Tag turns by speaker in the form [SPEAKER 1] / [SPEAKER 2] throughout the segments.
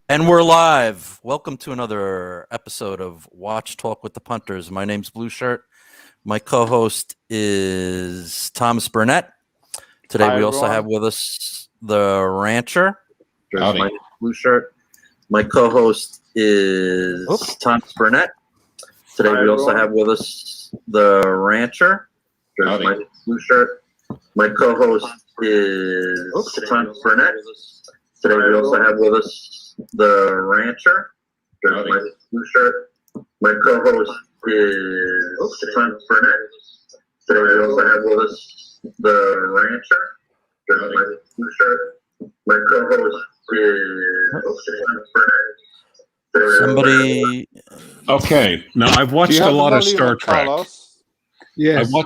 [SPEAKER 1] And we're live. Welcome to another episode of Watch Talk with the Punters. My name's Blue Shirt. My co-host is Thomas Burnett. Today
[SPEAKER 2] Hi,
[SPEAKER 1] we also
[SPEAKER 2] everyone.
[SPEAKER 1] have with us the Rancher.
[SPEAKER 3] Howdy.
[SPEAKER 1] My name's Blue Shirt. My co-host is Thomas Burnett. Today
[SPEAKER 2] Hi,
[SPEAKER 1] we also
[SPEAKER 2] everyone.
[SPEAKER 1] have with us the Rancher.
[SPEAKER 3] Howdy.
[SPEAKER 1] My name's Blue Shirt. My co-host is Thomas Burnett. Today we also have with us the Rancher.
[SPEAKER 3] Howdy.
[SPEAKER 1] My Blue Shirt. My co-host is Thomas Burnett. Today we also have with us the Rancher.
[SPEAKER 3] Howdy.
[SPEAKER 1] My Blue Shirt. My co-host is Thomas Burnett. Somebody.
[SPEAKER 3] Okay, now I've
[SPEAKER 2] Do
[SPEAKER 3] watched
[SPEAKER 2] you
[SPEAKER 3] a
[SPEAKER 2] have the
[SPEAKER 3] lot of
[SPEAKER 2] volume
[SPEAKER 3] Star
[SPEAKER 2] up,
[SPEAKER 3] Trek.
[SPEAKER 2] Carlos?
[SPEAKER 3] I
[SPEAKER 4] Yes,
[SPEAKER 3] wa-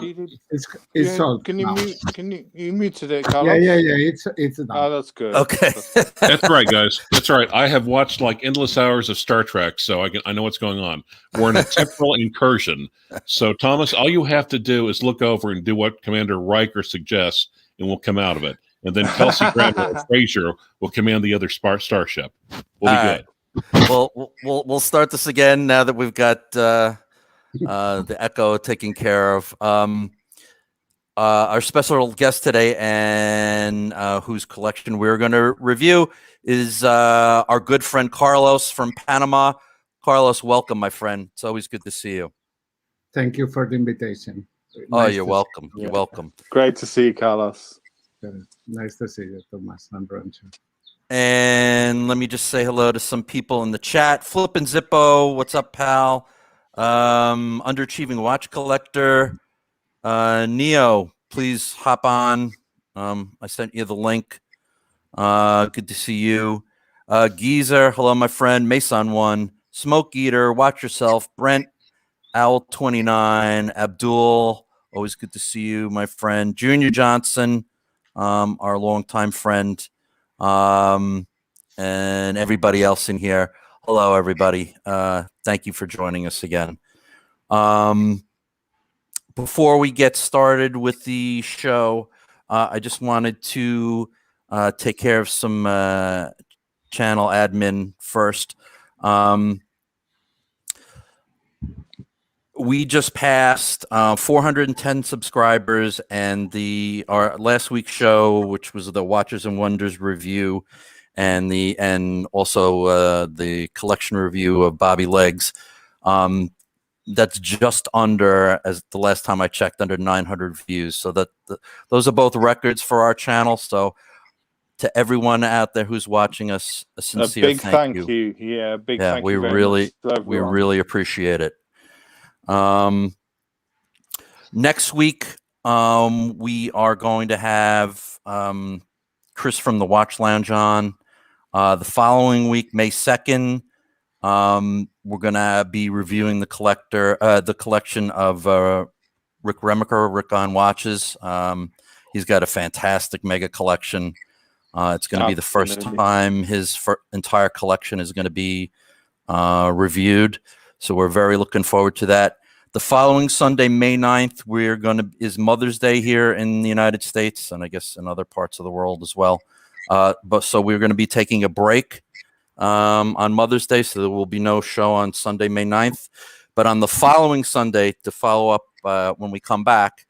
[SPEAKER 4] it's on.
[SPEAKER 2] Can you
[SPEAKER 4] now.
[SPEAKER 2] mute? You muted it, Carlos?
[SPEAKER 4] Yeah. It's done.
[SPEAKER 2] Oh, that's good.
[SPEAKER 1] Okay.
[SPEAKER 3] That's right, guys. That's right. I have watched like endless hours of Star Trek, so I know what's going on. We're in a temporal incursion. So, Thomas, all you have to do is look over and do what Commander Riker suggests, and we'll come out of it. And then Kelsey Grammer or Fraser will command the other starship. We'll be
[SPEAKER 1] All
[SPEAKER 3] good.
[SPEAKER 1] Well, we'll start this again now that we've got the echo taken care of. Our special guest today and whose collection we're going to review is our good friend Carlos from Panama. Carlos, welcome, my friend. It's always good to see you.
[SPEAKER 4] Thank you for the invitation.
[SPEAKER 1] Oh,
[SPEAKER 4] Nice
[SPEAKER 1] you're
[SPEAKER 4] to
[SPEAKER 1] welcome.
[SPEAKER 2] Yeah.
[SPEAKER 1] You're welcome.
[SPEAKER 2] Great to see you, Carlos.
[SPEAKER 4] Nice to see you, Thomas and Rancho.
[SPEAKER 1] And let me just say hello to some people in the chat. Flippin' Zippo, what's up, pal? Underachieving Watch Collector. Neo, please hop on. I sent you the link. Good to see you. Geezer, hello, my friend. Mason 1. Smoke Eater, watch yourself. Brent, Owl29. Abdul, always good to see you, my friend. Junior Johnson, our longtime friend. And everybody else in here. Hello, everybody. Thank you for joining us again. Before we get started with the show, I just wanted to take care of some channel admin first. We just passed 410 subscribers, and our last week's show, which was the Watchers and Wonders review, and also the collection review of Bobby Legs. That's just under, as the last time I checked, under 900 views. So those are both records for our channel. So to everyone out there who's watching us, a sincere
[SPEAKER 2] big thank you. Yeah, big thank you very much to
[SPEAKER 1] we
[SPEAKER 2] everyone.
[SPEAKER 1] really appreciate it. Next week, we are going to have Chris from the Watch Lounge on. The following week, May 2nd, we're going to be reviewing the collection of Rick Remaker, Rick on Watches. He's got a fantastic mega collection. It's going to be the first
[SPEAKER 2] Absolutely.
[SPEAKER 1] time his entire collection is going to be reviewed. So we're very looking forward to that. The following Sunday, May 9th, is Mother's Day here in the United States, and I guess in other parts of the world as well. So we're going to be taking a break on Mother's Day, so there will be no show on Sunday, May 9th. But on the following Sunday, to follow up when we come back,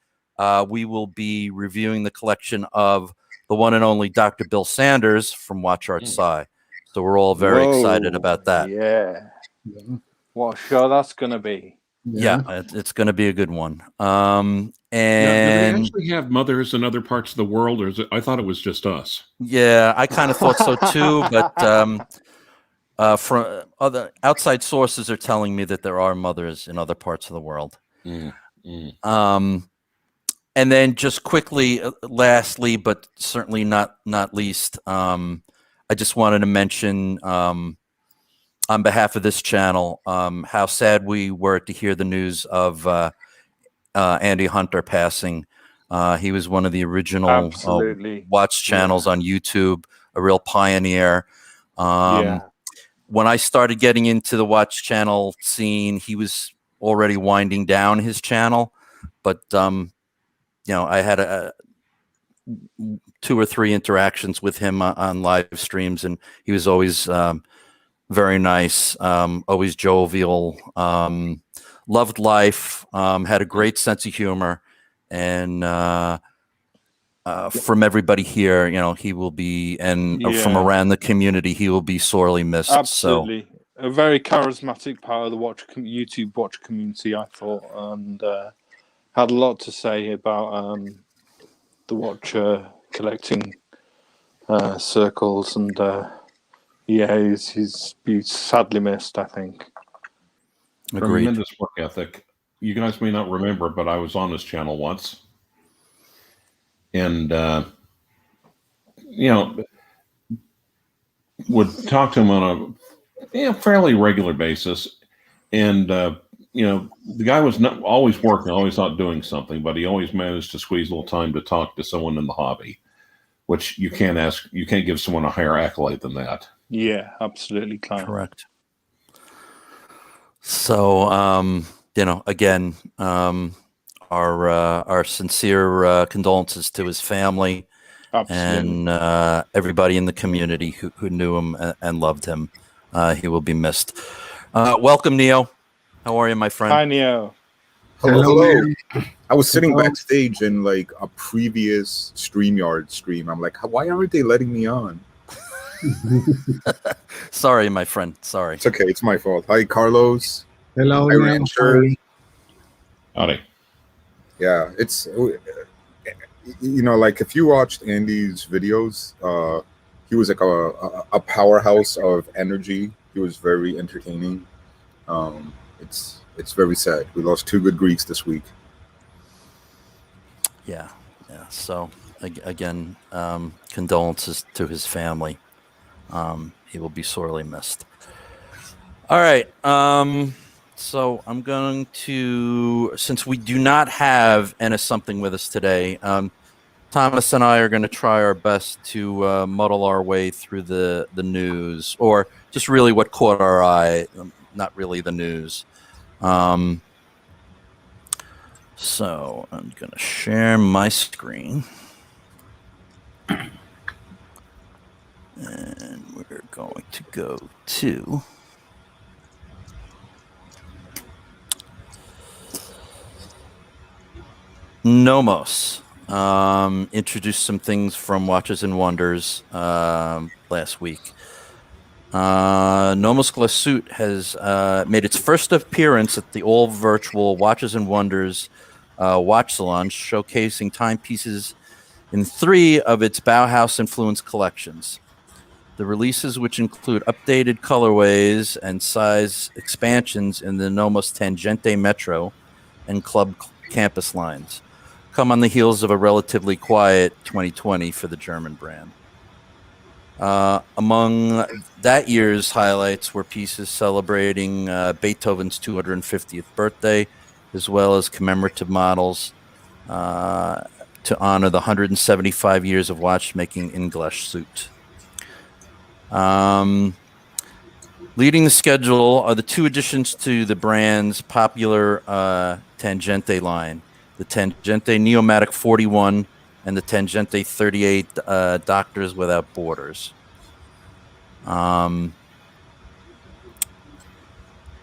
[SPEAKER 1] we will be reviewing the collection of the one and only Dr. Bill Sanders from Watch Art Sci. So we're all very excited about that.
[SPEAKER 2] Yeah.
[SPEAKER 4] Yeah.
[SPEAKER 2] What a show that's going to be.
[SPEAKER 1] Yeah, it's going to be a good one.
[SPEAKER 3] Now, do they
[SPEAKER 1] And
[SPEAKER 3] actually have mothers in other parts of the world, or is it? I thought it was just us.
[SPEAKER 1] yeah, I kind of thought so too, but from other outside sources are telling me that there are mothers in other parts of the world. And then just quickly, lastly, but certainly not least, I just wanted to mention on behalf of this channel how sad we were to hear the news of Andy Hunter passing. He was one of the original
[SPEAKER 2] Absolutely.
[SPEAKER 1] watch channels on YouTube, a real pioneer.
[SPEAKER 2] Yeah.
[SPEAKER 1] When I started getting into the watch channel scene, he was already winding down his channel, but I had 2 or 3 interactions with him on live streams, and he was always very nice, always jovial, loved life, had a great sense of humor, and from everybody here, he will be, and from around the community, he will be sorely missed.
[SPEAKER 2] Absolutely. A very charismatic part of the YouTube watch community, I thought, and had a lot to say about the watch collecting circles, and he's sadly missed, I think.
[SPEAKER 1] Agreed.
[SPEAKER 3] Tremendous work ethic. You guys may not remember, but I was on his channel once, and would talk to him on a fairly regular basis, and the guy was not always working, always not doing something, but he always managed to squeeze a little time to talk to someone in the hobby, which you can't give someone a higher accolade than that.
[SPEAKER 2] Yeah, absolutely, Clive.
[SPEAKER 1] Correct. So, again, our sincere condolences to his family.
[SPEAKER 2] Absolutely.
[SPEAKER 1] And everybody in the community who knew him and loved him. He will be missed. Welcome, Neo. How are you, my friend?
[SPEAKER 2] Hi, Neo.
[SPEAKER 5] Hello. I was sitting backstage in like a previous StreamYard stream. I'm like, why aren't they letting me on?
[SPEAKER 1] Sorry, my friend. Sorry.
[SPEAKER 5] It's okay. It's my fault. Hi, Carlos.
[SPEAKER 4] Hello,
[SPEAKER 5] Hi, Rancher.
[SPEAKER 3] Howdy.
[SPEAKER 5] Yeah, it's like if you watched Andy's videos, he was like a powerhouse of energy. He was very entertaining. It's very sad. We lost two good Greeks this week.
[SPEAKER 1] Yeah. So again, condolences to his family. He will be sorely missed. All right. So I'm going to, since we do not have Ennis Something with us today, Thomas and I are going to try our best to muddle our way through the news, or just really what caught our eye, not really the news. So I'm going to share my screen. And we're going to go to Nomos. Introduced some things from Watches and Wonders last week. Nomos Glasuit has made its first appearance at the all-virtual Watches and Wonders watch salon, showcasing timepieces in 3 of its Bauhaus-influenced collections. The releases, which include updated colorways and size expansions in the Nomos Tangente Metro and Club Campus lines, come on the heels of a relatively quiet 2020 for the German brand. Among that year's highlights were pieces celebrating Beethoven's 250th birthday, as well as commemorative models to honor the 175 years of watchmaking in Glasuit. Leading the schedule are the 2 additions to the brand's popular Tangente line, the Tangente Neomatic 41 and the Tangente 38 Doctors Without Borders. The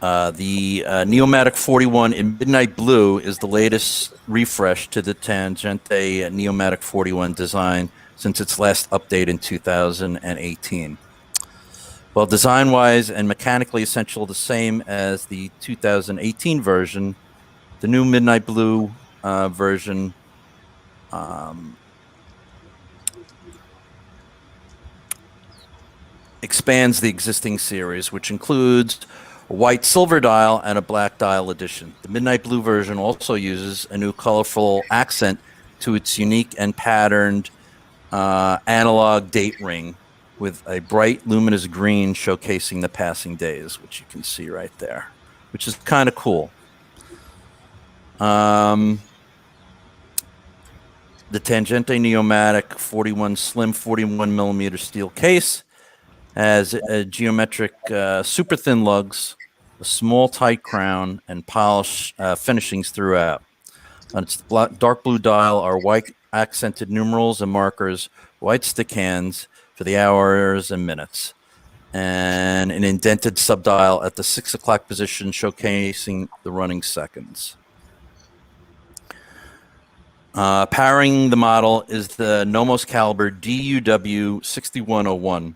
[SPEAKER 1] Neomatic 41 in Midnight Blue is the latest refresh to the Tangente Neomatic 41 design since its last update in 2018. While design-wise and mechanically essentially the same as the 2018 version, the new Midnight Blue version expands the existing series, which includes a white silver dial and a black dial edition. The Midnight Blue version also uses a new colorful accent to its unique and patterned analog date ring, with a bright luminous green showcasing the passing days, which you can see right there, which is kind of cool. The Tangente Neomatic 41 slim 41 millimeter steel case has a geometric super thin lugs, a small tight crown, and polished finishings throughout. On its dark blue dial are white accented numerals and markers, white stick hands for the hours and minutes, and an indented subdial at the 6 o'clock position showcasing the running seconds. Powering the model is the Nomos caliber DUW 6101,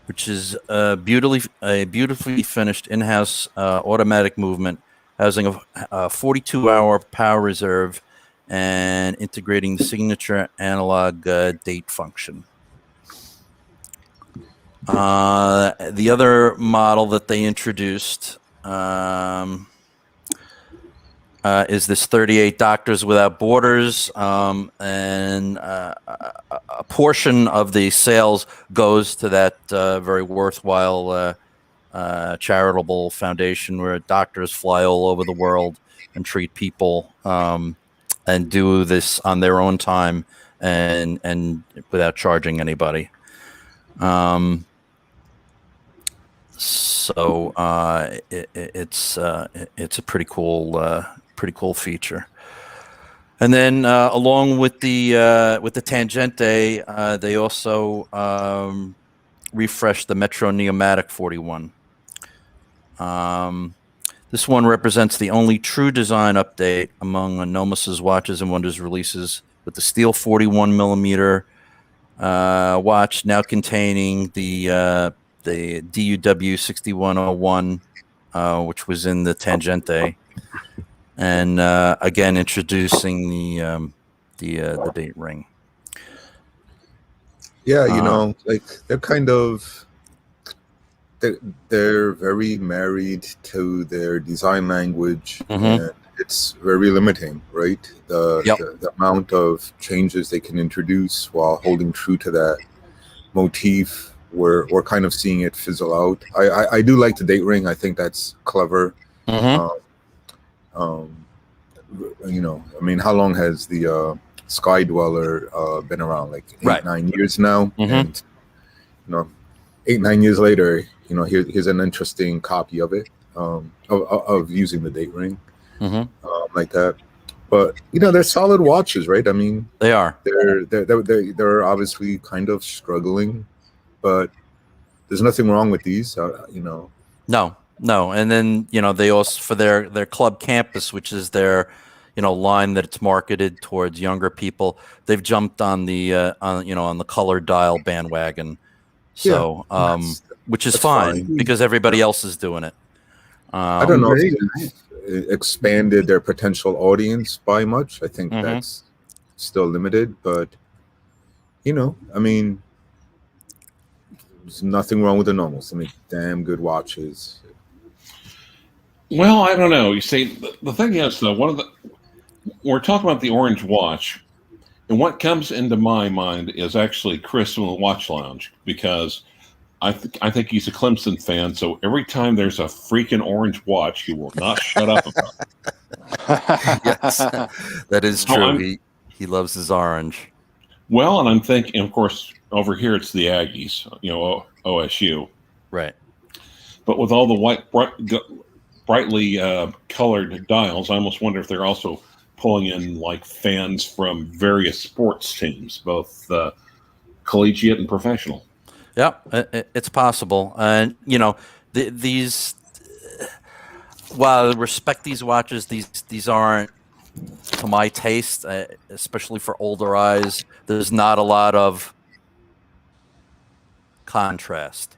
[SPEAKER 1] which is a beautifully finished in-house automatic movement, housing a 42-hour power reserve and integrating the signature analog date function. The other model that they introduced is this 38 Doctors Without Borders, and a portion of the sales goes to that very worthwhile charitable foundation where doctors fly all over the world and treat people and do this on their own time and without charging anybody. So it's a pretty cool feature. And then along with the Tangente, they also refreshed the Metro Neomatic 41. This one represents the only true design update among Nomos's Watches and Wonders releases, with the steel 41 millimeter watch now containing the DUW 6101, which was in the Tangente, and again introducing the date ring.
[SPEAKER 5] Yeah, you know, like they're kind of they're very married to their design language, and it's very limiting, right? The amount of changes they can introduce while holding true to that motif. We're kind of seeing it fizzle out. I do like the date ring. I think that's clever. You know, I mean, how long has the Sky Dweller been around? Like 8-9 years now. And you know, 8-9 years later, you know, here's an interesting copy of it, of using the date ring, like that. But you know, they're solid watches, right? I mean,
[SPEAKER 1] they are.
[SPEAKER 5] They're obviously kind of struggling, but there's nothing wrong with these, you know. No, and then you know they also for their Club Campus, which is their line that it's marketed towards younger people. They've jumped on the on the color dial bandwagon, so which is fine because everybody else is doing it. I don't know if they've expanded their potential audience by much. I think that's still limited, but you know, I mean, there's nothing wrong with the Nomos. I mean, damn good watches.
[SPEAKER 3] Well, I don't know. You see, the thing is, though, we're talking about the orange watch, and what comes into my mind is actually Chris from the Watch Lounge, because I think he's a Clemson fan, so every time there's a freaking orange watch, he will not shut up about it.
[SPEAKER 1] Yes, that is true. He loves his orange.
[SPEAKER 3] Well, and I'm thinking, of course, over here it's the Aggies, OSU.
[SPEAKER 1] Right.
[SPEAKER 3] But with all the brightly colored dials, I almost wonder if they're also pulling in like fans from various sports teams, both collegiate and professional.
[SPEAKER 1] Yeah, it's possible. And these, while I respect these watches, these aren't to my taste, especially for older eyes. There's not a lot of contrast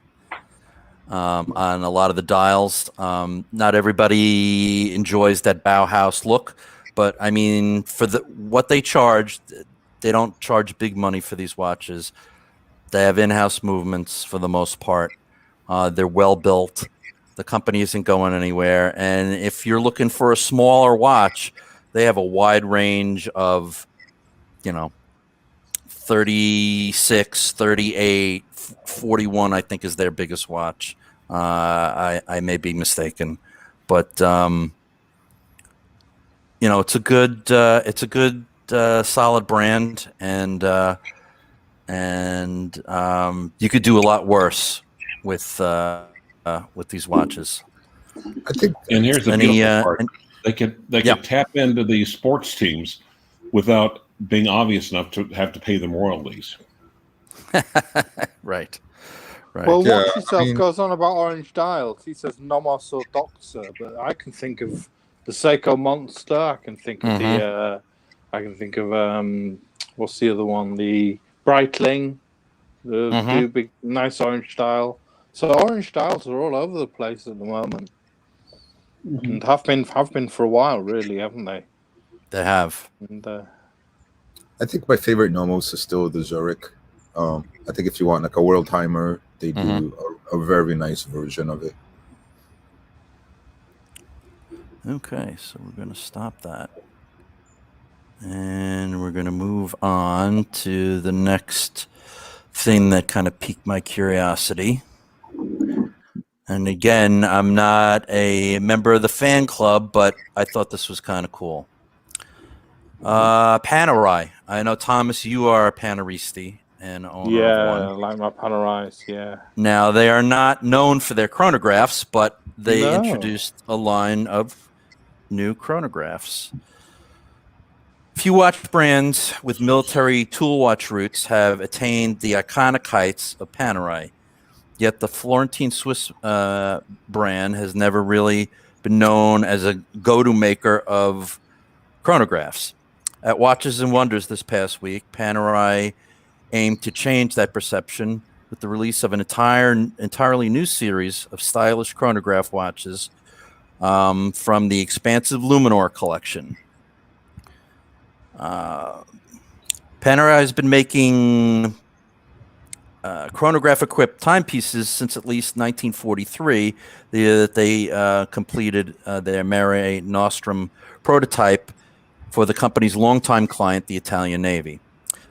[SPEAKER 1] on a lot of the dials. Not everybody enjoys that Bauhaus look, but I mean, for what they charge, they don't charge big money for these watches. They have in-house movements for the most part. They're well built. The company isn't going anywhere. And if you're looking for a smaller watch, they have a wide range of, 36, 38, 41, I think is their biggest watch. I may be mistaken, but it's a good solid brand, and you could do a lot worse with these watches.
[SPEAKER 5] I think,
[SPEAKER 3] and here's the beautiful part: they could tap into these sports teams without being obvious enough to have to pay them royalties.
[SPEAKER 1] Right. Right.
[SPEAKER 2] Well,
[SPEAKER 5] Yeah,
[SPEAKER 2] Watch
[SPEAKER 5] I
[SPEAKER 2] Yourself
[SPEAKER 5] mean-
[SPEAKER 2] goes on about Orange Dials. He says no more so Doxa, but I can think of the Seiko Monster. I can think of what's the other one? The Breitling, the big nice Orange Dial. So Orange Dials are all over the place at the moment, and have been for a while, really, haven't they?
[SPEAKER 1] They have.
[SPEAKER 2] And
[SPEAKER 5] I think my favorite Nomos is still the Zurich. I think if you want like a world timer, they do a very nice version of it.
[SPEAKER 1] Okay, so we're going to stop that. And we're going to move on to the next thing that kind of piqued my curiosity. And again, I'm not a member of the fan club, but I thought this was kind of cool. Panerai. I know, Thomas, you are a Panaristi and owner of one.
[SPEAKER 2] like my Panerais, yeah.
[SPEAKER 1] Now, they are not known for their chronographs, but they
[SPEAKER 2] No.
[SPEAKER 1] introduced a line of new chronographs. Few watch brands with military tool watch roots have attained the iconic heights of Panerai. Yet the Florentine Swiss brand has never really been known as a go-to maker of chronographs. At Watches and Wonders this past week, Panerai aimed to change that perception with the release of an entirely new series of stylish chronograph watches from the expansive Luminor collection. Panerai has been making chronograph-equipped timepieces since at least 1943. They completed their Mare Nostrum prototype for the company's longtime client, the Italian Navy.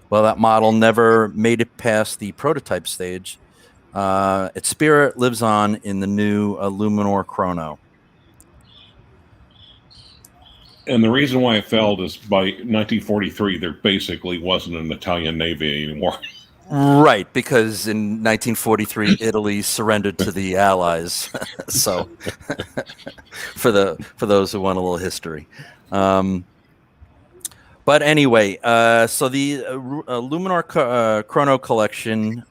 [SPEAKER 1] Well, that model never made it past the prototype stage. Its spirit lives on in the new Luminor Chrono.
[SPEAKER 3] And the reason why it failed is by 1943, there basically wasn't an Italian Navy anymore.
[SPEAKER 1] Right, because in 1943, Italy surrendered to the Allies. So, for those who want a little history. But anyway, so the Luminor Chrono collection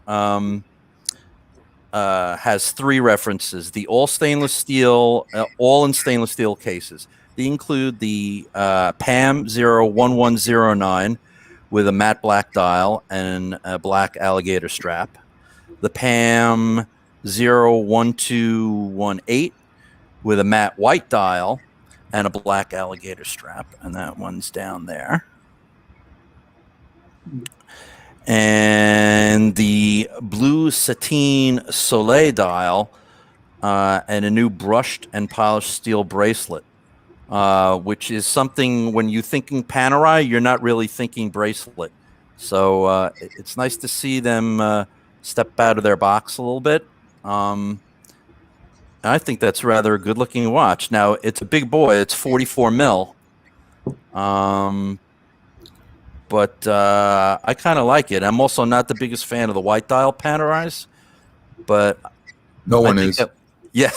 [SPEAKER 1] has three references: the all in stainless steel cases. They include the PAM 01109 with a matte black dial and a black alligator strap, the PAM 01218 with a matte white dial and a black alligator strap, and that one's down there. And the blue sateen Soleil dial and a new brushed and polished steel bracelet, which is something when you're thinking Panerai, you're not really thinking bracelet. So it's nice to see them step out of their box a little bit. I think that's rather a good-looking watch. Now, it's a big boy. It's 44 mil. But I kind of like it. I'm also not the biggest fan of the white dial Panerais, but
[SPEAKER 5] no one is.
[SPEAKER 1] Yeah,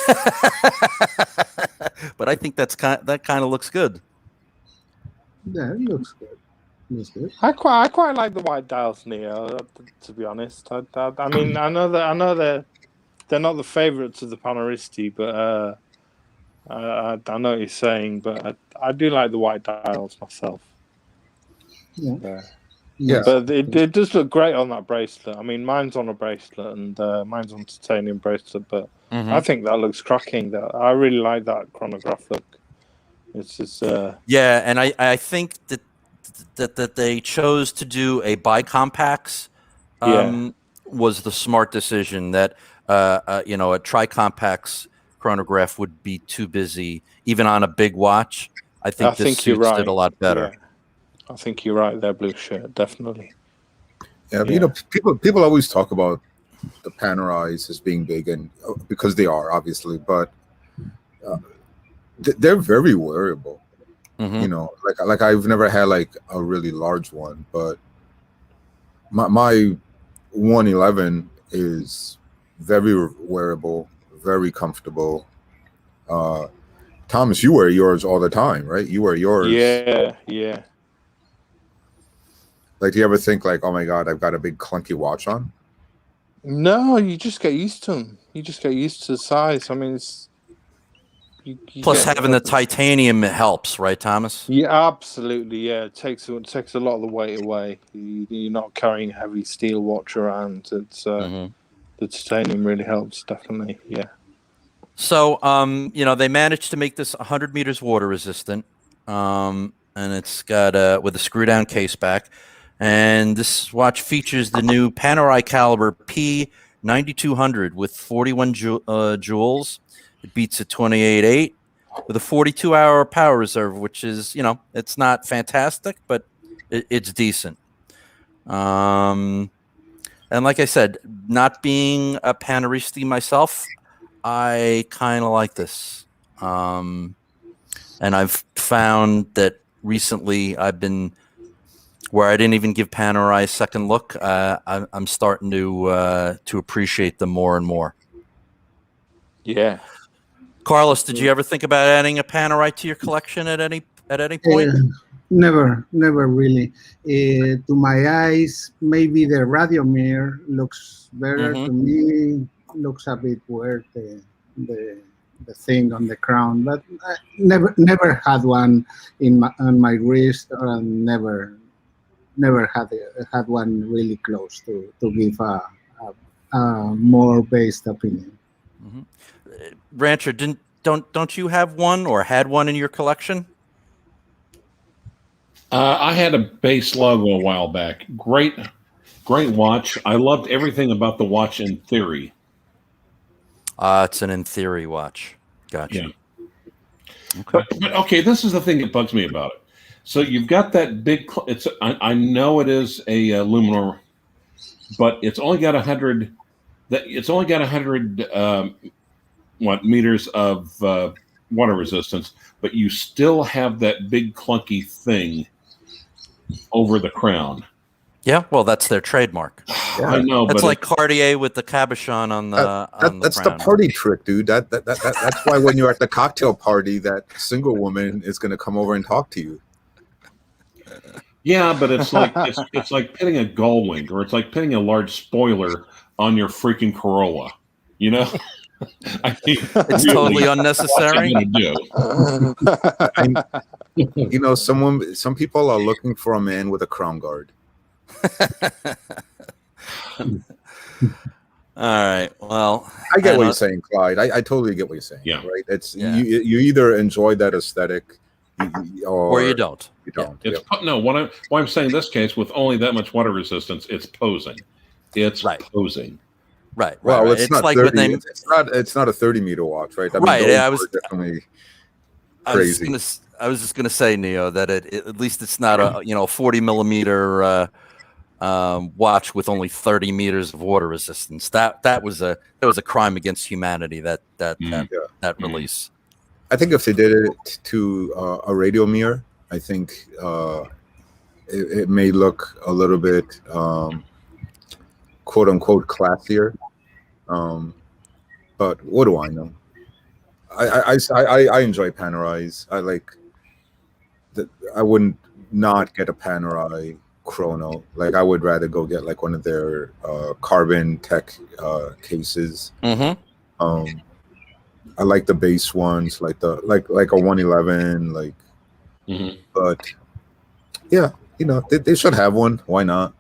[SPEAKER 1] but I think that kind of looks good.
[SPEAKER 4] Yeah, it looks good. Looks good.
[SPEAKER 2] I quite like the white dials, Neo. To be honest, I mean, I know they're not the favourites of the Panaristi, but I know what you're saying. But I do like the white dials myself.
[SPEAKER 4] Yeah.
[SPEAKER 5] Yeah.
[SPEAKER 2] But it does look great on that bracelet. I mean, mine's on a bracelet and mine's on titanium bracelet, but I think that looks cracking. I really like that chronograph look. It's just
[SPEAKER 1] yeah, and I think that they chose to do a bicompax was the smart decision. That a tricompax chronograph would be too busy, even on a big watch. I think this suits it a lot better.
[SPEAKER 2] Yeah. I think you're right there, blue shirt, definitely.
[SPEAKER 5] Yeah, but, you know, people always talk about the Panerais as being big, and because they are obviously, but they're very wearable. You know, like I've never had like a really large one, but my 111 is very wearable, very comfortable. Thomas, you wear yours all the time, right? You wear yours.
[SPEAKER 2] Yeah.
[SPEAKER 5] Like, do you ever think like, oh my God, I've got a big clunky watch on?
[SPEAKER 2] No, you just get used to them. You just get used to the size. I mean, it's you
[SPEAKER 1] Plus,
[SPEAKER 2] get,
[SPEAKER 1] having the titanium helps, right, Thomas?
[SPEAKER 2] yeah, absolutely. Yeah, it takes a lot of the weight away. You're not carrying a heavy steel watch around. It's the titanium really helps, definitely. Yeah.
[SPEAKER 1] So, they managed to make this 100 meters water resistant, and it's got with a screw down case back. And this watch features the new Panerai caliber P9200 with 41 joules. It beats a 28.8 with a 42-hour power reserve, which is, it's not fantastic, but it's decent. And like I said, not being a Panaristi myself, I kind of like this. And I've found that recently I've been where I didn't even give Panerai a second look. I'm starting to appreciate them more and more.
[SPEAKER 2] Yeah.
[SPEAKER 1] Carlos, did you ever think about adding a Panerai to your collection at any point?
[SPEAKER 4] Never really. To my eyes, maybe the radio mirror looks better to me. Looks a bit weird, the thing on the crown, but I never had one on my wrist, or never had one really close to give a more based opinion.
[SPEAKER 1] Rancher, don't you have one or had one in your collection?
[SPEAKER 3] I had a base logo a while back. Great watch. I loved everything about the watch in theory.
[SPEAKER 1] It's an in theory watch. Gotcha.
[SPEAKER 3] Yeah.
[SPEAKER 1] Okay.
[SPEAKER 3] But okay, this is the thing that bugs me about it. So you've got that big. I know it is a Luminor, but it's only got 100. It's only got 100 meters of water resistance, but you still have that big clunky thing over the crown.
[SPEAKER 1] Yeah, well, that's their trademark.
[SPEAKER 3] Yeah. I know,
[SPEAKER 1] it's like Cartier with the cabochon on the.
[SPEAKER 5] That's the party trick, dude. That's why when you're at the cocktail party, that single woman is going to come over and talk to you.
[SPEAKER 3] Yeah, but it's like it's like pitting a gull wing, or it's like pitting a large spoiler on your freaking Corolla. You know,
[SPEAKER 1] I mean, it's really totally unnecessary.
[SPEAKER 5] Some people are looking for a man with a crown guard.
[SPEAKER 1] All right. Well,
[SPEAKER 5] I get what you're saying, Clyde. I totally get what you're saying.
[SPEAKER 3] Yeah.
[SPEAKER 5] Right. It's you either enjoy that aesthetic,
[SPEAKER 1] or you don't.
[SPEAKER 5] You don't.
[SPEAKER 3] It's no. What I'm saying in this case, with only that much water resistance, it's posing. It's posing.
[SPEAKER 1] Right.
[SPEAKER 5] Well,
[SPEAKER 1] right.
[SPEAKER 5] It's not like 30, it's not a 30-meter watch, right? I mean,
[SPEAKER 1] right.
[SPEAKER 5] I
[SPEAKER 1] was
[SPEAKER 5] definitely crazy.
[SPEAKER 1] I was just gonna say, Neo, that at least it's not a 40-millimeter watch with only 30 meters of water resistance. That was a crime against humanity. That release.
[SPEAKER 5] I think if they did it to a radio mirror, I think it may look a little bit quote unquote classier. But what do I know? I enjoy Panerais. I like that. I wouldn't not get a Panerai chrono. Like, I would rather go get like one of their carbon tech cases. I like the base ones, like a 111, but yeah, they should have one. Why not?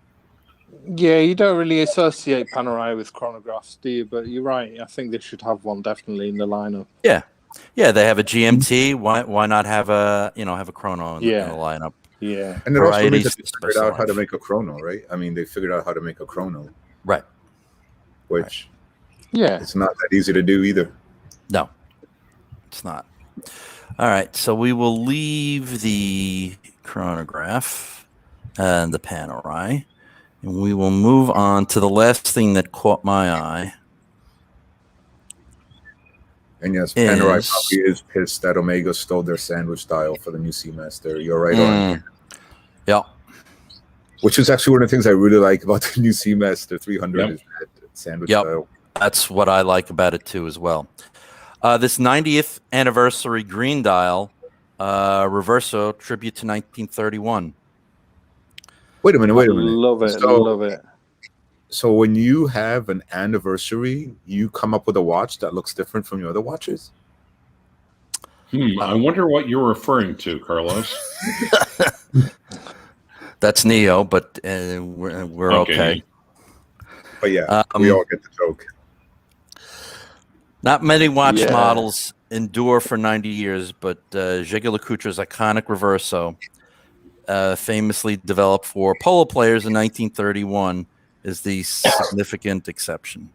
[SPEAKER 2] Yeah, you don't really associate Panerai with chronographs, do you? But you're right. I think they should have one definitely in the lineup.
[SPEAKER 1] Yeah, they have a GMT. Why not have a chrono in the lineup?
[SPEAKER 2] Yeah,
[SPEAKER 5] and it also means that they figured out how to make a chrono, right? I mean, they figured out how to make a chrono,
[SPEAKER 1] right?
[SPEAKER 5] Which, it's not that easy to do either.
[SPEAKER 1] No, it's not. All right, so we will leave the chronograph and the Panerai, and we will move on to the last thing that caught my eye.
[SPEAKER 5] And yes, Panerai probably is pissed that Omega stole their sandwich style for the new Seamaster. You're right on.
[SPEAKER 1] Yeah.
[SPEAKER 5] Which is actually one of the things I really like about the new Seamaster 300 is that sandwich style.
[SPEAKER 1] That's what I like about it too as well. This 90th anniversary green dial, Reverso tribute to 1931.
[SPEAKER 5] Wait a minute.
[SPEAKER 2] Love it. Love it.
[SPEAKER 5] So when you have an anniversary, you come up with a watch that looks different from your other watches?
[SPEAKER 3] I wonder what you're referring to, Carlos.
[SPEAKER 1] That's Neo, but we're okay.
[SPEAKER 5] But yeah, we all get the joke.
[SPEAKER 1] Not many watch models endure for 90 years, but Jaeger-LeCoultre's iconic Reverso, famously developed for polo players in 1931, is the significant exception.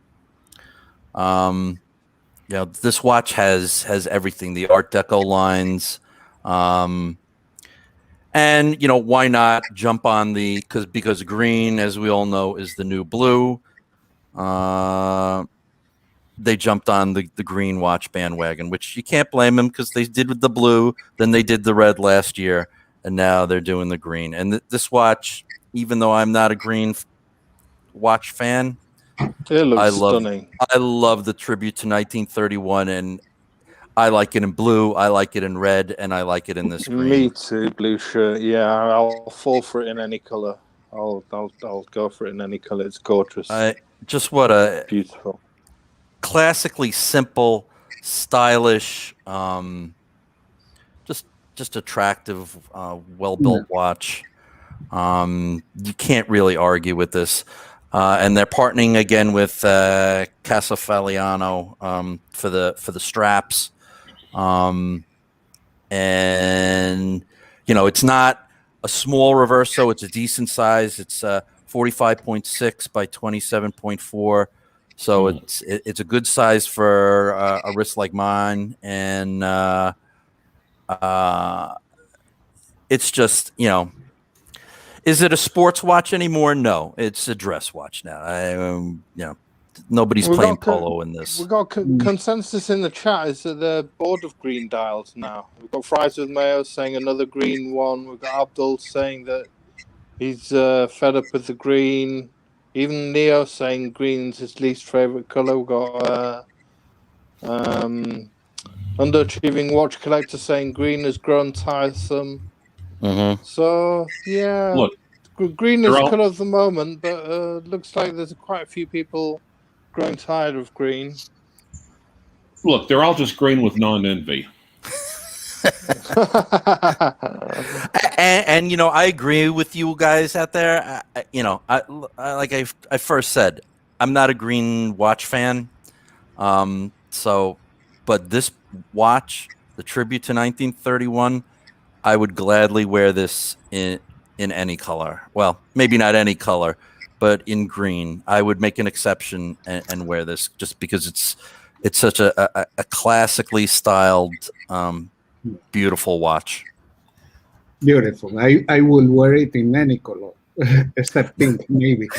[SPEAKER 1] This watch has everything, the Art Deco lines, and why not jump on because green, as we all know, is the new blue. They jumped on the green watch bandwagon, which you can't blame them because they did with the blue, then they did the red last year, and now they're doing the green. And this watch, even though I'm not a green watch fan,
[SPEAKER 2] it looks stunning.
[SPEAKER 1] I love the tribute to 1931, and I like it in blue, I like it in red, and I like it in this green.
[SPEAKER 2] Me too, blue shirt. Yeah, I'll fall for it in any color. I'll go for it in any color. It's gorgeous.
[SPEAKER 1] Just what a
[SPEAKER 2] beautiful,
[SPEAKER 1] classically simple, stylish, just attractive, well-built watch. You can't really argue with this. And they're partnering again with Casafaliano for the straps. And it's not a small Reverso, it's a decent size. It's 45.6 by 27.4. So it's a good size for a wrist like mine, and it's just is it a sports watch anymore? No, it's a dress watch now. Nobody's playing polo in this.
[SPEAKER 2] We've got consensus in the chat is that they're bored of green dials now. We've got Fries with Mayo saying another green one. We've got Abdul saying that he's fed up with the green. Even Neo saying green's his least favorite color. We've got Underachieving Watch Collector saying green has grown tiresome.
[SPEAKER 1] Mm-hmm.
[SPEAKER 2] So, yeah,
[SPEAKER 3] look,
[SPEAKER 2] green is color of the moment, but looks like there's quite a few people growing tired of green.
[SPEAKER 3] Look, they're all just green with non-envy.
[SPEAKER 1] and I agree with you guys out there. Like I first said, I'm not a green watch fan. But this watch, the tribute to 1931, I would gladly wear this in any color. Well, maybe not any color, but in green. I would make an exception and wear this just because it's such a classically styled, beautiful watch.
[SPEAKER 4] Beautiful. I will wear it in any color, except pink, maybe.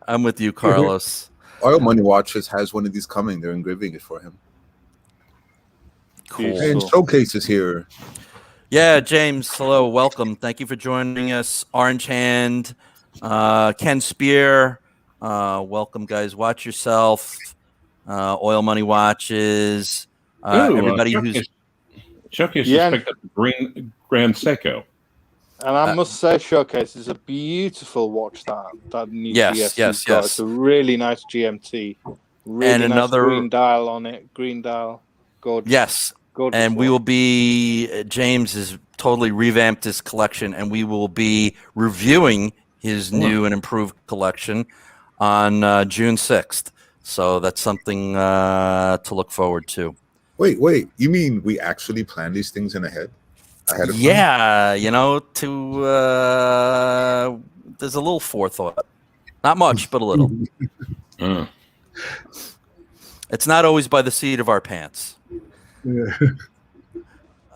[SPEAKER 1] I'm with you, Carlos.
[SPEAKER 5] Oil Money Watches has one of these coming. They're engraving it for him.
[SPEAKER 1] Cool.
[SPEAKER 5] And Showcase is here.
[SPEAKER 1] Yeah, James, hello, welcome. Thank you for joining us. Orange Hand, Ken Spear, welcome, guys. Watch yourself. Oil Money Watches. Everybody who's
[SPEAKER 3] Showcase just picked up green Grand Seiko.
[SPEAKER 2] And I must say, Showcase is a beautiful watch. That new GS
[SPEAKER 1] yes.
[SPEAKER 2] It's a really nice GMT. Really
[SPEAKER 1] and
[SPEAKER 2] nice
[SPEAKER 1] another
[SPEAKER 2] green dial on it. Green dial. Gorgeous.
[SPEAKER 1] Yes.
[SPEAKER 2] Gorgeous
[SPEAKER 1] and
[SPEAKER 2] watch.
[SPEAKER 1] we will be, James has totally revamped his collection, and we will be reviewing his new and improved collection on June 6th. So that's something to look forward to.
[SPEAKER 5] Wait. You mean we actually plan these things ahead of time?
[SPEAKER 1] Yeah, there's a little forethought. Not much, but a little. It's not always by the seat of our pants.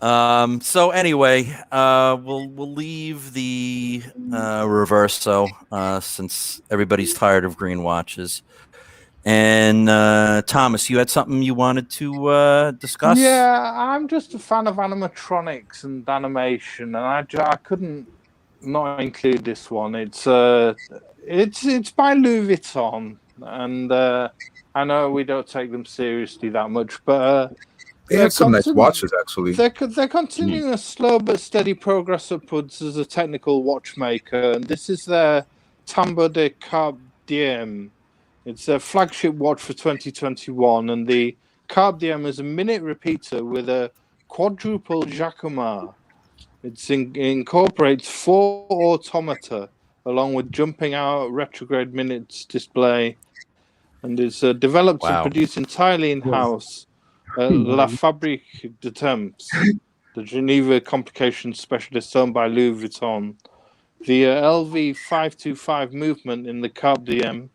[SPEAKER 1] So anyway, we'll leave the Reverso since everybody's tired of green watches. And Thomas, you had something you wanted to discuss?
[SPEAKER 2] Yeah, I'm just a fan of animatronics and animation, and I couldn't not include this one. It's by Louis Vuitton, and I know we don't take them seriously that much, but
[SPEAKER 5] they have some nice watches, actually.
[SPEAKER 2] They're continuing a slow but steady progress upwards as a technical watchmaker, and this is their Tambour de Carpe Diem. It's a flagship watch for 2021, and the Carpe Diem is a minute repeater with a quadruple jacquemart. It incorporates 4 automata along with jumping out retrograde minutes display, and is developed and produced entirely in-house at La Fabrique de Temps, the Geneva complications specialist owned by Louis Vuitton. The LV525 movement in the Carpe Diem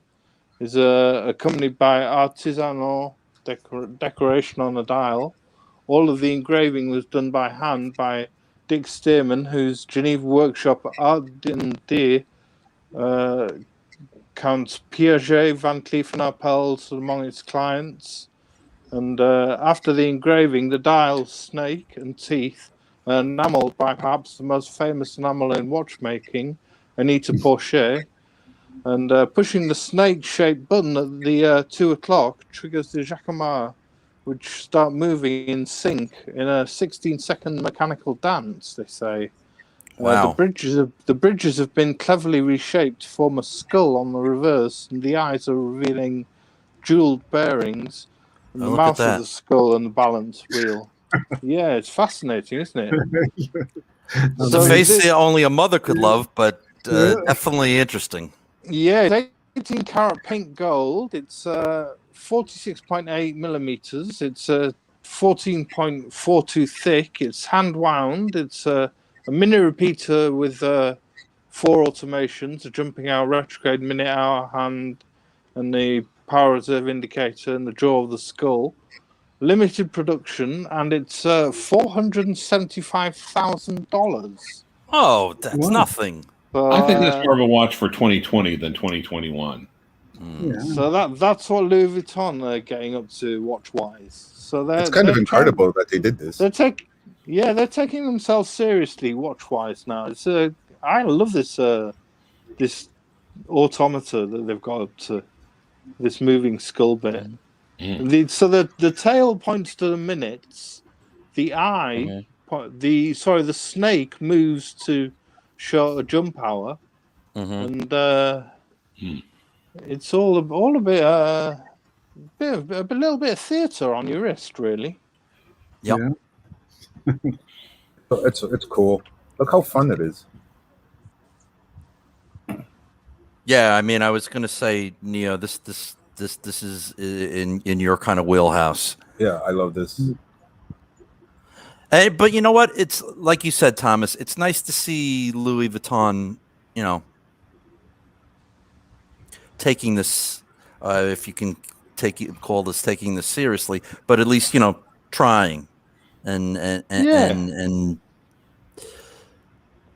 [SPEAKER 2] is accompanied by artisanal decoration on a dial. All of the engraving was done by hand by Dick Stearman, whose Geneva workshop Art d'Inde counts Piaget, Van Cleef & Arpels among its clients. And after the engraving, the dial, snake, and teeth are enameled by perhaps the most famous enamel in watchmaking, Anita Porcher. And pushing the snake-shaped button at the 2 o'clock triggers the jacquemart, which start moving in sync in a 16-second mechanical dance, they say.
[SPEAKER 1] Wow.
[SPEAKER 2] The bridges have been cleverly reshaped to form a skull on the reverse, and the eyes are revealing jeweled bearings, and the mouth of the skull and the balance wheel. Yeah, it's fascinating, isn't it?
[SPEAKER 1] It's a face only a mother could love, but definitely interesting.
[SPEAKER 2] Yeah, it's 18 karat pink gold. It's 46.8 millimeters. It's 14.42 thick. It's hand wound. It's a minute repeater with 4 automations, a jumping hour, retrograde, minute, hour, hand, and the power reserve indicator and the jaw of the skull. Limited production, and it's $475,000.
[SPEAKER 1] Oh, that's nothing.
[SPEAKER 2] So,
[SPEAKER 3] I think that's more of a watch for 2020 than 2021.
[SPEAKER 4] Yeah.
[SPEAKER 2] So that's what Louis Vuitton are getting up to watch-wise. So
[SPEAKER 5] it's kind of incredible that they did this.
[SPEAKER 2] They're taking themselves seriously watch-wise now. It's I love this this automata that they've got up to, this moving skull bit. So the tail points to the minutes. The eye, the snake moves to show a jump hour, and it's all a bit a little bit of theatre on your wrist, really.
[SPEAKER 1] Yep.
[SPEAKER 4] Yeah.
[SPEAKER 5] It's cool. Look how fun it is.
[SPEAKER 1] Yeah, I mean, I was going to say, Neo, this is in your kind of wheelhouse.
[SPEAKER 5] Yeah, I love this.
[SPEAKER 1] But you know what? It's like you said, Thomas. It's nice to see Louis Vuitton, taking this, if you can call this taking this seriously, but at least trying, and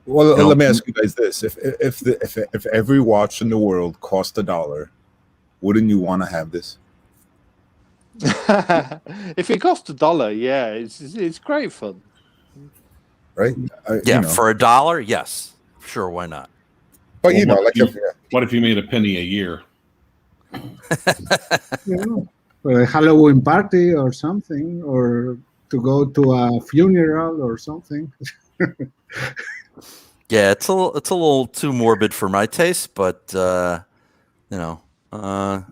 [SPEAKER 5] well, let me ask you guys this: if every watch in the world cost $1, wouldn't you want to have this?
[SPEAKER 2] If it cost $1, yeah, it's great fun,
[SPEAKER 5] right?
[SPEAKER 1] For $1, yes, sure, why not?
[SPEAKER 5] But
[SPEAKER 3] what if you made a penny a year?
[SPEAKER 4] For a Halloween party or something, or to go to a funeral or something.
[SPEAKER 1] Yeah, it's a little too morbid for my taste, but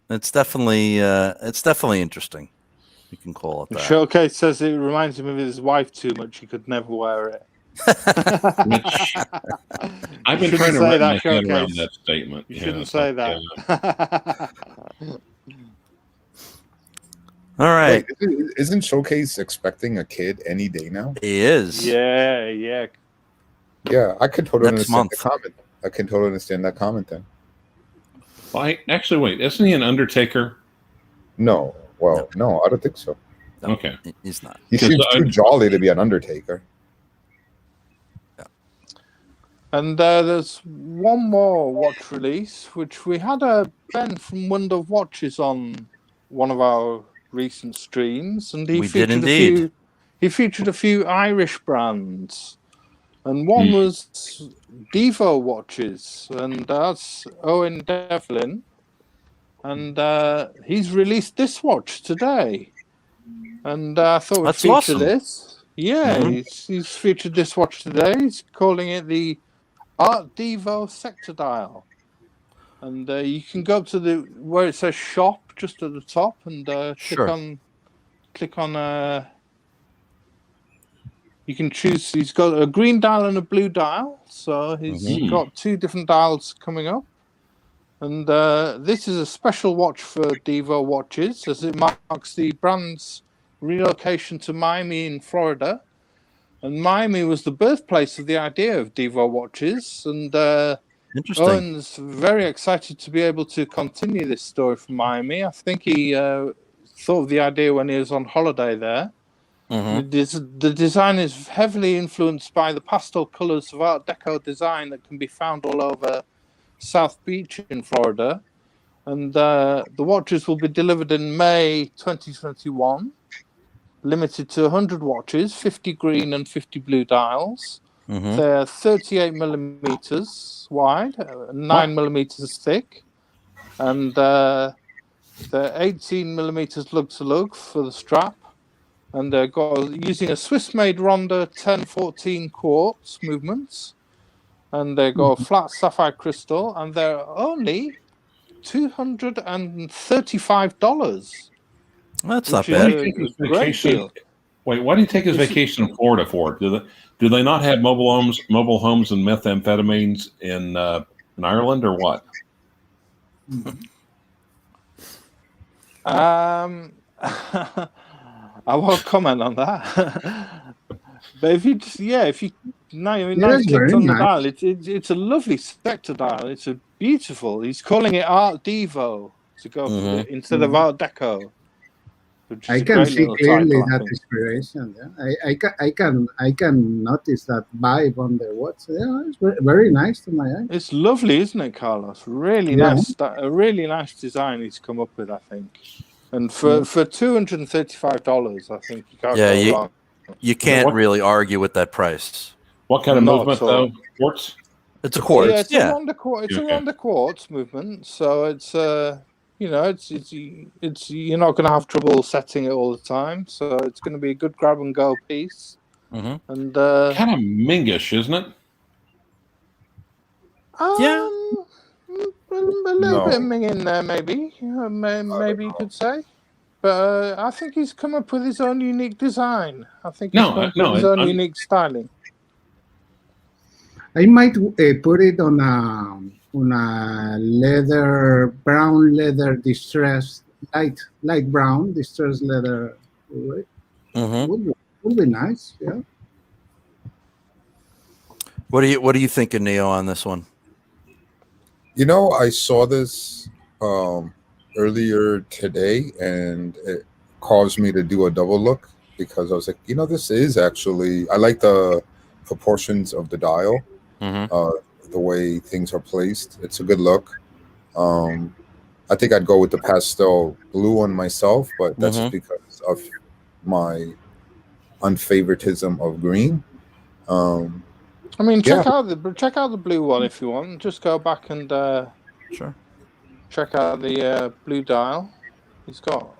[SPEAKER 1] it's definitely interesting. You can call it that.
[SPEAKER 2] Showcase says it reminds him of his wife too much. He could never wear it.
[SPEAKER 3] I've been trying to wrap my head around that statement.
[SPEAKER 2] You shouldn't say that.
[SPEAKER 1] All right.
[SPEAKER 5] Wait, isn't Showcase expecting a kid any day now?
[SPEAKER 1] He is.
[SPEAKER 2] Yeah.
[SPEAKER 5] Yeah, I could totally
[SPEAKER 1] Next
[SPEAKER 5] understand
[SPEAKER 1] month.
[SPEAKER 5] the comment. I can totally understand that comment then.
[SPEAKER 3] Well, actually, wait, isn't he an Undertaker?
[SPEAKER 5] No. Well, no, I don't think so.
[SPEAKER 1] No,
[SPEAKER 3] okay.
[SPEAKER 1] He's not.
[SPEAKER 5] He seems too jolly to be an Undertaker.
[SPEAKER 1] Yeah.
[SPEAKER 2] And there's one more watch release, which we had Ben from Wonder of Watches on one of our recent streams, and he featured a few Irish brands, and one was Devo watches, and that's Owen Devlin, and he's released this watch today, and I thought we'd feature
[SPEAKER 1] awesome.
[SPEAKER 2] this. Yeah, he's featured this watch today. He's calling it the Art Devo Sector Dial. and you can go up to the where it says shop just at the top, and click on. You can choose. He's got a green dial and a blue dial, so he's got 2 different dials coming up. And this is a special watch for Devo watches, as it marks the brand's relocation to Miami in Florida. And Miami was the birthplace of the idea of Devo watches. And
[SPEAKER 1] Interesting.
[SPEAKER 2] Owen's very excited to be able to continue this story from Miami. I think he thought of the idea when he was on holiday there. The design is heavily influenced by the pastel colors of Art Deco design that can be found all over South Beach in Florida. And the watches will be delivered in May 2021, limited to 100 watches, 50 green and 50 blue dials. They're 38 millimeters wide, 9 millimeters thick, and they're 18 millimeters lug to lug for the strap. And they're using a Swiss-made Ronda 1014 quartz movements, and they got flat sapphire crystal, and they're only $235.
[SPEAKER 1] That's not bad.
[SPEAKER 2] Great deal.
[SPEAKER 3] Wait, why did he take his vacation in Florida for it? Do they not have mobile homes and methamphetamines in Ireland, or what?
[SPEAKER 2] I won't comment on that. But if you clicked on the dial, it's a lovely sector dial. It's a beautiful. He's calling it Art Devo to go for it instead of Art Deco.
[SPEAKER 4] I can see clearly that inspiration. Yeah. I can notice that vibe on the watch. Yeah, it's very nice to my eye.
[SPEAKER 2] It's lovely, isn't it, Carlos? Really nice. A really nice design he's come up with, I think. And for $235, I think you can't go wrong.
[SPEAKER 1] You can't really argue with that price.
[SPEAKER 3] What kind of movement, though? Quartz?
[SPEAKER 1] It's a quartz.
[SPEAKER 2] Yeah, it's a Ronda quartz movement. So it's it's you're not going to have trouble setting it all the time. So it's going to be a good grab and go piece. And
[SPEAKER 3] kind of mingish, isn't it?
[SPEAKER 2] Yeah. A little bit of Ming in there, maybe. Maybe you could say. But I think he's come up with his own unique design. I think he's come up with his own unique styling.
[SPEAKER 4] I might put it on a brown leather distressed, light brown distressed leather. Right? Would be nice, yeah.
[SPEAKER 1] What are you thinking, Neo, on this one?
[SPEAKER 5] I saw this earlier today, and it caused me to do a double look, because I was like, this is actually, I like the proportions of the dial, the way things are placed. It's a good look. I think I'd go with the pastel blue one myself, but that's just because of my unfavoritism of green.
[SPEAKER 2] Check out the blue one if you want. Just go back and check out the blue dial. He's got.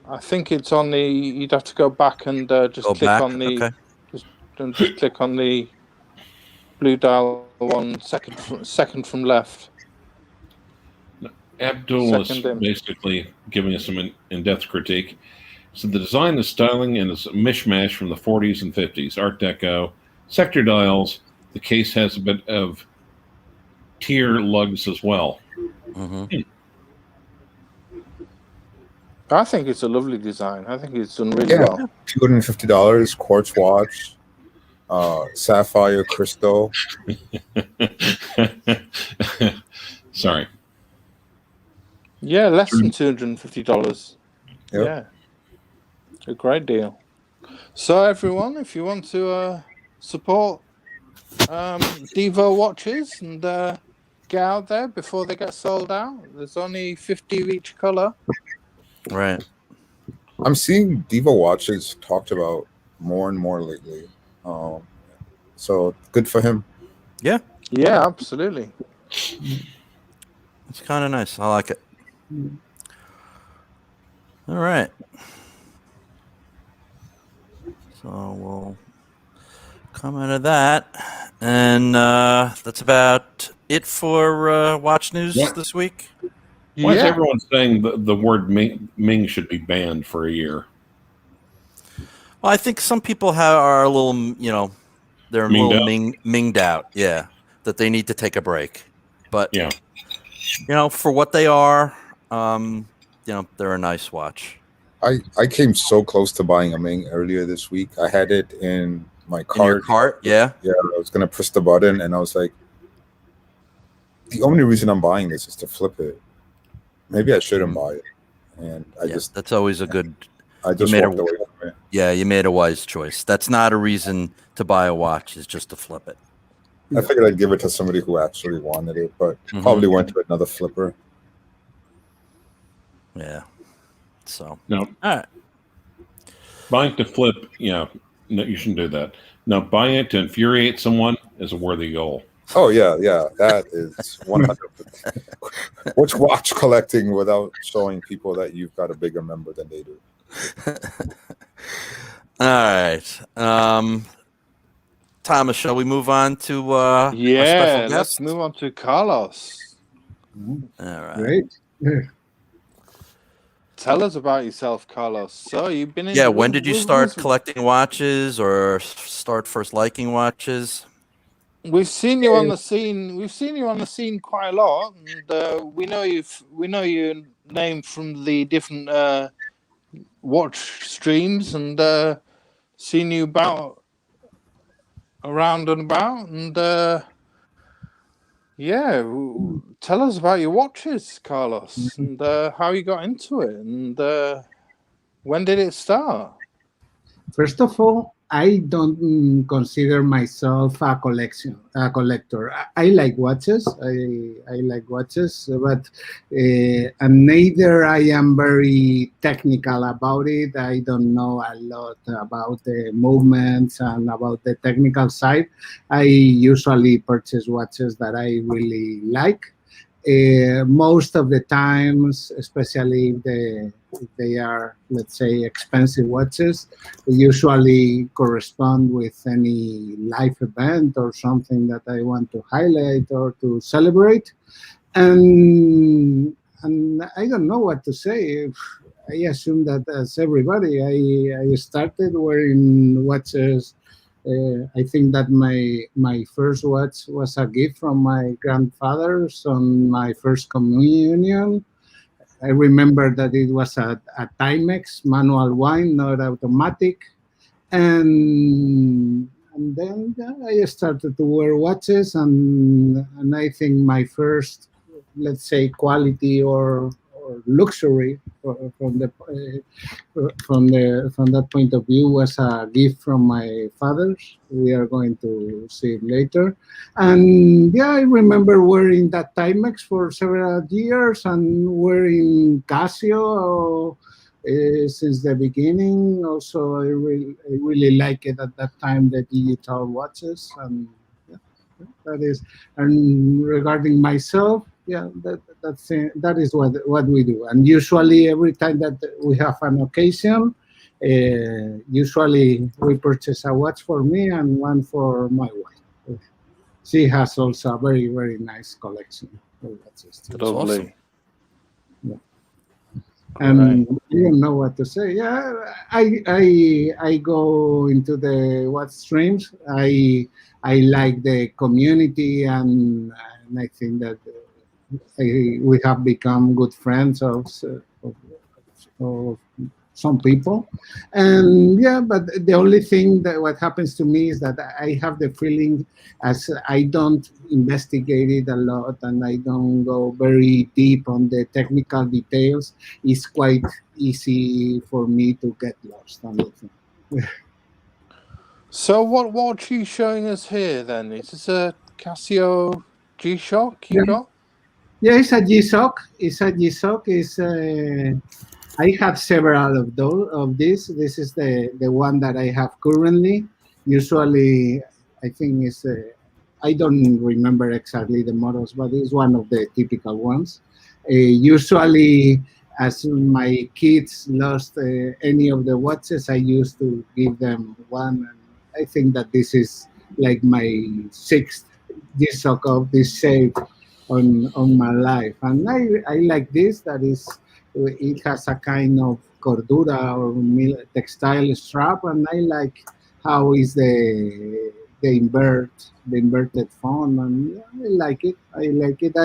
[SPEAKER 2] I think it's on the. You'd have to go back and just click on the. Just click on the blue dial one second from left.
[SPEAKER 3] Abdul is basically giving us some in-depth critique. So the design, the styling, and it's a mishmash from the 40s and 50s. Art Deco, sector dials. The case has a bit of tier lugs as well.
[SPEAKER 2] I think it's a lovely design. I think it's done really well.
[SPEAKER 5] $250, quartz watch, sapphire crystal.
[SPEAKER 3] Sorry.
[SPEAKER 2] Yeah, less than $250.
[SPEAKER 5] Yep.
[SPEAKER 2] Yeah. A great deal. So everyone, if you want to support Devo watches and get out there before they get sold out, there's only 50 of each color.
[SPEAKER 1] Right.
[SPEAKER 5] I'm seeing Devo watches talked about more and more lately. So good for him.
[SPEAKER 1] Yeah.
[SPEAKER 2] Yeah, absolutely.
[SPEAKER 1] It's kind of nice. I like it. All right. So we'll come out of that, and that's about it for Watch News
[SPEAKER 3] What?
[SPEAKER 1] this week?
[SPEAKER 3] Why is everyone saying the word Ming should be banned for a year?
[SPEAKER 1] Well, I think some people are a little, they're a
[SPEAKER 3] Minged
[SPEAKER 1] little
[SPEAKER 3] out?
[SPEAKER 1] minged out. Yeah, that they need to take a break. But
[SPEAKER 3] Yeah.
[SPEAKER 1] for what they are, they're a nice watch.
[SPEAKER 5] I came so close to buying a Ming earlier this week. I had it in my cart.
[SPEAKER 1] In your cart, yeah.
[SPEAKER 5] Yeah, I was gonna press the button, and I was like, the only reason I'm buying this is to flip it. Maybe I shouldn't buy it. And
[SPEAKER 1] that's always a good.
[SPEAKER 5] I just walked away from it.
[SPEAKER 1] Yeah, you made a wise choice. That's not a reason to buy a watch. Is just to flip it.
[SPEAKER 5] I figured I'd give it to somebody who actually wanted it, but probably went to another flipper.
[SPEAKER 1] Yeah. So
[SPEAKER 3] no.
[SPEAKER 1] All right.
[SPEAKER 3] Buying to flip, no, you shouldn't do that. Now, buying it to infuriate someone is a worthy goal.
[SPEAKER 5] Oh yeah, that is 100%. What's watch collecting without showing people that you've got a bigger member than they do?
[SPEAKER 1] All right, Thomas, shall we move on to our special guest?
[SPEAKER 2] Let's move on to Carlos.
[SPEAKER 1] All right,
[SPEAKER 4] Great.
[SPEAKER 2] Tell us about yourself, Carlos. So you've been in.
[SPEAKER 1] Yeah, when did you start collecting watches or start first liking watches?
[SPEAKER 2] We've seen you on the scene. We've seen you on the scene quite a lot, and we know your name from the different watch streams, and seen you around and about, and tell us about your watches, Carlos, and how you got into it, and when did it start?
[SPEAKER 4] First of all, I don't consider myself a collector. I like watches. I like watches, but and neither I am very technical about it. I don't know a lot about the movements and about the technical side. I usually purchase watches that I really like. Most of the times, especially if they are, let's say, expensive watches, they usually correspond with any live event or something that I want to highlight or to celebrate. And I don't know what to say. I assume that as everybody, I started wearing watches. I think that my first watch was a gift from my grandfather's on my first communion. I remember that it was a Timex manual wind, not automatic. And then I started to wear watches, and I think my first, let's say, quality or luxury from that point of view was a gift from my father's. We are going to see it later. And yeah, I remember wearing that Timex for several years and wearing Casio since the beginning. Also, I really like it at that time, the digital watches. And yeah, that is. And regarding myself, yeah, that is what we do. And usually every time that we have an occasion, usually we purchase a watch for me and one for my wife. She has also a very, very nice collection of watches.
[SPEAKER 2] Lovely.
[SPEAKER 1] Awesome.
[SPEAKER 4] Yeah. And I don't know what to say. Yeah, I go into the watch streams. I like the community, and I think that we have become good friends of some people. And yeah, but the only thing that what happens to me is that I have the feeling, as I don't investigate it a lot and I don't go very deep on the technical details, it's quite easy for me to get lost on it.
[SPEAKER 2] So what watch are you showing us here then? Is this a Casio G-Shock you got?
[SPEAKER 4] Yeah, it's a G-Shock. I have several of these. This is the one that I have currently. Usually, I think it's I don't remember exactly the models, but it's one of the typical ones. Usually, as my kids lost any of the watches, I used to give them one. And I think that this is like my sixth this so-called this shape on my life, and I like this. That is, it has a kind of cordura or textile strap, and I like how is the inverted font, and yeah, I like it. I like it.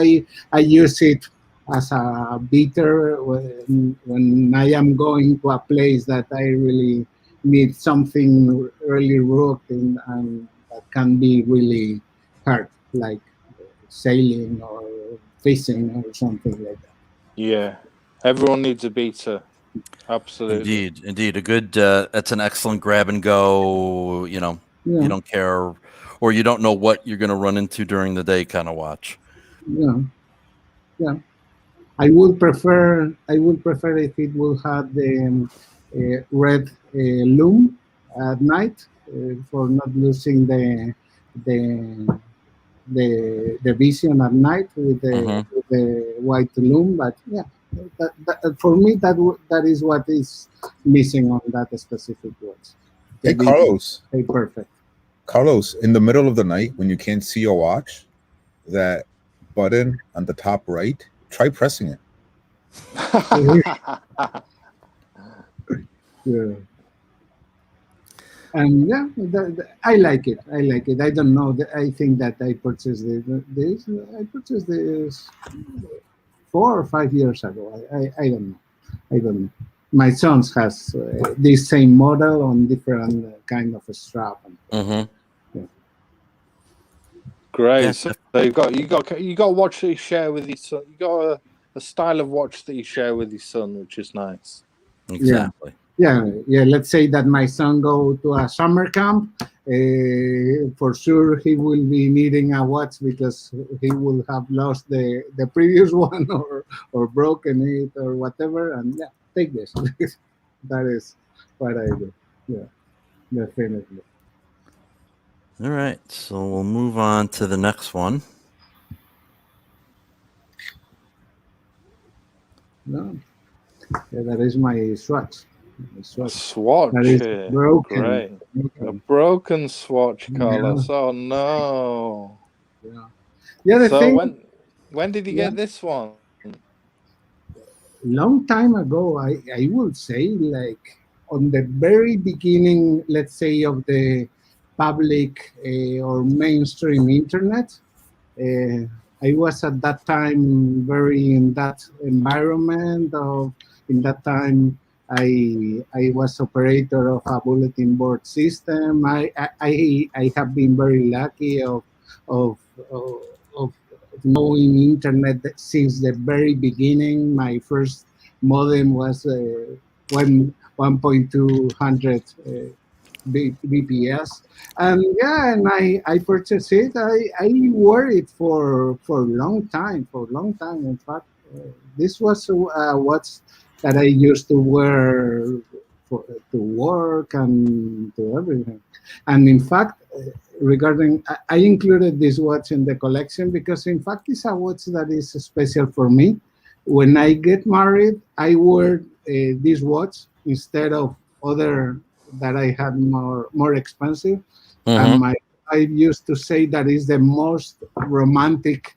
[SPEAKER 4] I use it as a beater when I am going to a place that I really need something really rugged and that can be really hard, like sailing or fishing or something like that.
[SPEAKER 2] Yeah, everyone needs a beater. Absolutely.
[SPEAKER 1] Indeed, a good. That's an excellent grab and go. You know,
[SPEAKER 4] Yeah,
[SPEAKER 1] you don't care, or you don't know what you're going to run into during the day kind of watch.
[SPEAKER 4] yeah, yeah. I would prefer if it will have the red loom at night for not losing the the vision at night
[SPEAKER 1] Mhm.
[SPEAKER 4] with the white loom. But yeah, for me that is what is missing on that specific watch.
[SPEAKER 5] Hey,
[SPEAKER 4] The vision.
[SPEAKER 5] Carlos.
[SPEAKER 4] Hey, perfect.
[SPEAKER 5] Carlos, in the middle of the night when you can't see your watch, that button on the top right, try pressing it.
[SPEAKER 4] Yeah. And yeah, I like it. I like it. I don't know. I think that I purchased this. I purchased this 4 or 5 years ago. I don't know. I don't know. My son has this same model on different kind of a strap.
[SPEAKER 1] Mhm.
[SPEAKER 4] Yeah.
[SPEAKER 2] Great.
[SPEAKER 1] Yeah,
[SPEAKER 2] So you got a watch that you share with your son. You got a style of watch that you share with your son, which is nice.
[SPEAKER 1] exactly.
[SPEAKER 4] Yeah. Let's say that my son go to a summer camp. For sure, he will be needing a watch because he will have lost the previous one or broken it or whatever. And yeah, take this. That is what I do. Yeah, definitely.
[SPEAKER 1] All right, so we'll move on to the next one.
[SPEAKER 4] No, yeah, that is my Swatch. My Swatch.
[SPEAKER 2] Swatch.
[SPEAKER 4] That is broken.
[SPEAKER 2] Great. A
[SPEAKER 4] Broken.
[SPEAKER 2] broken swatch,
[SPEAKER 4] Yeah.
[SPEAKER 2] Carlos. Oh no.
[SPEAKER 4] Yeah. Yeah, the
[SPEAKER 2] So
[SPEAKER 4] thing.
[SPEAKER 2] when did you
[SPEAKER 4] Yeah.
[SPEAKER 2] get this one?
[SPEAKER 4] Long time ago, I would say, like on the very beginning, let's say, of the public or mainstream internet. uh, I was at that time very in that environment of in that time I was operator of a bulletin board system. I have been very lucky of, of, of knowing internet since the very beginning. My first modem was 1.200 BPS, and yeah, and I purchased it. I wore it for a long time, In fact, this was watch that I used to wear to work and to everything. And in fact, regarding, I included this watch in the collection because in fact it's a watch that is special for me. When I get married, I wear this watch instead of other that I had more expensive. And
[SPEAKER 1] Mhm.
[SPEAKER 4] my wife used to say that is the most romantic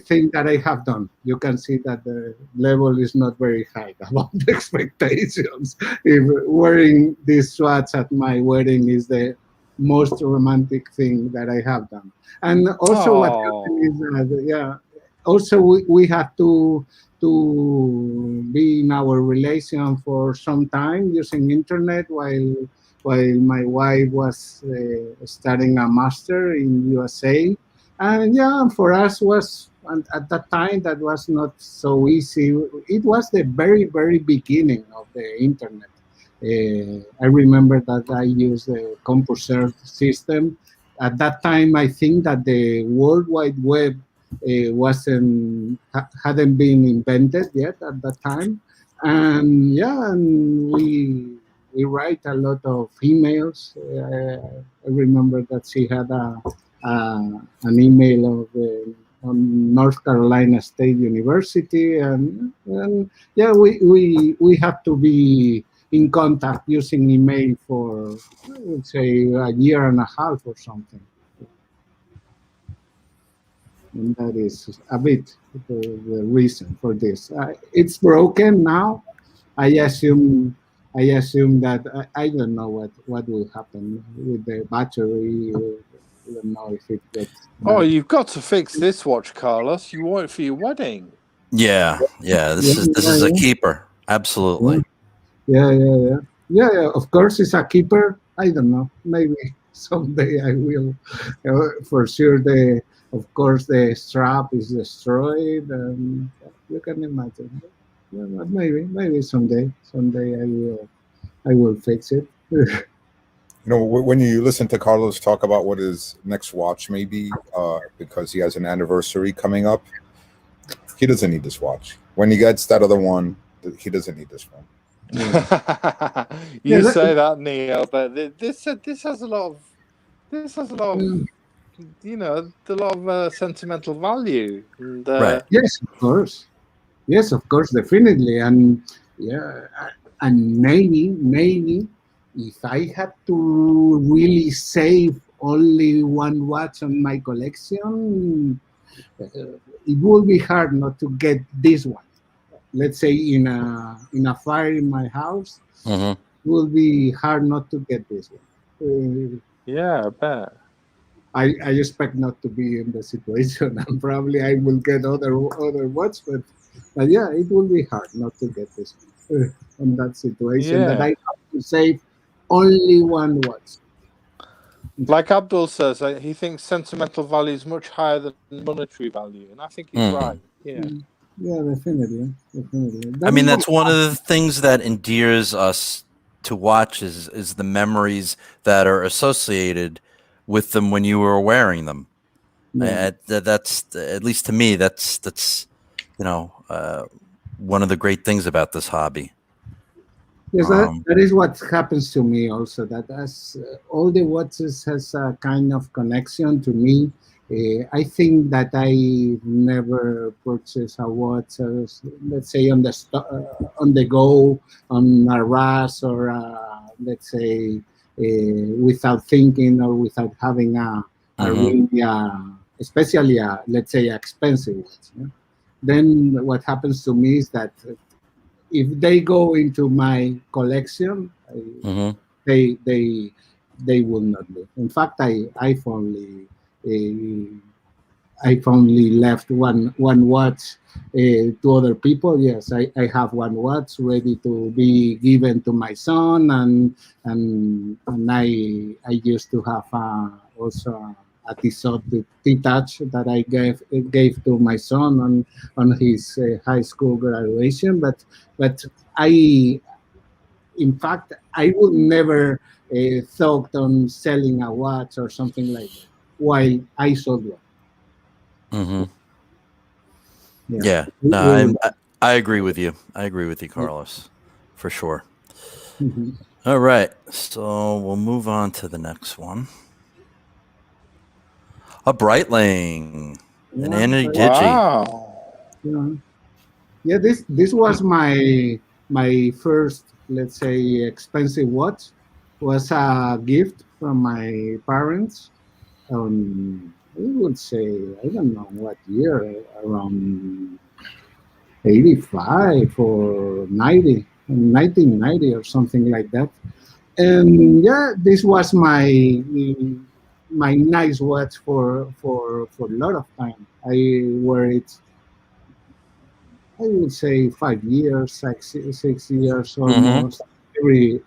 [SPEAKER 4] thing that I have done. You can see that the level is not very high about the expectations. If wearing this swatch at my wedding is the most romantic thing that I have done. And also what happened is that, yeah, also we have to be in our relation for some time using internet while my wife was studying a master in USA. And yeah, for us was, and at that time that was not so easy. It was the very beginning of the internet. I remember that I used the CompuServe system. At that time, I think that the World Wide Web hadn't been invented yet at that time. And yeah, and we write a lot of emails. I remember that she had an email of on North Carolina State University, and yeah, we have to be in contact using email for, I would say, a year and a half or something. and that is a bit the reason for this. It's broken now. I assume that I don't know what will happen with the battery. I don't know if it gets
[SPEAKER 2] Oh,
[SPEAKER 4] bad.
[SPEAKER 2] you've got to fix this watch, Carlos. You want it for your wedding.
[SPEAKER 1] Yeah. This is a keeper. Absolutely.
[SPEAKER 4] Yeah. Of course, it's a keeper. I don't know. Maybe someday I will. For sure, of course the strap is destroyed, and you can imagine. Yeah, but maybe someday I will fix it.
[SPEAKER 5] You know, when you listen to Carlos talk about what his next watch may be, because he has an anniversary coming up, he doesn't need this watch. When he gets that other one, he doesn't need this one.
[SPEAKER 2] You say that, Neil, but this has a lot of you know, a lot of sentimental value. And,
[SPEAKER 1] Right.
[SPEAKER 4] Yes, of course, definitely, and yeah, and maybe if I had to really save only one watch on my collection, it would be hard not to get this one. Let's say in a fire in my house,
[SPEAKER 1] Mm-hmm.
[SPEAKER 4] it will be hard not to get this one.
[SPEAKER 2] Yeah, I bet.
[SPEAKER 4] I expect not to be in the situation, and probably I will get other watch, but yeah, it will be hard not to get this one on that situation that I have to save only one watch.
[SPEAKER 2] Like Abdul says, he thinks sentimental value is much higher than monetary value, and I think he's right. Yeah.
[SPEAKER 4] Yeah, definitely.
[SPEAKER 1] I mean, that's one of the things that endears us to watches is the memories that are associated with them when you were wearing them.
[SPEAKER 4] Yeah.
[SPEAKER 1] That's, at least to me, that's one of the great things about this hobby.
[SPEAKER 4] Yes, that is what happens to me also. That as all the watches has a kind of connection to me. I think that I never purchase a watch, let's say on the go, on a rush, or let's say without thinking or without having a really, especially let's say expensive watch. Yeah? Then what happens to me is that if they go into my collection, they will not live. In fact, I've only left one watch to other people. Yes, I have one watch ready to be given to my son, and I used to have also a Tissot T-Touch that I gave to my son on his high school graduation. But I, in fact, I would never thought on selling a watch or something like that while I sold one.
[SPEAKER 1] Mm-hmm. Yeah. No, I agree with you. I agree with you, Carlos, for sure.
[SPEAKER 4] Mm-hmm.
[SPEAKER 1] All right. So we'll move on to the next one. A Breitling. An Annie Digi.
[SPEAKER 2] Wow.
[SPEAKER 4] Yeah, this was my first, let's say, expensive watch. It was a gift from my parents. I would say, I don't know what year, around 85 or 90, 1990 or something like that. And yeah, this was my nice watch for a lot of time. I wear it, I would say 5 years, 6 years almost, every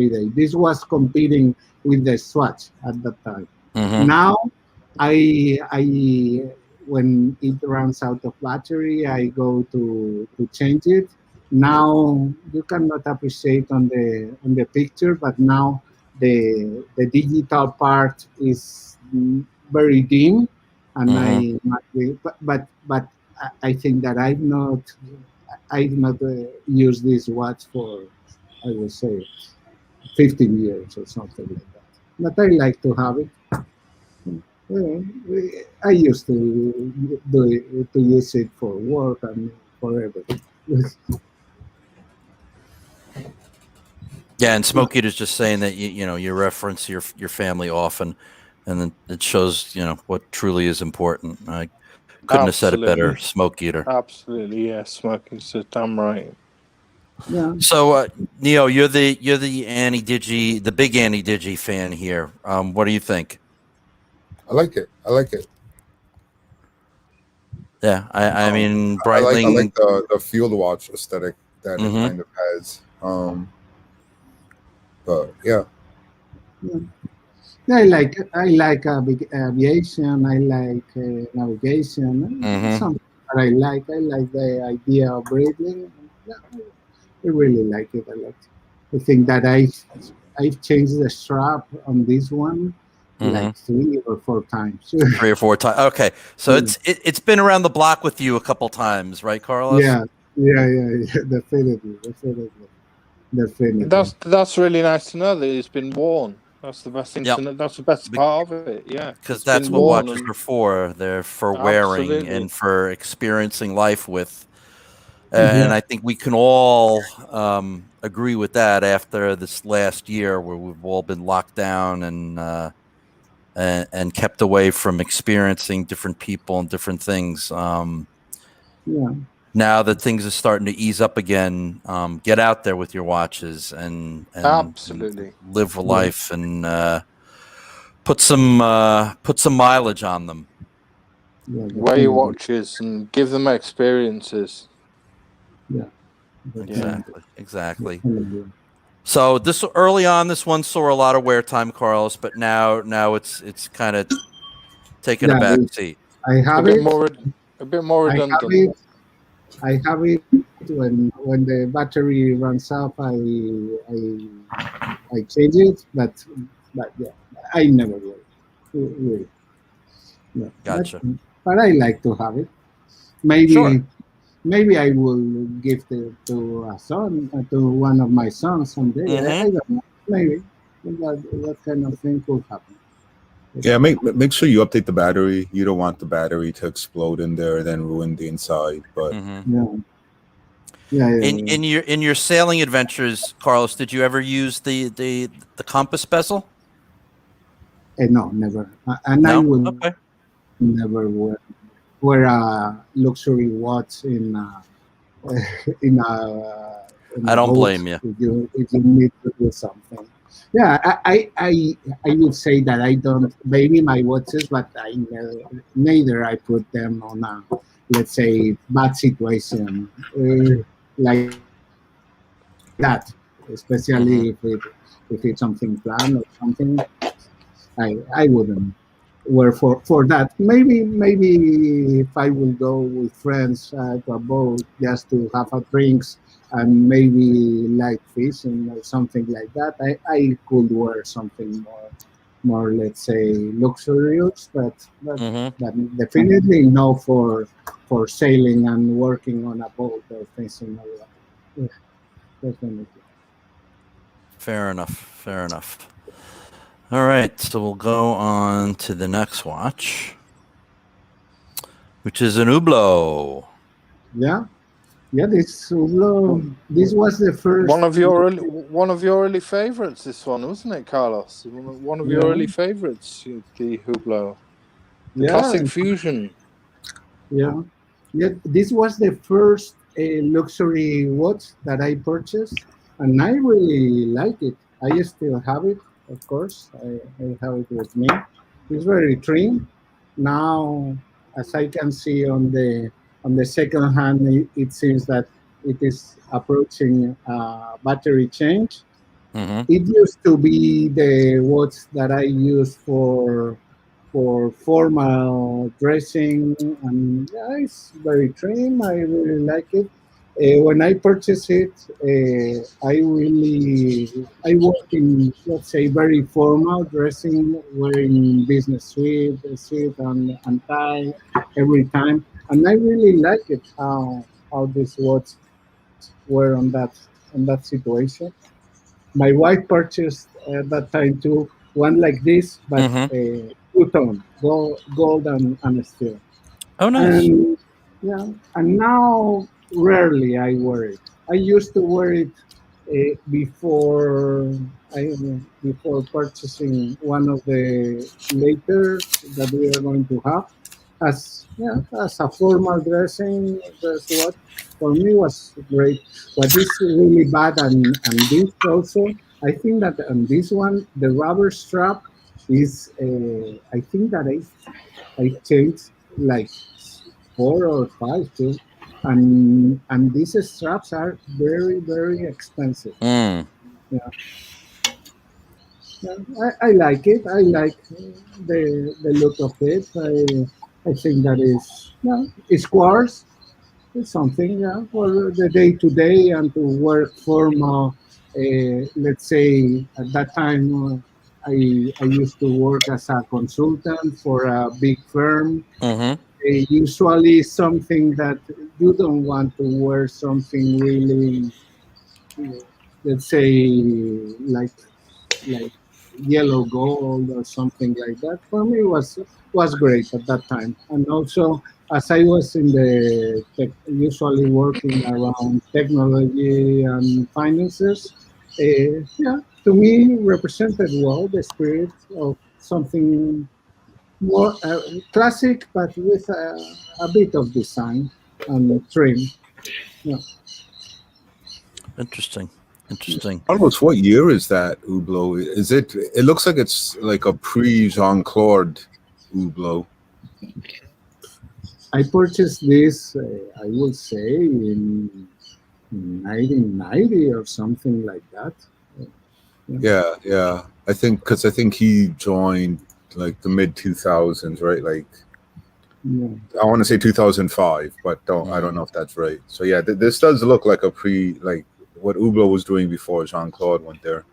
[SPEAKER 4] day. This was competing with the Swatch at that time. Now, I when it runs out of battery, I go to change it. Now you cannot appreciate on the picture, but now the digital part is very dim, and but I think that I've not used this watch for, I would say, 15 years or something like that. But I like to have it. I used to use it for work and for everything.
[SPEAKER 1] Yeah, and Smokey is just saying that you reference your family often and then it shows what truly is important. I couldn't have said it better, Smoke Eater.
[SPEAKER 2] Absolutely, yeah, Smoking so damn right.
[SPEAKER 4] Yeah.
[SPEAKER 1] So, Neo, you're the Annie Digi, the big Annie Digi fan here. What do you think?
[SPEAKER 5] I like it.
[SPEAKER 1] Yeah, I mean,
[SPEAKER 5] I like
[SPEAKER 1] Breitling.
[SPEAKER 5] the field watch aesthetic that it kind of has. But yeah.
[SPEAKER 4] I like big aviation. I like navigation. Something that I like. I like the idea of breathing. Yeah, I really like it a lot. I think that I've changed the strap on this one like 3 or 4 times.
[SPEAKER 1] 3 or 4 times. Okay, so it's been around the block with you a couple times, right, Carlos?
[SPEAKER 4] Yeah, definitely.
[SPEAKER 2] That's really nice to know that it's been worn. That's the best thing to know. That's the best part of it. Yeah,
[SPEAKER 1] because that's what watches are for. They're for wearing and for experiencing life with. And I think we can all agree with that after this last year where we've all been locked down and kept away from experiencing different people and different things. Now that things are starting to ease up again, get out there with your watches and
[SPEAKER 2] absolutely
[SPEAKER 1] live a life and put some mileage on them.
[SPEAKER 2] Wear your watches and give them experiences.
[SPEAKER 4] Yeah,
[SPEAKER 1] exactly. So this early on, this one saw a lot of wear time, Carlos, but now it's kind of taking a back seat.
[SPEAKER 4] I have a
[SPEAKER 2] bit more redundant.
[SPEAKER 4] I have it when the battery runs up. I change it, but yeah, I never will. Really. No,
[SPEAKER 1] gotcha.
[SPEAKER 4] But I like to have it. Maybe I will gift it to a son, to one of my sons someday. I don't know. Maybe that kind of thing could happen.
[SPEAKER 5] Yeah, make sure you update the battery. You don't want the battery to explode in there and then ruin the inside. But
[SPEAKER 1] in your sailing adventures, Carlos, did you ever use the compass bezel?
[SPEAKER 4] No, never. And I would never wear a luxury watch in a
[SPEAKER 1] I don't blame you.
[SPEAKER 4] If you need to do something. Yeah, I would say that I don't baby my watches, but neither I put them on a, let's say, bad situation like that, especially if it's something planned or something. I wouldn't wear for that. Maybe if I will go with friends to a boat just to have a drinks and maybe like fishing or something like that, I could wear something more let's say luxurious, but definitely no for sailing and working on a boat or things like that. Yeah, definitely.
[SPEAKER 1] Fair enough. All right, so we'll go on to the next watch, which is an Hublot.
[SPEAKER 4] Yeah, this Hublot. This was the first
[SPEAKER 2] one of your early favorites. This one, wasn't it, Carlos? One of your early favorites, the Hublot, the classic fusion.
[SPEAKER 4] Yeah. This was the first luxury watch that I purchased, and I really like it. I still have it. Of course, I have it with me. It's very trim. Now, as I can see on the second hand, it seems that it is approaching battery change. It used to be the watch that I use for formal dressing, and it's very trim. I really like it. When I purchased it, I work in, let's say, very formal dressing, wearing business suit and tie every time, and I really like it how this watch were on that situation. My wife purchased at that time too one like this, but two-tone, gold and steel.
[SPEAKER 1] Oh, nice.
[SPEAKER 4] And now rarely I wear it. I used to wear it before before purchasing one of the later that we are going to have as a formal dress what for me was great. What is really bad and this also, I think that on this one the rubber strap is I think that I changed like 4 or 5 too, and these straps are very expensive.
[SPEAKER 1] Mm.
[SPEAKER 4] Yeah, yeah, I like it. I like the look of it. I think that is it's coarse. It's something for the day to day and to work formal. Let's say at that time I used to work as a consultant for a big firm.
[SPEAKER 1] Mm-hmm.
[SPEAKER 4] Usually something that you don't want to wear something really, let's say, like like yellow gold or something like that. For me, was great at that time. And also, as I was in the usually working around technology and finances, yeah, to me represented well the spirit of something more classic, but with a bit of design and trim. Yeah.
[SPEAKER 1] Interesting. Interesting.
[SPEAKER 5] Carlos, what year is that Hublot? Is it? It looks like it's like a pre Jean Claude Hublot.
[SPEAKER 4] I purchased this, I would say, in 1990 or something like that.
[SPEAKER 5] Yeah. I think he joined like the mid 2000s, right? Like
[SPEAKER 4] Yeah.
[SPEAKER 5] I want to say 2005, but I don't know if that's right. So yeah, this does look like a like what Hublot was doing before Jean Claude went there.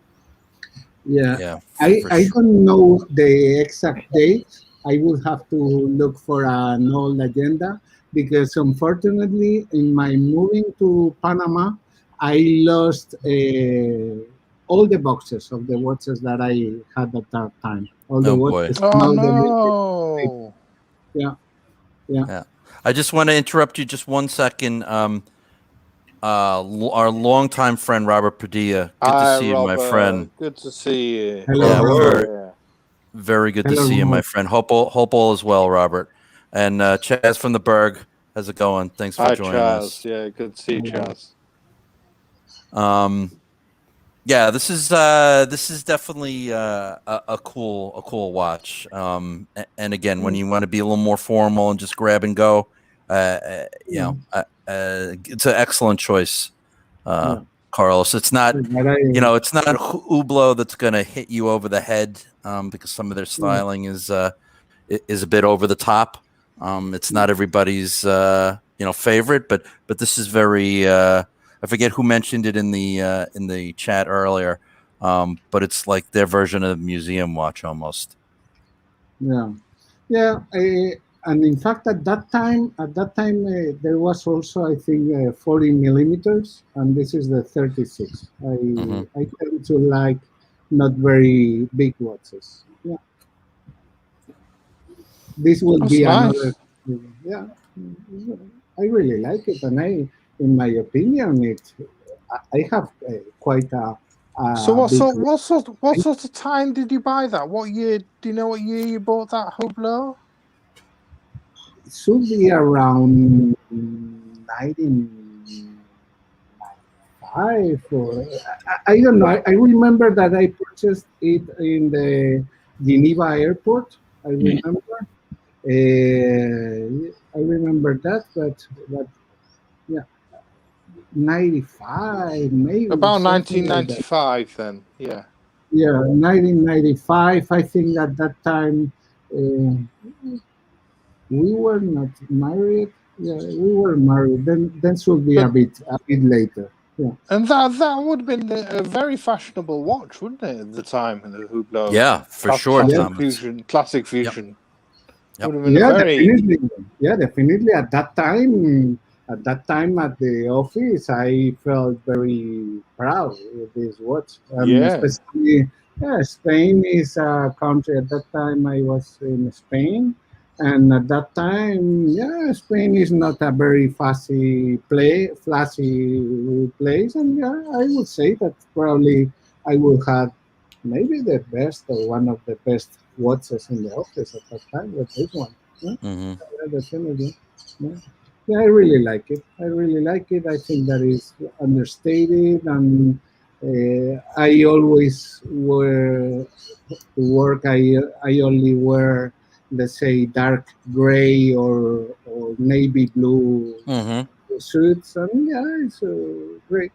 [SPEAKER 4] Yeah,
[SPEAKER 1] Yeah.
[SPEAKER 4] I don't know the exact date. I would have to look for an old agenda because unfortunately, in my moving to Panama, I lost all the boxes of the watches that I had at that time. All the
[SPEAKER 1] Oh boy.
[SPEAKER 4] watches.
[SPEAKER 2] Oh
[SPEAKER 4] Now the
[SPEAKER 2] no!
[SPEAKER 4] yeah, yeah.
[SPEAKER 1] Yeah. I just want to interrupt you just 1 second. Our longtime friend Robert Padilla. Good to
[SPEAKER 2] Hi,
[SPEAKER 1] see you, my
[SPEAKER 2] Robert.
[SPEAKER 1] friend.
[SPEAKER 2] Good to see you.
[SPEAKER 4] Hello,
[SPEAKER 1] Yeah,
[SPEAKER 4] Robert.
[SPEAKER 1] very good
[SPEAKER 4] Hello,
[SPEAKER 1] to see you, my
[SPEAKER 4] Robert.
[SPEAKER 1] friend. Hope all is well, Robert. And Chaz from the Berg, how's it going? Thanks for
[SPEAKER 2] Hi,
[SPEAKER 1] joining
[SPEAKER 2] Chaz.
[SPEAKER 1] us.
[SPEAKER 2] Yeah, good to see you, Chaz.
[SPEAKER 1] Yeah, this is definitely a cool watch. And again, when you want to be a little more formal and just grab and go, it's an excellent choice, Carlos. It's not it's not Hublot that's going to hit you over the head because some of their styling is a bit over the top. It's not everybody's favorite, but this is very. I forget who mentioned it in the chat earlier, but it's like their version of the museum watch almost.
[SPEAKER 4] Yeah. And in fact, at that time, there was also, I think, 40 millimeters, and this is the 36. I tend to like not very big watches. Yeah, this will
[SPEAKER 2] That's
[SPEAKER 4] be
[SPEAKER 2] nice.
[SPEAKER 4] another. Yeah, I really like it, and in my opinion, I have quite a.
[SPEAKER 2] So what
[SPEAKER 4] big
[SPEAKER 2] sort of time did you buy that? What year? Do you know what year you bought that Hublot?
[SPEAKER 4] It should be around 1995 or I don't know. I remember that I purchased it in the Geneva airport. I remember. I remember that, but yeah, 95 maybe.
[SPEAKER 2] About
[SPEAKER 4] something like that.
[SPEAKER 2] 1995, then. Yeah.
[SPEAKER 4] Yeah, 1995. I think at that time. We were not married. Yeah, we were married. Then should be a bit later. Yeah.
[SPEAKER 2] And that would have been a very fashionable watch, wouldn't it, at the time? The Hublot.
[SPEAKER 1] Yeah, for sure.
[SPEAKER 2] Classic fusion.
[SPEAKER 1] Yep.
[SPEAKER 2] Would have been
[SPEAKER 4] Yeah,
[SPEAKER 2] very.
[SPEAKER 4] definitely. Yeah, definitely. At that time at the office, I felt very proud with this watch. Especially, Spain is a country. At that time, I was in Spain. And at that time, yeah, Spain is not a very flashy place, and yeah, I would say that probably I would have maybe the best or one of the best watches in the office at that time with this one. Yeah,
[SPEAKER 1] Hmm.
[SPEAKER 4] yeah, definitely. Yeah. Yeah, I really like it. I really like it. I think that is understated, and I always wear to work. I only wear, let's say, dark gray or navy blue
[SPEAKER 1] Hmm.
[SPEAKER 4] suits, and yeah, it's great.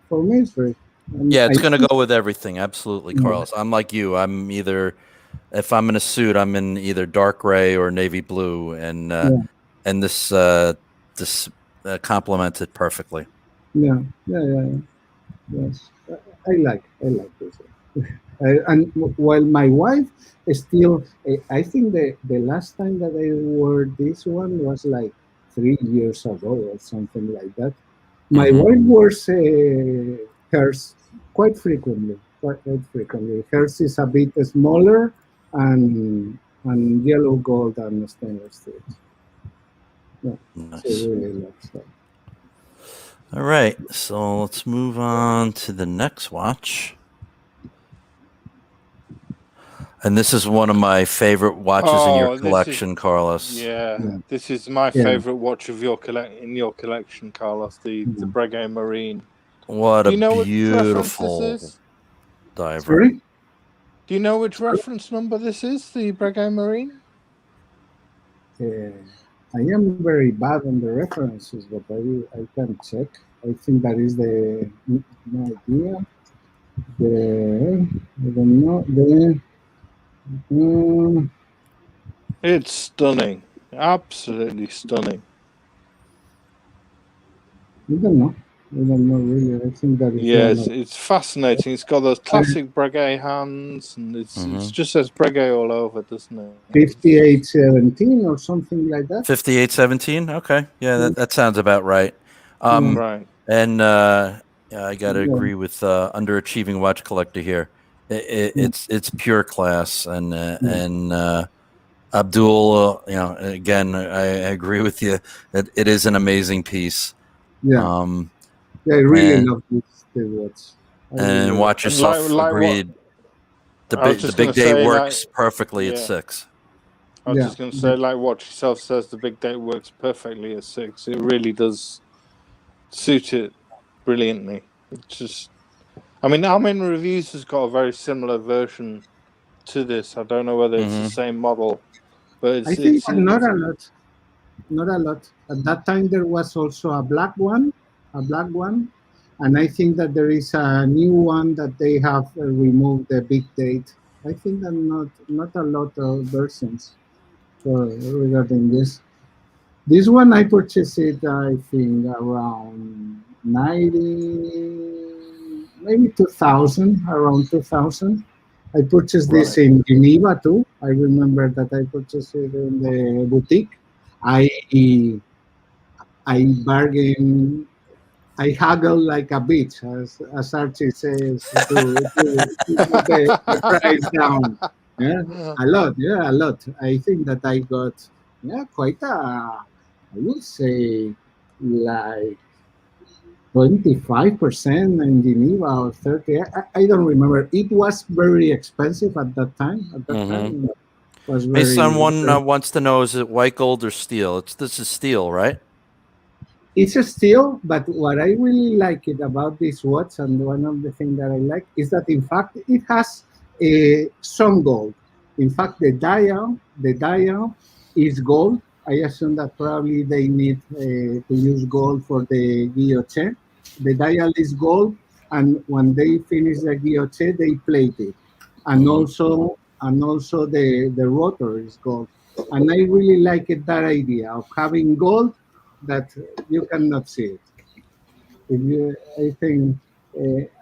[SPEAKER 4] For me, it's great. And
[SPEAKER 1] Yeah,
[SPEAKER 4] I
[SPEAKER 1] it's going to
[SPEAKER 4] think,
[SPEAKER 1] go with everything. Absolutely, Carlos. I'm like you. I'm either, if I'm in a suit, I'm in either dark gray or navy blue,
[SPEAKER 4] yeah,
[SPEAKER 1] and this complements it perfectly.
[SPEAKER 4] yeah, yeah, yeah, yeah. Yes, I like this. And while my wife is still, I think the last time that I wore this one was like 3 years ago or something like that. My
[SPEAKER 1] Hmm.
[SPEAKER 4] wife wears hers quite frequently. Hers is a bit smaller and yellow gold and stainless steel. Yeah, she
[SPEAKER 1] Nice.
[SPEAKER 4] really likes that.
[SPEAKER 1] All right, so let's move on to the next watch. And this is one of my favorite watches in your
[SPEAKER 2] Oh, this is
[SPEAKER 1] collection, Carlos.
[SPEAKER 2] yeah.
[SPEAKER 4] Yeah,
[SPEAKER 2] This is my
[SPEAKER 4] yeah.
[SPEAKER 2] favorite watch of in your collection, Carlos. The
[SPEAKER 4] Mhm.
[SPEAKER 2] Breguet Marine.
[SPEAKER 1] What
[SPEAKER 2] Do
[SPEAKER 1] a
[SPEAKER 2] you know which reference this
[SPEAKER 1] beautiful
[SPEAKER 2] is?
[SPEAKER 1] diver.
[SPEAKER 4] Sorry.
[SPEAKER 2] Do you know which reference number this is? The Breguet Marine.
[SPEAKER 4] Uh, I am very bad on the references, but I can check. I think that is no idea. I don't know um,
[SPEAKER 2] It's stunning, absolutely stunning.
[SPEAKER 4] I don't know. I don't know really. I think that is
[SPEAKER 2] Yeah,
[SPEAKER 4] one of
[SPEAKER 2] it's fascinating. It's got those classic Breguet hands, and it's just says Breguet all over, doesn't it?
[SPEAKER 4] 5817 or something like that.
[SPEAKER 1] 5817. Okay, yeah, that sounds about right.
[SPEAKER 2] Right.
[SPEAKER 1] And yeah, I got to
[SPEAKER 4] Yeah,
[SPEAKER 1] agree with underachieving watch collector here.
[SPEAKER 4] yeah,
[SPEAKER 1] It's pure class,
[SPEAKER 4] yeah,
[SPEAKER 1] and Abdul, again, I agree with you that it is an amazing piece.
[SPEAKER 4] yeah.
[SPEAKER 1] Um,
[SPEAKER 4] Yeah, I really
[SPEAKER 1] and
[SPEAKER 4] love this watch. I really
[SPEAKER 1] and
[SPEAKER 4] love.
[SPEAKER 1] watch
[SPEAKER 2] And
[SPEAKER 1] yourself.
[SPEAKER 2] like what
[SPEAKER 1] Agreed.
[SPEAKER 2] I was
[SPEAKER 1] The
[SPEAKER 2] just gonna
[SPEAKER 1] big day
[SPEAKER 2] say, like
[SPEAKER 1] works perfectly at
[SPEAKER 2] yeah,
[SPEAKER 1] 6.
[SPEAKER 2] I was
[SPEAKER 4] Yeah,
[SPEAKER 2] just gonna say, like what yourself says, the big date works perfectly at 6. It really does suit it brilliantly. It's just, I mean, Almin Reviews has got a very similar version to this. I don't know whether it's the
[SPEAKER 1] Mm-hmm.
[SPEAKER 2] same model, but
[SPEAKER 4] I think not
[SPEAKER 2] it's
[SPEAKER 4] a lot. Not a lot. At that time, there was also a black one, and I think that there is a new one that they have removed the big date. I think that not a lot of versions regarding this. This one I purchased it, I think, around 90, maybe 2000, around 2000. I purchased this
[SPEAKER 2] right.
[SPEAKER 4] in Geneva too. I remember that I purchased it in the boutique. I I bargain, I haggle like a bitch, as Archie says, to put the price down. Yeah, a lot. Yeah, a lot. I think that I got, yeah, quite a, I would say, like 25% in Geneva or 30. I don't remember. It was very expensive at that time. At that
[SPEAKER 1] Mm-hmm.
[SPEAKER 4] time, it was
[SPEAKER 1] Hey,
[SPEAKER 4] very,
[SPEAKER 1] someone
[SPEAKER 4] very.
[SPEAKER 1] wants to know: is it white gold or steel? This is steel, right?
[SPEAKER 4] It's a steel, but what I really like it about this watch, and one of the things that I like, is that in fact it has some gold. In fact, the dial is gold. I assume that probably they need to use gold for the guilloche. The dial is gold, and when they finish the guilloche, they plate it,
[SPEAKER 1] Mm-hmm.
[SPEAKER 4] and also the rotor is gold. And I really like it, that idea of having gold that you cannot see it. If you,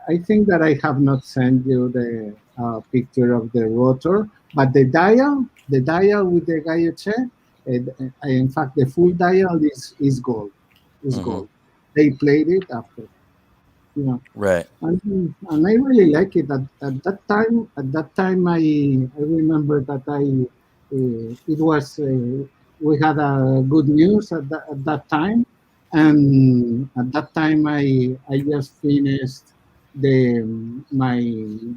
[SPEAKER 4] I think that I have not sent you the picture of the rotor, but the dial with the guilloche, in fact, the full dial is gold. Is
[SPEAKER 1] Mm-hmm.
[SPEAKER 4] gold. They played it after, you know.
[SPEAKER 1] Right.
[SPEAKER 4] And I really like it. At that time, I remember that it was we had a good news at that time, and at that time I just finished my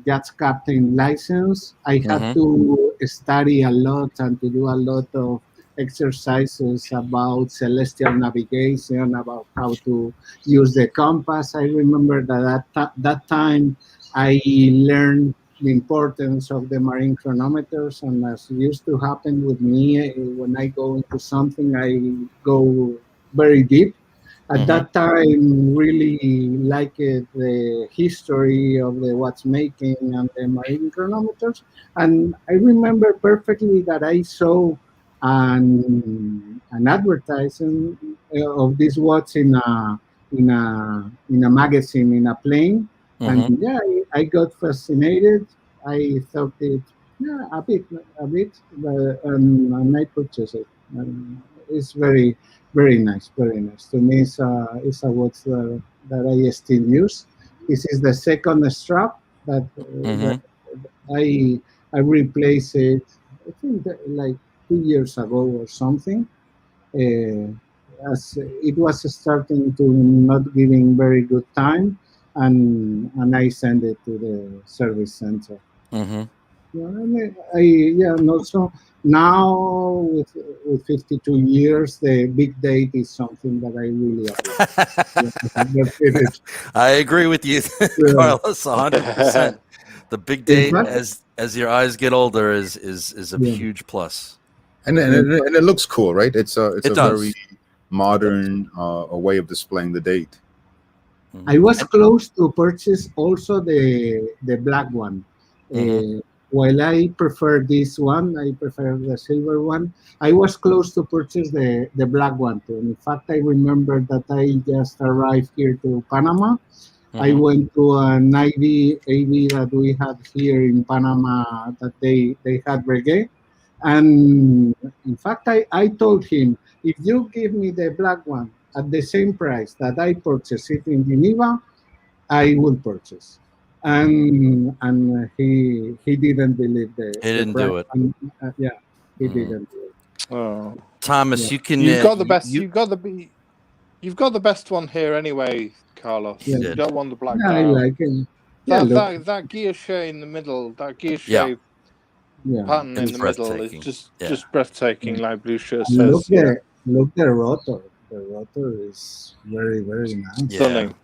[SPEAKER 4] yacht captain license. I had to study a lot and to do a lot of exercises about celestial navigation, about how to use the compass. I remember that that time I learned the importance of the marine chronometers, and as used to happen with me, when I go into something, I go very deep. At that time, really liked the history of the watchmaking and the marine chronometers, and I remember perfectly that I saw an advertising of this watch in a magazine in a plane, and yeah, I got fascinated. I thought it, yeah, a bit, and I purchased it. And it's very nice, very nice. To me, it's a watch that I still use. This is the second strap that I replaced it. I think that like 2 years ago or something. As it was starting to not giving very good time, and I sent it to the service center. Yeah, yeah, and also now with 52 years, the big date is something that I really appreciate.
[SPEAKER 1] I agree with you, Carlos, 100%. The big date, as your eyes get older, is a huge plus.
[SPEAKER 5] And it looks cool, right? It's a very modern a way of displaying the date.
[SPEAKER 4] I was close to purchase also the black one. While I prefer this one, I prefer the silver one. I was close to purchase the black one too. In fact, I remember that I just arrived here to Panama. I went to an AV that we had here in Panama that they had reggae. And in fact, I told him, if you give me the black one at the same price that I purchased it in Geneva, I will purchase. And he didn't believe
[SPEAKER 1] he didn't do it.
[SPEAKER 4] And, yeah, he didn't do it.
[SPEAKER 2] Oh,
[SPEAKER 1] Thomas, you can.
[SPEAKER 2] You've got the best. You've got the best one here anyway, Carlos.
[SPEAKER 4] Yeah.
[SPEAKER 2] You don't want the black.
[SPEAKER 4] Yeah, I like it. Yeah,
[SPEAKER 2] that gear shade in the middle, that gear shade pattern in the middle is just breathtaking, like Blue Shirt says.
[SPEAKER 4] Look the rotor. The rotor is very, very nice.
[SPEAKER 2] Stunning.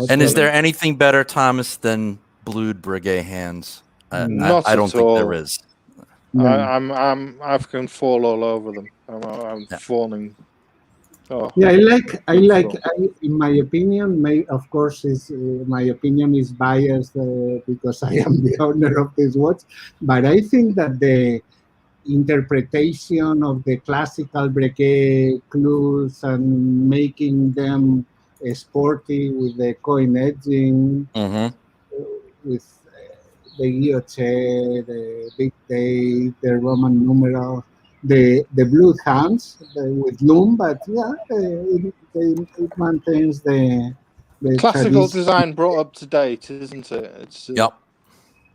[SPEAKER 1] And is there anything better, Thomas, than blued Breguet hands? I don't think there is.
[SPEAKER 2] I can fall all over them. I'm falling. Oh.
[SPEAKER 4] Yeah, I like. In my opinion, of course, my opinion is biased because I am the owner of this watch. But I think that the interpretation of the classical Breguet clues and making them sporty with the coin edging, with the guilloche, the big date, the Roman numeral, the blue hands with loom, but yeah, it maintains the
[SPEAKER 2] classical design brought up to date, isn't it? It's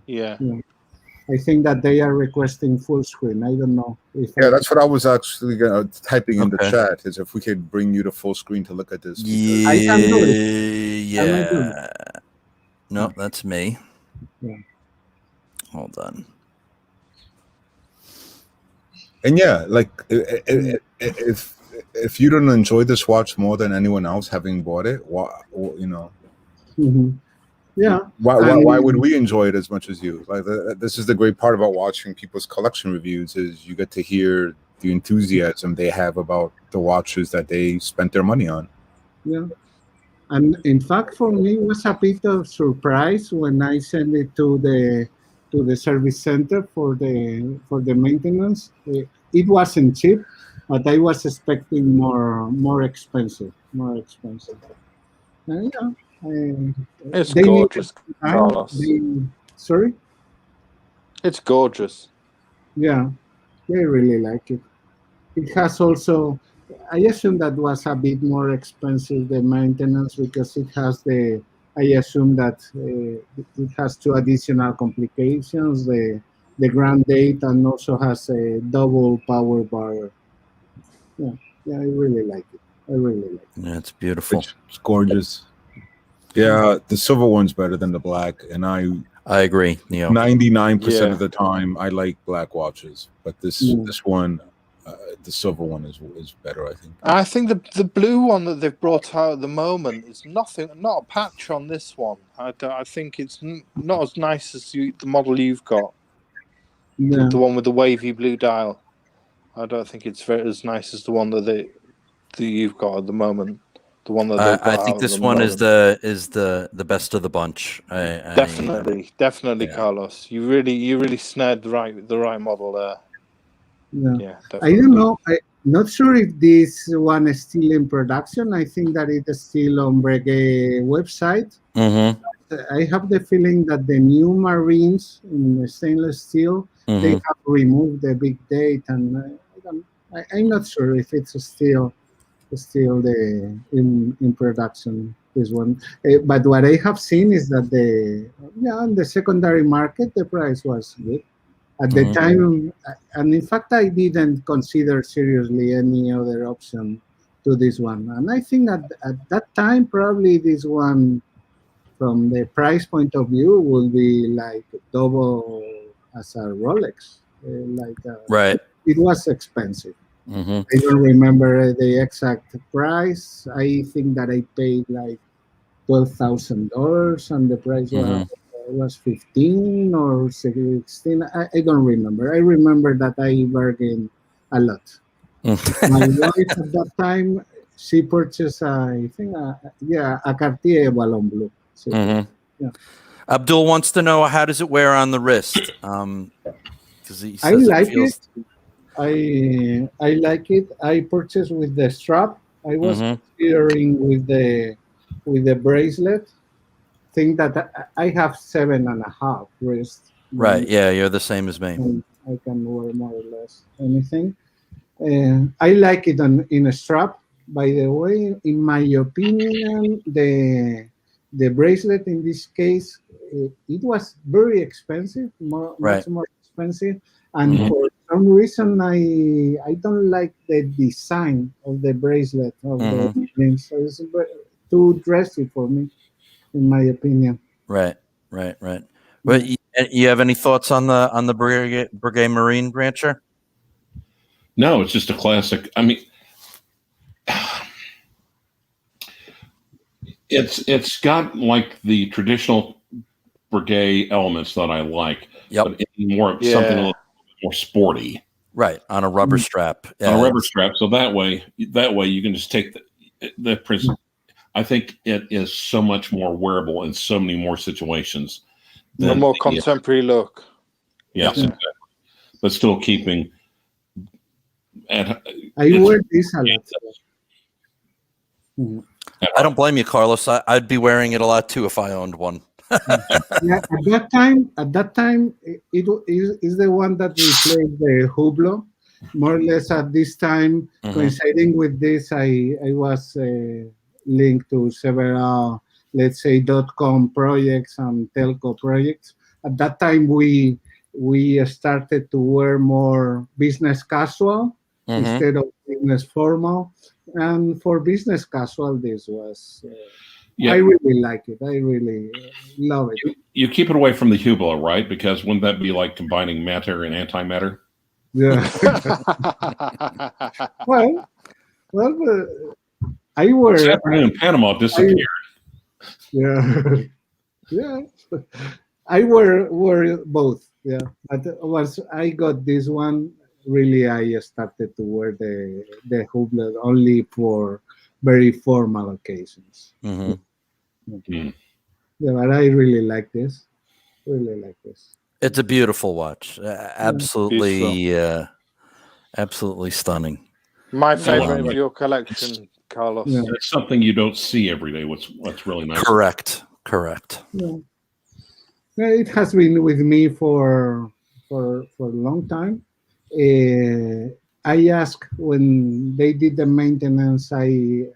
[SPEAKER 2] yeah.
[SPEAKER 4] I think that they are requesting full screen. I don't know.
[SPEAKER 5] That's what I was actually typing in the chat, is if we could bring you to full screen to look at this.
[SPEAKER 1] Yeah.
[SPEAKER 4] I can do it.
[SPEAKER 1] Yeah. No, that's me.
[SPEAKER 4] Yeah.
[SPEAKER 1] Hold on.
[SPEAKER 5] And yeah, like if you don't enjoy this watch more than anyone else having bought it,
[SPEAKER 4] yeah.
[SPEAKER 5] Why would we enjoy it as much as you? Like this is the great part about watching people's collection reviews, is you get to hear the enthusiasm they have about the watches that they spent their money on.
[SPEAKER 4] Yeah, and in fact, for me, it was a bit of surprise when I sent it to the service center for the maintenance. It wasn't cheap, but I was expecting more expensive. Yeah.
[SPEAKER 2] It's gorgeous, Carlos.
[SPEAKER 4] Sorry?
[SPEAKER 2] It's gorgeous.
[SPEAKER 4] Yeah, they really like it. It has also, I assume that was a bit more expensive, the maintenance, because it has I assume that it has two additional complications, the the Grand Date, and also has a double power bar. Yeah, yeah, I really like it. I really like it.
[SPEAKER 1] Yeah, it's beautiful.
[SPEAKER 5] It's gorgeous. Yeah, the silver one's better than the black, and I
[SPEAKER 1] agree.
[SPEAKER 5] 99% of the time I like black watches, but this one, the silver one is better.
[SPEAKER 2] I think the blue one that they've brought out at the moment is not a patch on this one. I think it's not as nice as the model you've got.
[SPEAKER 4] Yeah.
[SPEAKER 2] The one with the wavy blue dial. I don't think it's as nice as the one that you've got at the moment. The one that
[SPEAKER 1] I think this one is the best of the bunch.
[SPEAKER 2] Definitely, Carlos. You really snared the right model there.
[SPEAKER 4] Yeah, I don't know. I'm not sure if this one is still in production. I think that it is still on Breguet website. I have the feeling that the new Marines in the stainless steel, they have removed the big date, and I'm not sure if it's still in production, this one. But what I have seen is that on the secondary market, the price was good at the time, and in fact I didn't consider seriously any other option to this one, and I think at that time probably this one, from the price point of view, will be like double as a Rolex.
[SPEAKER 1] Right.
[SPEAKER 4] It was expensive. I don't remember the exact price. I think that I paid like $12,000, and the price was 15 or 16. I don't remember. I remember that I bargained a lot. My wife at that time, she purchased, I think, a Cartier Ballon Bleu. So, yeah.
[SPEAKER 1] Abdul wants to know, how does it wear on the wrist? He
[SPEAKER 4] I like it. I like it. I purchased with the strap. I was considering with the bracelet. Think that I have 7.5 wrists.
[SPEAKER 1] Right. Yeah, you're the same as me.
[SPEAKER 4] And I can wear more or less anything. I like it in a strap. By the way, in my opinion, the bracelet in this case, it was very expensive, much more expensive, and for some reason I don't like the design of the bracelet of the ring. So it's too dressy for me, in my opinion.
[SPEAKER 1] Right. Well, you have any thoughts on the Breguet Marine Rancher?
[SPEAKER 3] No, it's just a classic. I mean, it's got like the traditional Breguet elements that I like, but something a little more sporty.
[SPEAKER 1] Right, on a rubber strap.
[SPEAKER 3] On a rubber strap, so that way you can just take the prison. I think it is so much more wearable in so many more situations.
[SPEAKER 2] A more contemporary look.
[SPEAKER 3] Yes, exactly. But still keeping.
[SPEAKER 4] I wear this a lot.
[SPEAKER 1] I don't blame you, Carlos. I'd be wearing it a lot too if I owned one.
[SPEAKER 4] Yeah, at that time, it is the one that replaced the Hublot. More or less at this time, coinciding with this, I was linked to several, let's say, .com projects and telco projects. At that time, we started to wear more business casual instead of business formal. And for business casual, this was, I really like it. I really love it.
[SPEAKER 3] You keep it away from the Hublot, right? Because wouldn't that be like combining matter and antimatter?
[SPEAKER 4] Yeah. well, I wear.
[SPEAKER 3] This afternoon, Panama disappeared.
[SPEAKER 4] Yeah. I wear both. Yeah, but once I got this one, really, I started to wear the Hublot only for very formal occasions. Yeah, but I really like this.
[SPEAKER 1] It's a beautiful watch. Absolutely, absolutely stunning.
[SPEAKER 2] My favorite of your collection, Carlos.
[SPEAKER 3] Yeah. It's something you don't see every day. What's really nice.
[SPEAKER 1] Correct.
[SPEAKER 4] Yeah, it has been with me for a long time. I asked when they did the maintenance. I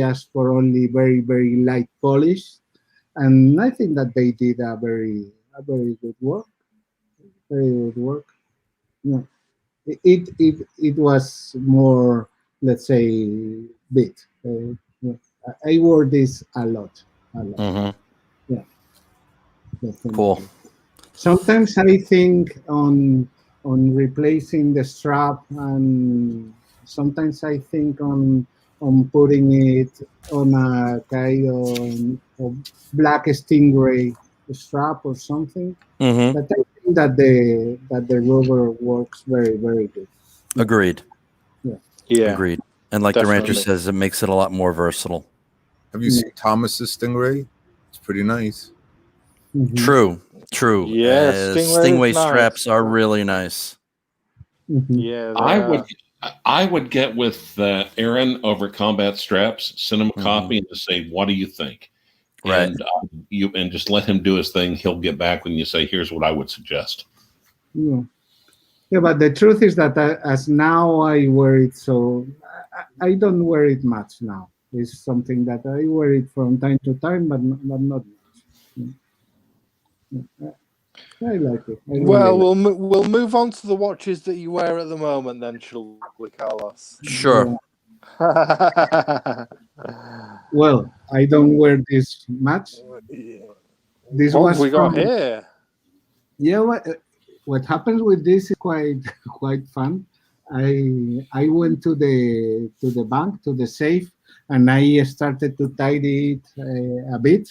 [SPEAKER 4] asked for only very, very light polish, and I think that they did a very good work. would work. Yeah, it was more, let's say, bit. Yeah. I wore this a lot, a lot.
[SPEAKER 1] Mm-hmm.
[SPEAKER 4] Yeah, definitely.
[SPEAKER 1] Cool.
[SPEAKER 4] Sometimes I think on replacing the strap, and sometimes I think on putting it on a kind of black stingray strap or something.
[SPEAKER 1] Mm-hmm.
[SPEAKER 4] But I think that the rubber works very, very good. Yeah.
[SPEAKER 1] Agreed.
[SPEAKER 2] Yeah.
[SPEAKER 1] Agreed. And like the rancher
[SPEAKER 2] Definitely.
[SPEAKER 1] says, it makes it a lot more versatile.
[SPEAKER 5] Have you seen Thomas's Stingray? It's pretty nice.
[SPEAKER 4] Mhm.
[SPEAKER 1] True.
[SPEAKER 2] Yeah,
[SPEAKER 1] Stingray
[SPEAKER 2] is nice.
[SPEAKER 1] straps are really nice.
[SPEAKER 4] Mhm.
[SPEAKER 2] Yeah,
[SPEAKER 3] I would get with Aaron over Combat Straps, send him a copy, and just say, "What do you think?"
[SPEAKER 1] Right.
[SPEAKER 3] And just let him do his thing. He'll get back when you say, "Here's what I would suggest."
[SPEAKER 4] Yeah. Yeah, but the truth is that as now I wear it, so I don't wear it much now. It's something that I wear it from time to time, but not much. Yeah. I like it. I really
[SPEAKER 2] Well,
[SPEAKER 4] like
[SPEAKER 2] we'll move on to the watches that you wear at the moment, then, shall we, Carlos?
[SPEAKER 1] Sure.
[SPEAKER 4] Well, I don't wear this much. This
[SPEAKER 2] What
[SPEAKER 4] was
[SPEAKER 2] have we got
[SPEAKER 4] from,
[SPEAKER 2] here?
[SPEAKER 4] yeah. What happens with this is quite fun. I went to the bank, to the safe, and I started to tidy it a bit,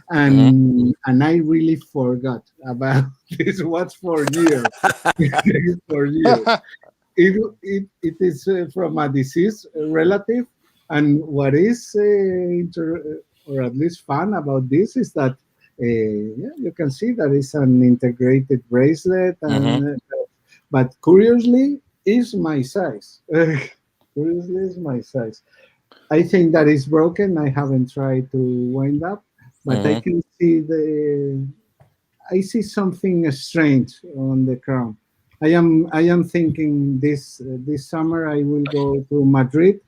[SPEAKER 4] and I really forgot about this watch for years. For years. It is from a deceased relative, and what is or at least fun about this is that yeah, you can see that it's an integrated bracelet, and but curiously is my size. Curiously is my size. I think that is broken. I haven't tried to wind up, but I can see I see something strange on the crown. I am thinking this summer I will go to Madrid.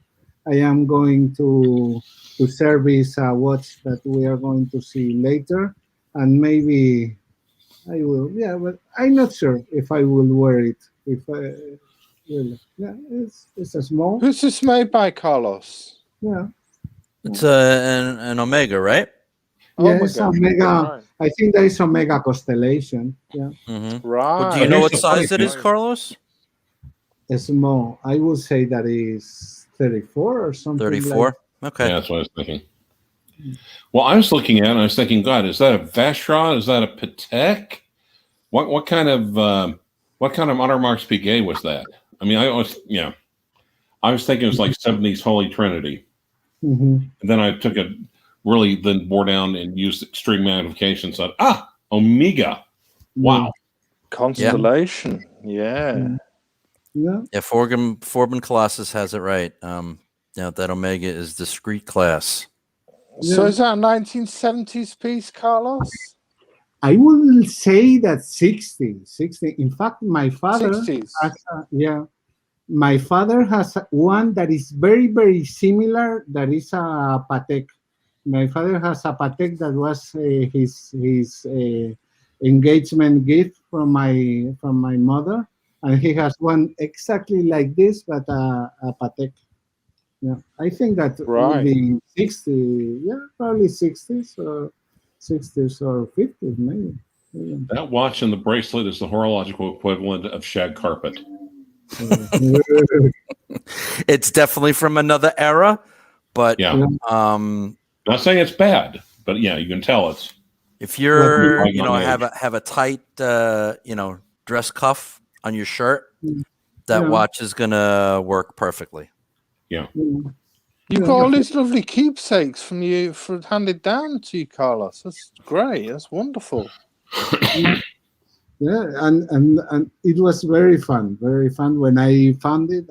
[SPEAKER 4] I am going to service a watch that we are going to see later, and maybe I will. Yeah, but I'm not sure if I will wear it. If I really, yeah, it's a small.
[SPEAKER 2] Who's this made by, Carlos?
[SPEAKER 4] Yeah,
[SPEAKER 1] It's an Omega, right?
[SPEAKER 4] yeah, it's Omega.
[SPEAKER 2] Right.
[SPEAKER 4] I think that is Omega Constellation. Yeah.
[SPEAKER 2] Right.
[SPEAKER 1] Well, do you know
[SPEAKER 3] Here's
[SPEAKER 1] what
[SPEAKER 3] the funny
[SPEAKER 1] size it is,
[SPEAKER 3] thing.
[SPEAKER 1] Carlos?
[SPEAKER 4] Small. I would say that is 34 or something.
[SPEAKER 1] 34. Okay.
[SPEAKER 3] Yeah, that's what I was thinking. Well, I was looking at it and I was thinking, God, is that a Vacheron? Is that a Patek? What kind of Honor Marks Piguet was that? I mean, I was thinking it was like 70s Holy Trinity.
[SPEAKER 4] Mm-hmm.
[SPEAKER 3] And then I took it really then bore down and used extreme magnification. Said, Omega. Wow.
[SPEAKER 2] Constellation. Yeah.
[SPEAKER 4] Yeah.
[SPEAKER 1] Yeah, Forbin Colossus has it right. That Omega is discrete class.
[SPEAKER 2] So is that a 1970s piece, Carlos?
[SPEAKER 4] I will say that 60. In fact, my father
[SPEAKER 2] 60s.
[SPEAKER 4] My father has one that is very, very similar. That is a Patek. My father has a Patek that was his engagement gift from my mother, and he has one exactly like this, but a Patek. Yeah, I think that would be 60. Yeah, probably 60s or 50s, maybe. Yeah.
[SPEAKER 3] That watch and the bracelet is the horological equivalent of shag carpet.
[SPEAKER 1] It's definitely from another era, but
[SPEAKER 3] not saying it's bad, but yeah, you can tell it's.
[SPEAKER 1] If you're have a tight dress cuff on your shirt, that watch is gonna work perfectly.
[SPEAKER 3] Yeah.
[SPEAKER 2] You've got all these lovely keepsakes from you handed down to you, Carlos. That's great. That's wonderful.
[SPEAKER 4] Yeah, and it was very fun when I found it.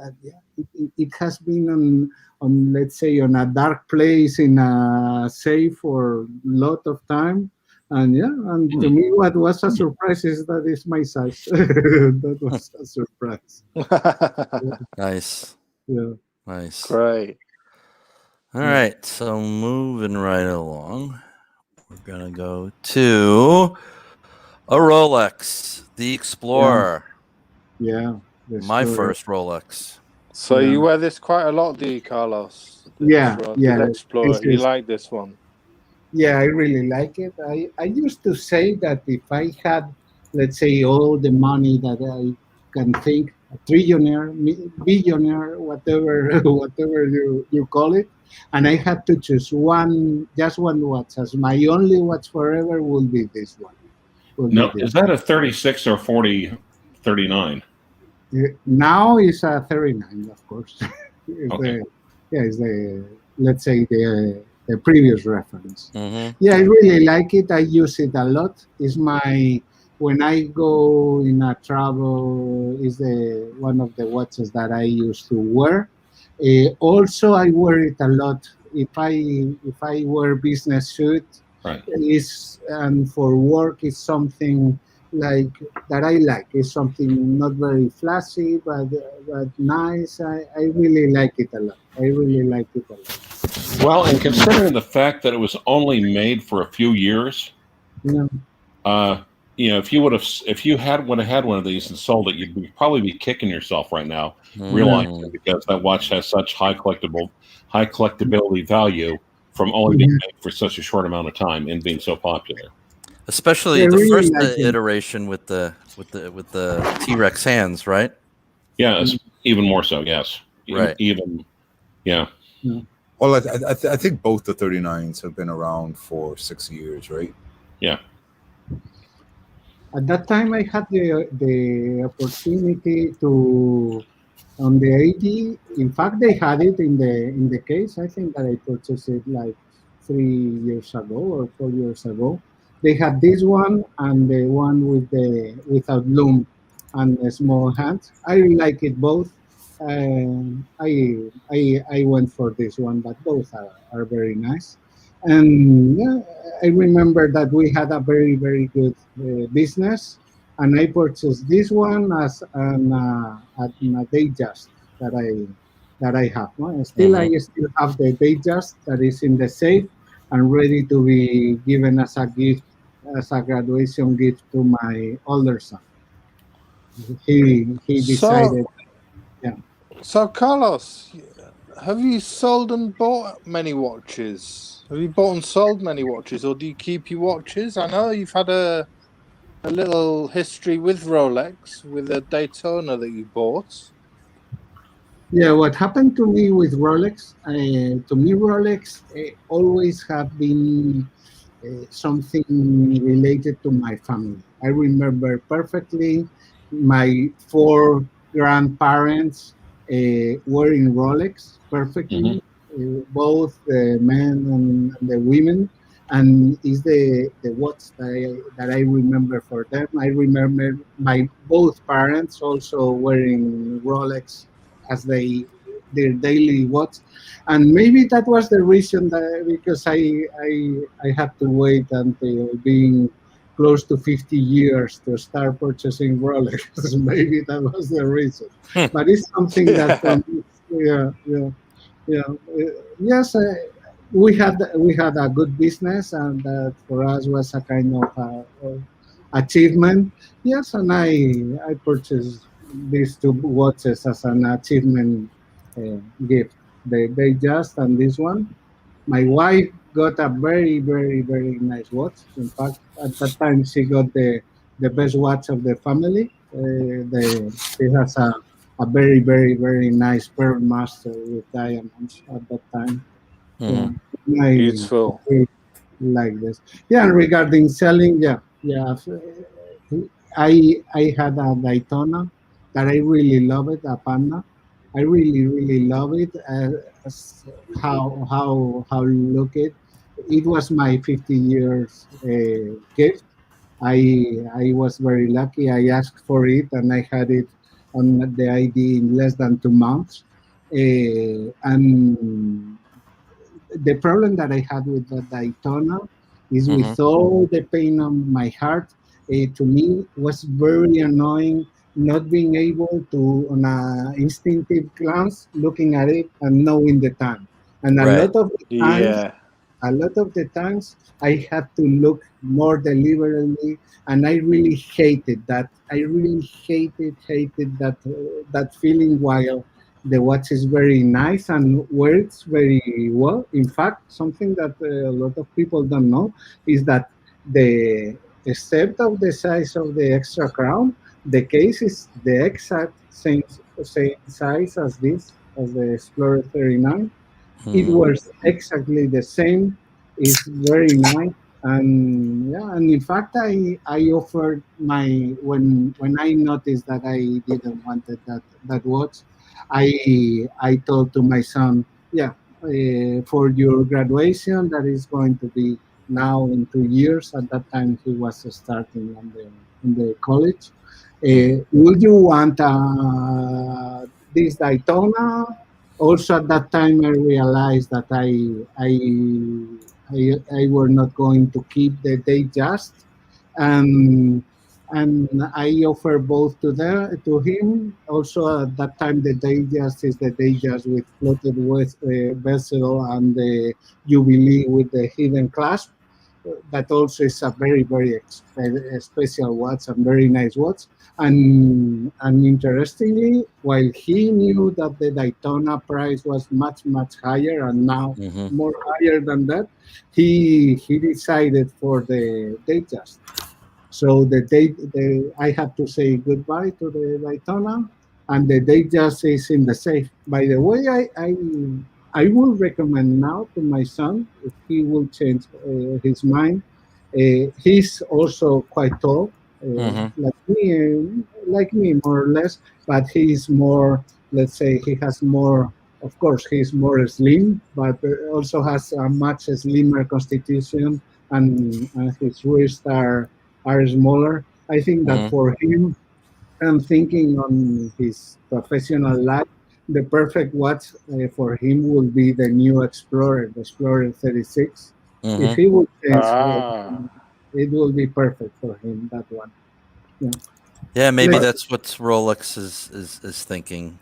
[SPEAKER 4] It has been on let's say on a dark place in a safe for a lot of time, and to me what was a surprise is that it's my size. That was a surprise.
[SPEAKER 1] Nice.
[SPEAKER 4] Yeah.
[SPEAKER 1] Nice.
[SPEAKER 2] Great.
[SPEAKER 1] All right, so moving right along, we're gonna go to A Rolex, the Explorer.
[SPEAKER 4] Yeah.
[SPEAKER 1] My first Rolex.
[SPEAKER 2] So you wear this quite a lot, do you, Carlos? The Explorer. You like this one?
[SPEAKER 4] Yeah, I really like it. I used to say that if I had, let's say, all the money that I can think, a trillionaire, billionaire, whatever whatever you call it, and I had to choose just one watch as my only watch forever, would be this one.
[SPEAKER 3] No, is that a 36 or 39?
[SPEAKER 4] Now it's a 39, of course.
[SPEAKER 3] Okay.
[SPEAKER 4] It's the, let's say, the previous reference.
[SPEAKER 1] Mm-hmm.
[SPEAKER 4] Yeah, I really like it. I use it a lot. It's when I go in a travel, is the one of the watches that I used to wear. Also, I wear it a lot if I wear business suit.
[SPEAKER 3] Right.
[SPEAKER 4] And for work is something like that I like. It's something not very flashy, but nice. I really like it a lot. I really like it a lot.
[SPEAKER 3] Well, and considering the fact that it was only made for a few years, if you would have had one of these and sold it, you'd probably be kicking yourself right now, realizing because that watch has such high collectability value from only being made for such a short amount of time and being so popular.
[SPEAKER 1] Especially the first iteration with the T-Rex hands, right?
[SPEAKER 3] Yeah, it's even more so. Yes,
[SPEAKER 1] right.
[SPEAKER 3] Yeah.
[SPEAKER 5] Well, I think both the 39s have been around for 6 years, right?
[SPEAKER 3] Yeah.
[SPEAKER 4] At that time, I had the opportunity to on the 80. In fact, they had it in the case. I think that I purchased it like 3 years ago or 4 years ago. They had this one and the one without loom and a small hand. I like it both. I went for this one, but both are very nice. And I remember that we had a very, very good business, and I purchased this one as a Datejust that I have. No? I still have the Datejust that is in the safe and ready to be given as a gift, as a graduation gift to my older son. He decided.
[SPEAKER 2] So, Carlos, have you sold and bought many watches? Have you bought and sold many watches, or do you keep your watches? I know you've had a little history with Rolex, with a Daytona that you bought.
[SPEAKER 4] Yeah, what happened to me with Rolex? To me, Rolex always have been something related to my family. I remember perfectly my 4 grandparents wearing Rolex perfectly, both the men and the women, and is the watch that I remember for them. I remember my both parents also wearing Rolex as their daily watch, and maybe that was the reason that because I had to wait until being close to 50 years to start purchasing Rolex. Maybe that was the reason. But it's something that yes, we had a good business, and that for us was a kind of achievement. Yes, and I purchased these 2 watches as an achievement gift. They just and this one. My wife got a very, very, very nice watch. In fact, at that time, she got the best watch of the family. She has a very, very, very nice pearl master with diamonds at that time. Yeah,
[SPEAKER 2] Beautiful.
[SPEAKER 4] I like this. Yeah, and regarding selling, I had a Daytona that I really love it, a Panda. I really, really love it. How look it. It was my 50 years gift. I was very lucky. I asked for it and I had it on the ID in less than 2 months. And the problem that I had with the Daytona is with all the pain on my heart, to me was very annoying not being able to, on an instinctive glance, looking at it and knowing the time. And a lot of the times, a lot of the times I had to look more deliberately, and I really hated that. I really hated that feeling while the watch is very nice and works very well. In fact, something that a lot of people don't know is that the except of the size of the extra crown, the case is the exact same size as this, as the Explorer 39. It was exactly the same. It's very nice, and yeah, and in fact, I offered my when I noticed that I didn't wanted that watch, I told to my son, yeah, for your graduation that is going to be now in 2 years. At that time, he was starting on the college. Would you want this Daytona? Also, at that time, I realized that I were not going to keep the Datejust, and and I offer both to him. Also, at that time, the Datejust is the Datejust with floated with vessel and the Jubilee with the hidden clasp. That also is a very special watch and very nice watch. And interestingly, while he knew that the Daytona price was much higher and now more higher than that, he decided for the Datejust. So I had to say goodbye to the Daytona, and the Datejust is in the safe. By the way, I will recommend now to my son if he will change his mind. He's also quite tall, like me more or less, but he's more. Let's say he has more. Of course, he's more slim, but also has a much slimmer constitution, and his wrists are smaller. I think that for him, and thinking on his professional life, the perfect watch for him will be the new Explorer, the Explorer 36. If he would change, it will be perfect for him, that one. Yeah,
[SPEAKER 1] yeah, maybe that's what Rolex is thinking.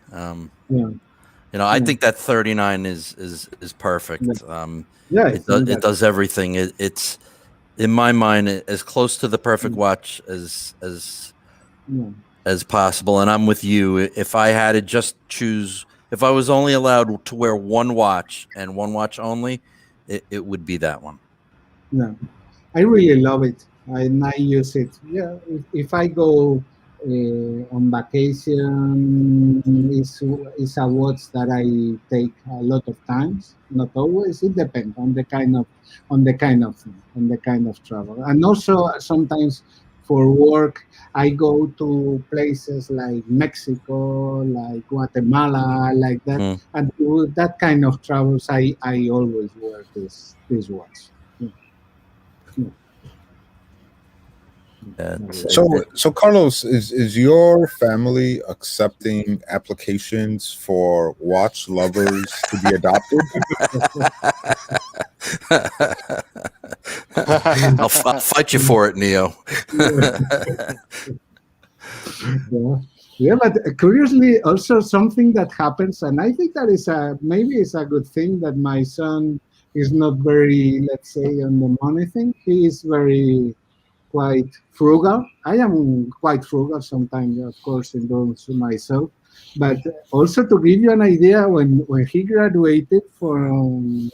[SPEAKER 1] I think that 39 is perfect. It does everything. It's in my mind as close to the perfect watch as possible. And I'm with you. If I had to just choose, if I was only allowed to wear one watch and one watch only, it would be that one.
[SPEAKER 4] Yeah, I really love it. I use it. Yeah, if I go on vacation, is a watch that I take a lot of times. Not always. It depends on the kind of thing, on the kind of travel, and also sometimes for work I go to places like Mexico, like Guatemala, like that, and with that kind of travels, I always wear this watch.
[SPEAKER 5] So Carlos, is your family accepting applications for watch lovers to be adopted?
[SPEAKER 1] I'll fight you for it, Neo.
[SPEAKER 4] Yeah, but curiously, also something that happens, and I think that is maybe it's a good thing that my son is not very, let's say, on the money thing. He is very quite frugal. I am quite frugal sometimes, of course, in those myself. But also to give you an idea, when he graduated from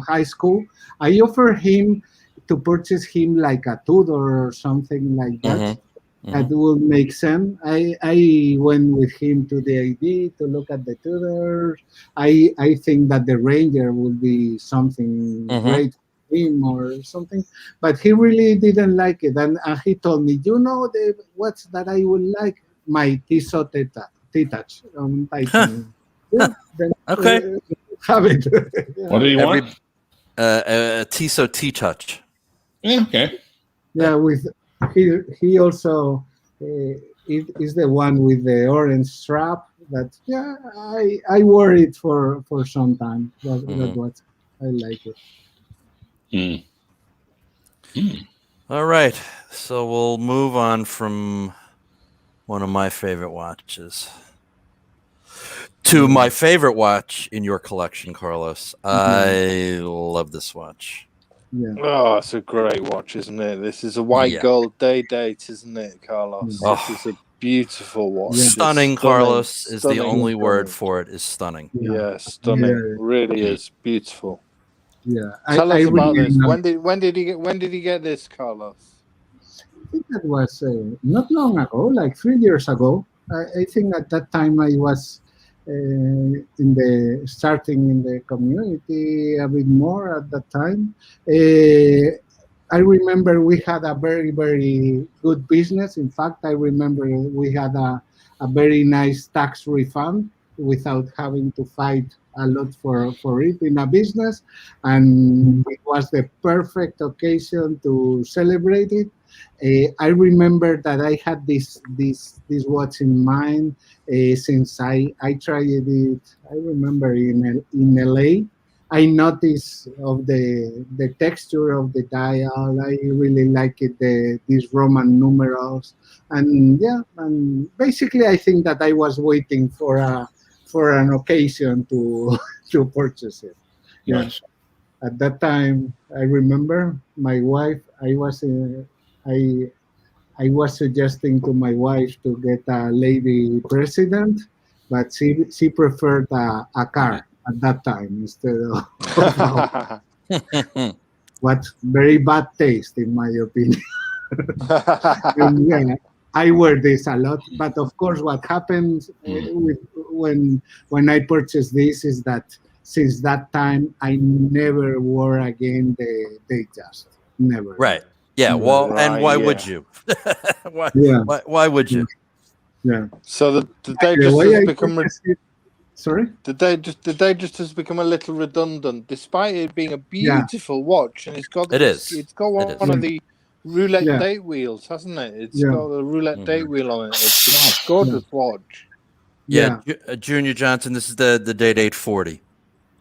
[SPEAKER 4] high school, I offered him to purchase him like a Tudor or something like that. That will make sense. I went with him to the ID to look at the Tudors. I think that the Ranger will be something great for him or something, but he really didn't like it. And he told me, the watch that I would like, my Tissot T-Touch on titanium. Yeah, then,
[SPEAKER 1] okay.
[SPEAKER 4] Have it.
[SPEAKER 3] Yeah. What do you want?
[SPEAKER 1] A Tissot T-Touch.
[SPEAKER 3] Yeah, okay.
[SPEAKER 4] Yeah, with he also is the one with the orange strap. That I wore it for some time. That what I like it.
[SPEAKER 1] All right, so we'll move on from one of my favorite watches to my favorite watch in your collection, Carlos. I love this watch.
[SPEAKER 4] Yeah.
[SPEAKER 2] Oh, it's a great watch, isn't it? This is a white gold day date, isn't it, Carlos?
[SPEAKER 1] Oh.
[SPEAKER 2] This is a beautiful watch.
[SPEAKER 4] Yeah.
[SPEAKER 1] Stunning, Carlos, is the only word
[SPEAKER 2] stunning.
[SPEAKER 1] for it. Is stunning.
[SPEAKER 2] Yeah, stunning.
[SPEAKER 4] Yeah.
[SPEAKER 2] Really is beautiful.
[SPEAKER 4] Yeah.
[SPEAKER 2] Tell us about
[SPEAKER 4] really
[SPEAKER 2] this.
[SPEAKER 4] love-
[SPEAKER 2] When did he get this, Carlos?
[SPEAKER 4] I think that was not long ago, like 3 years ago. I think at that time I was starting in the community a bit more at that time. I remember we had a very, very good business. In fact, I remember we had a very nice tax refund without having to fight a lot for it in a business. And it was the perfect occasion to celebrate it. I remember that I had this watch in mind since I tried it. I remember in LA. I noticed of the texture of the dial. I really like it. These Roman numerals, and yeah, and basically I think that I was waiting for an occasion to to purchase it. Yeah.
[SPEAKER 3] Nice.
[SPEAKER 4] At that time, I remember my wife. I was suggesting to my wife to get a lady president, but she preferred a car at that time instead of what very bad taste in my opinion. And yeah, I wear this a lot, but of course, what happens with when I purchased this is that since that time I never wore again the Datejust. Never.
[SPEAKER 1] Right. Yeah. Well, and why would you? why?
[SPEAKER 4] Yeah.
[SPEAKER 1] Why would you?
[SPEAKER 4] Yeah.
[SPEAKER 2] So the
[SPEAKER 4] The
[SPEAKER 2] Datejust
[SPEAKER 4] way
[SPEAKER 2] has
[SPEAKER 4] I
[SPEAKER 2] become
[SPEAKER 4] purchased it, sorry.
[SPEAKER 2] the Datejust has become a little redundant, despite it being a beautiful watch, and it's got one
[SPEAKER 1] It
[SPEAKER 2] of the roulette
[SPEAKER 4] Yeah.
[SPEAKER 2] date wheels, hasn't it? It's
[SPEAKER 4] Yeah.
[SPEAKER 2] got a roulette date wheel on it. It's a gorgeous watch.
[SPEAKER 1] Yeah. Junior Johnson. This is the date 840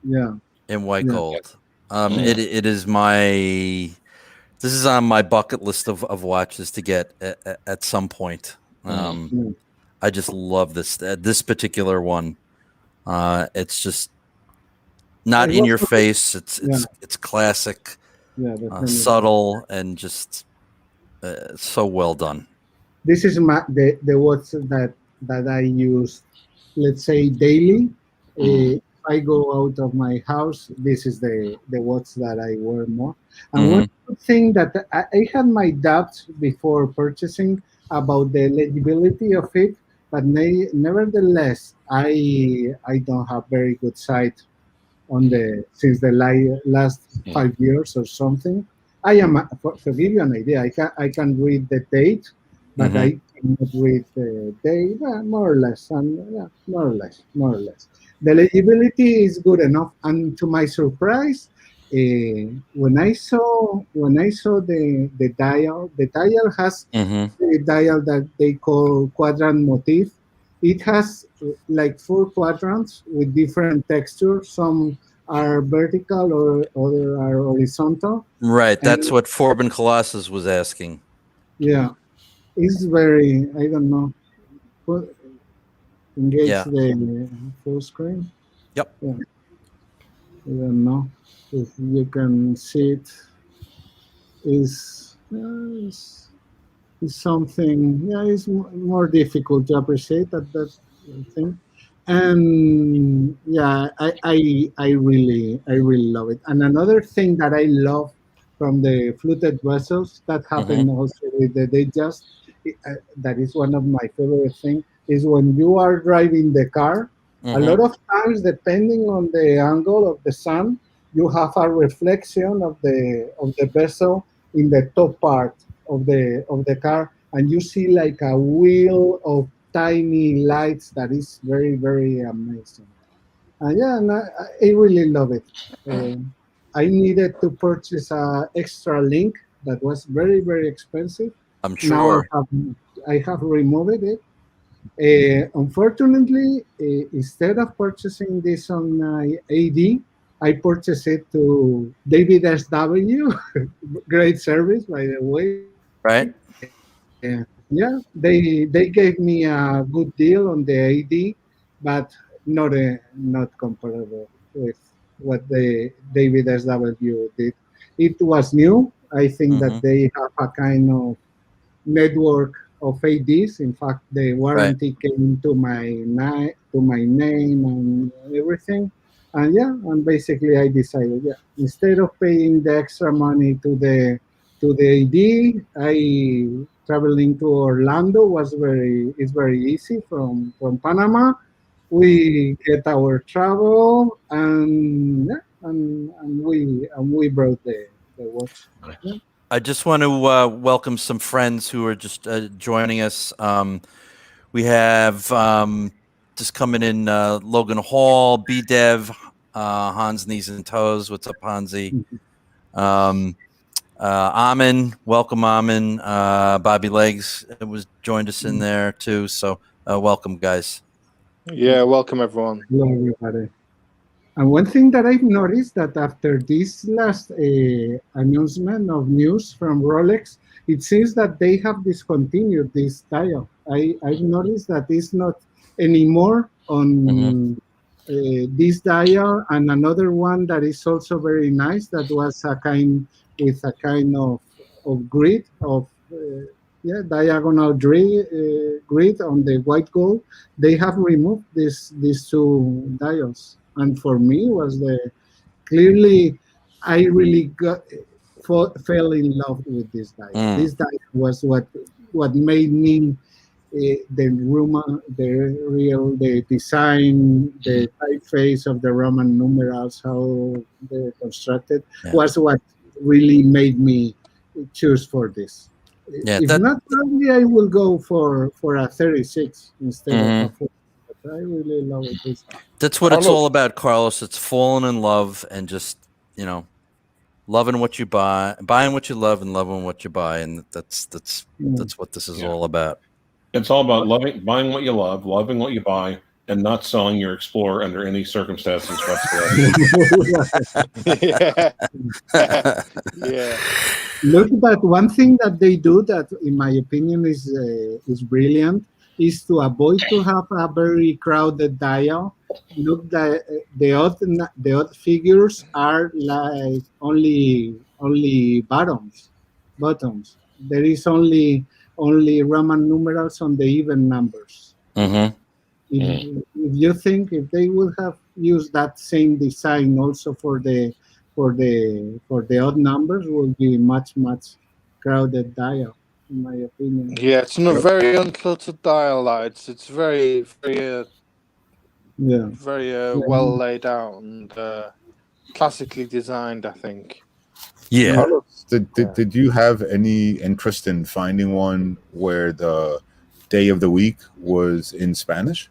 [SPEAKER 4] Yeah.
[SPEAKER 1] in white
[SPEAKER 4] Yeah.
[SPEAKER 1] gold. It is my. This is on my bucket list of watches to get at some point. I just love this particular one. It's just not in your face. It's classic, subtle, and just so well done.
[SPEAKER 4] This is the watch that I use, let's say daily. If I go out of my house, this is the watch that I wear more. And one thing that I had my doubts before purchasing about the legibility of it, but nevertheless, I don't have very good sight on since the last 5 years or something. I am to give you an idea. I can read the date, but I cannot read the date more or less, and more or less. The legibility is good enough, and to my surprise, when I saw the dial has a dial that they call quadrant motif. It has like 4 quadrants with different textures. Some are vertical or other are horizontal.
[SPEAKER 1] Right. That's what Forbin Colossus was asking.
[SPEAKER 4] Yeah. It's very, I don't know. Engage the full screen.
[SPEAKER 1] Yep.
[SPEAKER 4] Yeah. I don't know if you can see it. Is something, it's more difficult to appreciate that thing. And yeah, I really love it. And another thing that I love from the fluted vessels that happened also with the Datejust, that is one of my favorite things, is when you are driving the car, a lot of times, depending on the angle of the sun, you have a reflection of the vessel in the top part of the car, and you see like a wheel of tiny lights that is very, very amazing. And I really love it. I needed to purchase an extra link that was very, very expensive.
[SPEAKER 1] I'm sure.
[SPEAKER 4] Now I have removed it. Unfortunately, instead of purchasing this on AD, I purchased it to David SW. Great service, by the way.
[SPEAKER 1] Right.
[SPEAKER 4] Yeah, they gave me a good deal on the AD, but not comparable with what the David SW did. it was new. I think that
[SPEAKER 1] Mhm.
[SPEAKER 4] they have a kind of network of ADs. In fact, the warranty came to my name and everything. And yeah, and basically I decided, yeah, instead of paying the extra money to the AD, I traveling to Orlando is very easy from Panama. We get our travel and yeah, and we brought the watch. Yeah.
[SPEAKER 1] I just want to welcome some friends who are just joining us. We have just coming in Logan Hall, B-Dev, Hans Knees and Toes. What's up, Hansi? Amin, welcome, Amin. Bobby Legs was joined us in there too. So welcome, guys.
[SPEAKER 2] Yeah, welcome everyone.
[SPEAKER 4] Hello, everybody. And one thing that I've noticed that after this last announcement of news from Rolex, it seems that they have discontinued this dial. I've noticed that it's not anymore on this dial, and another one that is also very nice that was a kind with a kind of grid of yeah, diagonal grid on the white gold. They have removed these two dials, and for me was the clearly I really fell in love with this dial. This dial was what made me the design, the typeface of the Roman numerals, how they're constructed, was what really made me choose for this.
[SPEAKER 1] Yeah,
[SPEAKER 4] if not, probably I will go for a 36 instead of a 40. But I really love this.
[SPEAKER 1] That's what it's all about, Carlos. It's falling in love and just, loving what you buy, buying what you love, and loving what you buy, and that's what this is all about.
[SPEAKER 3] It's all about buying what you love, loving what you buy, and not selling your Explorer under any circumstances whatsoever.
[SPEAKER 2] Yeah.
[SPEAKER 4] Look, but one thing that they do that, in my opinion, is brilliant, is to avoid to have a very crowded dial. Look, the odd figures are like only bottoms. There is only Roman numerals on the even numbers. If you think if they would have used that same design also for the odd numbers, would be much crowded dial, in my opinion.
[SPEAKER 2] Yeah, it's not very uncluttered dial lights. It's very well laid out and classically designed, I think.
[SPEAKER 1] Yeah.
[SPEAKER 5] Carlos, did you have any interest in finding one where the day of the week was in Spanish?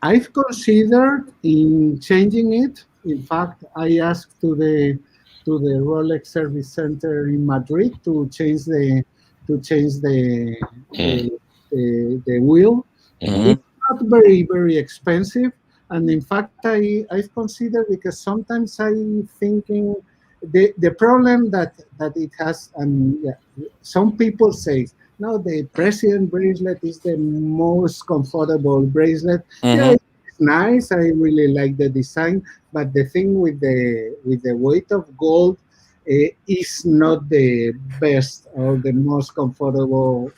[SPEAKER 4] I've considered in changing it. In fact, I asked to the Rolex Service Center in Madrid to change the wheel. It's not very expensive, and in fact, I've considered, because sometimes I'm thinking the problem that it has, and some people say, no, the president bracelet is the most comfortable bracelet. Yeah, it's nice. I really like the design, but the thing with the weight of gold is not the best or the most comfortable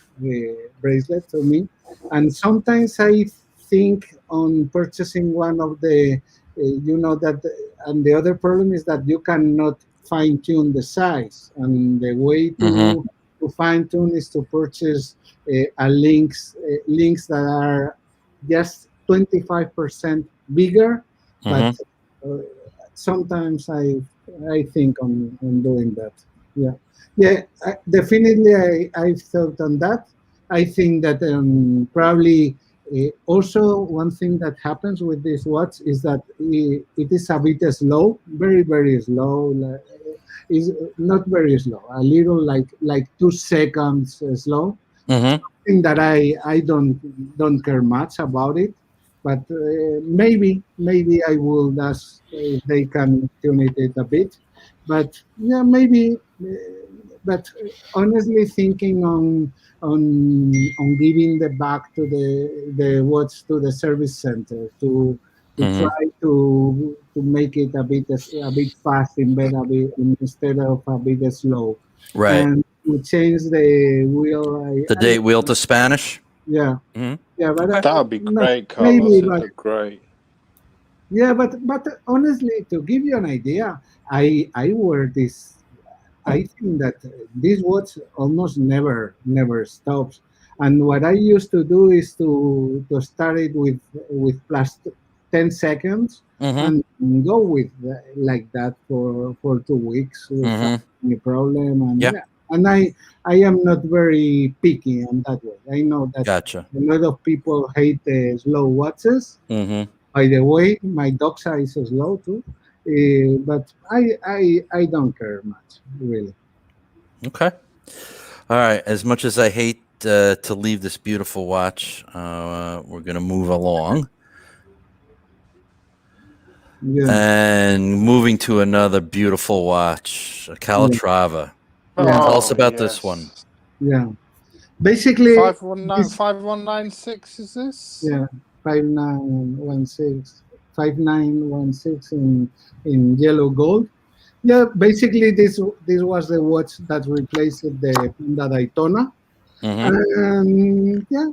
[SPEAKER 4] bracelet to me. And sometimes I think on purchasing one of the, and the other problem is that you cannot fine tune the size, and the way to fine tune is to purchase links that are just 25% bigger, but sometimes I think on doing that. Definitely I've thought on that. I think that probably also one thing that happens with this watch is that it is a bit slow, very slow. Is not very slow, a little like 2 seconds slow. Something that I don't care much about it, but maybe I will ask if they can tune it a bit. But yeah, maybe. But honestly, thinking on giving the back to the watch to the service center to try to make it a bit fast instead of a bit slow.
[SPEAKER 1] Right.
[SPEAKER 4] And to change the wheel.
[SPEAKER 1] The date wheel to Spanish.
[SPEAKER 4] Yeah.
[SPEAKER 1] Mm-hmm.
[SPEAKER 4] Yeah, but
[SPEAKER 2] That would be great,
[SPEAKER 4] maybe,
[SPEAKER 2] Carlos. It'd
[SPEAKER 4] but
[SPEAKER 2] look great.
[SPEAKER 4] yeah, but honestly, to give you an idea, I wear this. I think that this watch almost never stops. And what I used to do is to start it with plus 10 seconds
[SPEAKER 1] Mm-hmm.
[SPEAKER 4] and go with like that for 2 weeks without any problem. And
[SPEAKER 1] Yeah.
[SPEAKER 4] yeah, and I am not very picky on that way. I know that
[SPEAKER 1] Gotcha.
[SPEAKER 4] a lot of people hate the slow watches.
[SPEAKER 1] Mm-hmm.
[SPEAKER 4] By the way, my dog size is slow too, but I don't care much really.
[SPEAKER 1] Okay. All right. As much as I hate to leave this beautiful watch, we're going to move along.
[SPEAKER 4] Yeah.
[SPEAKER 1] And moving to another beautiful watch, a Calatrava. Tell us about this one.
[SPEAKER 4] Yeah. Basically,
[SPEAKER 2] 5196 is this?
[SPEAKER 4] Yeah, 5916 in yellow gold. Yeah, basically this was the watch that replaced the Panda Daytona. And yeah,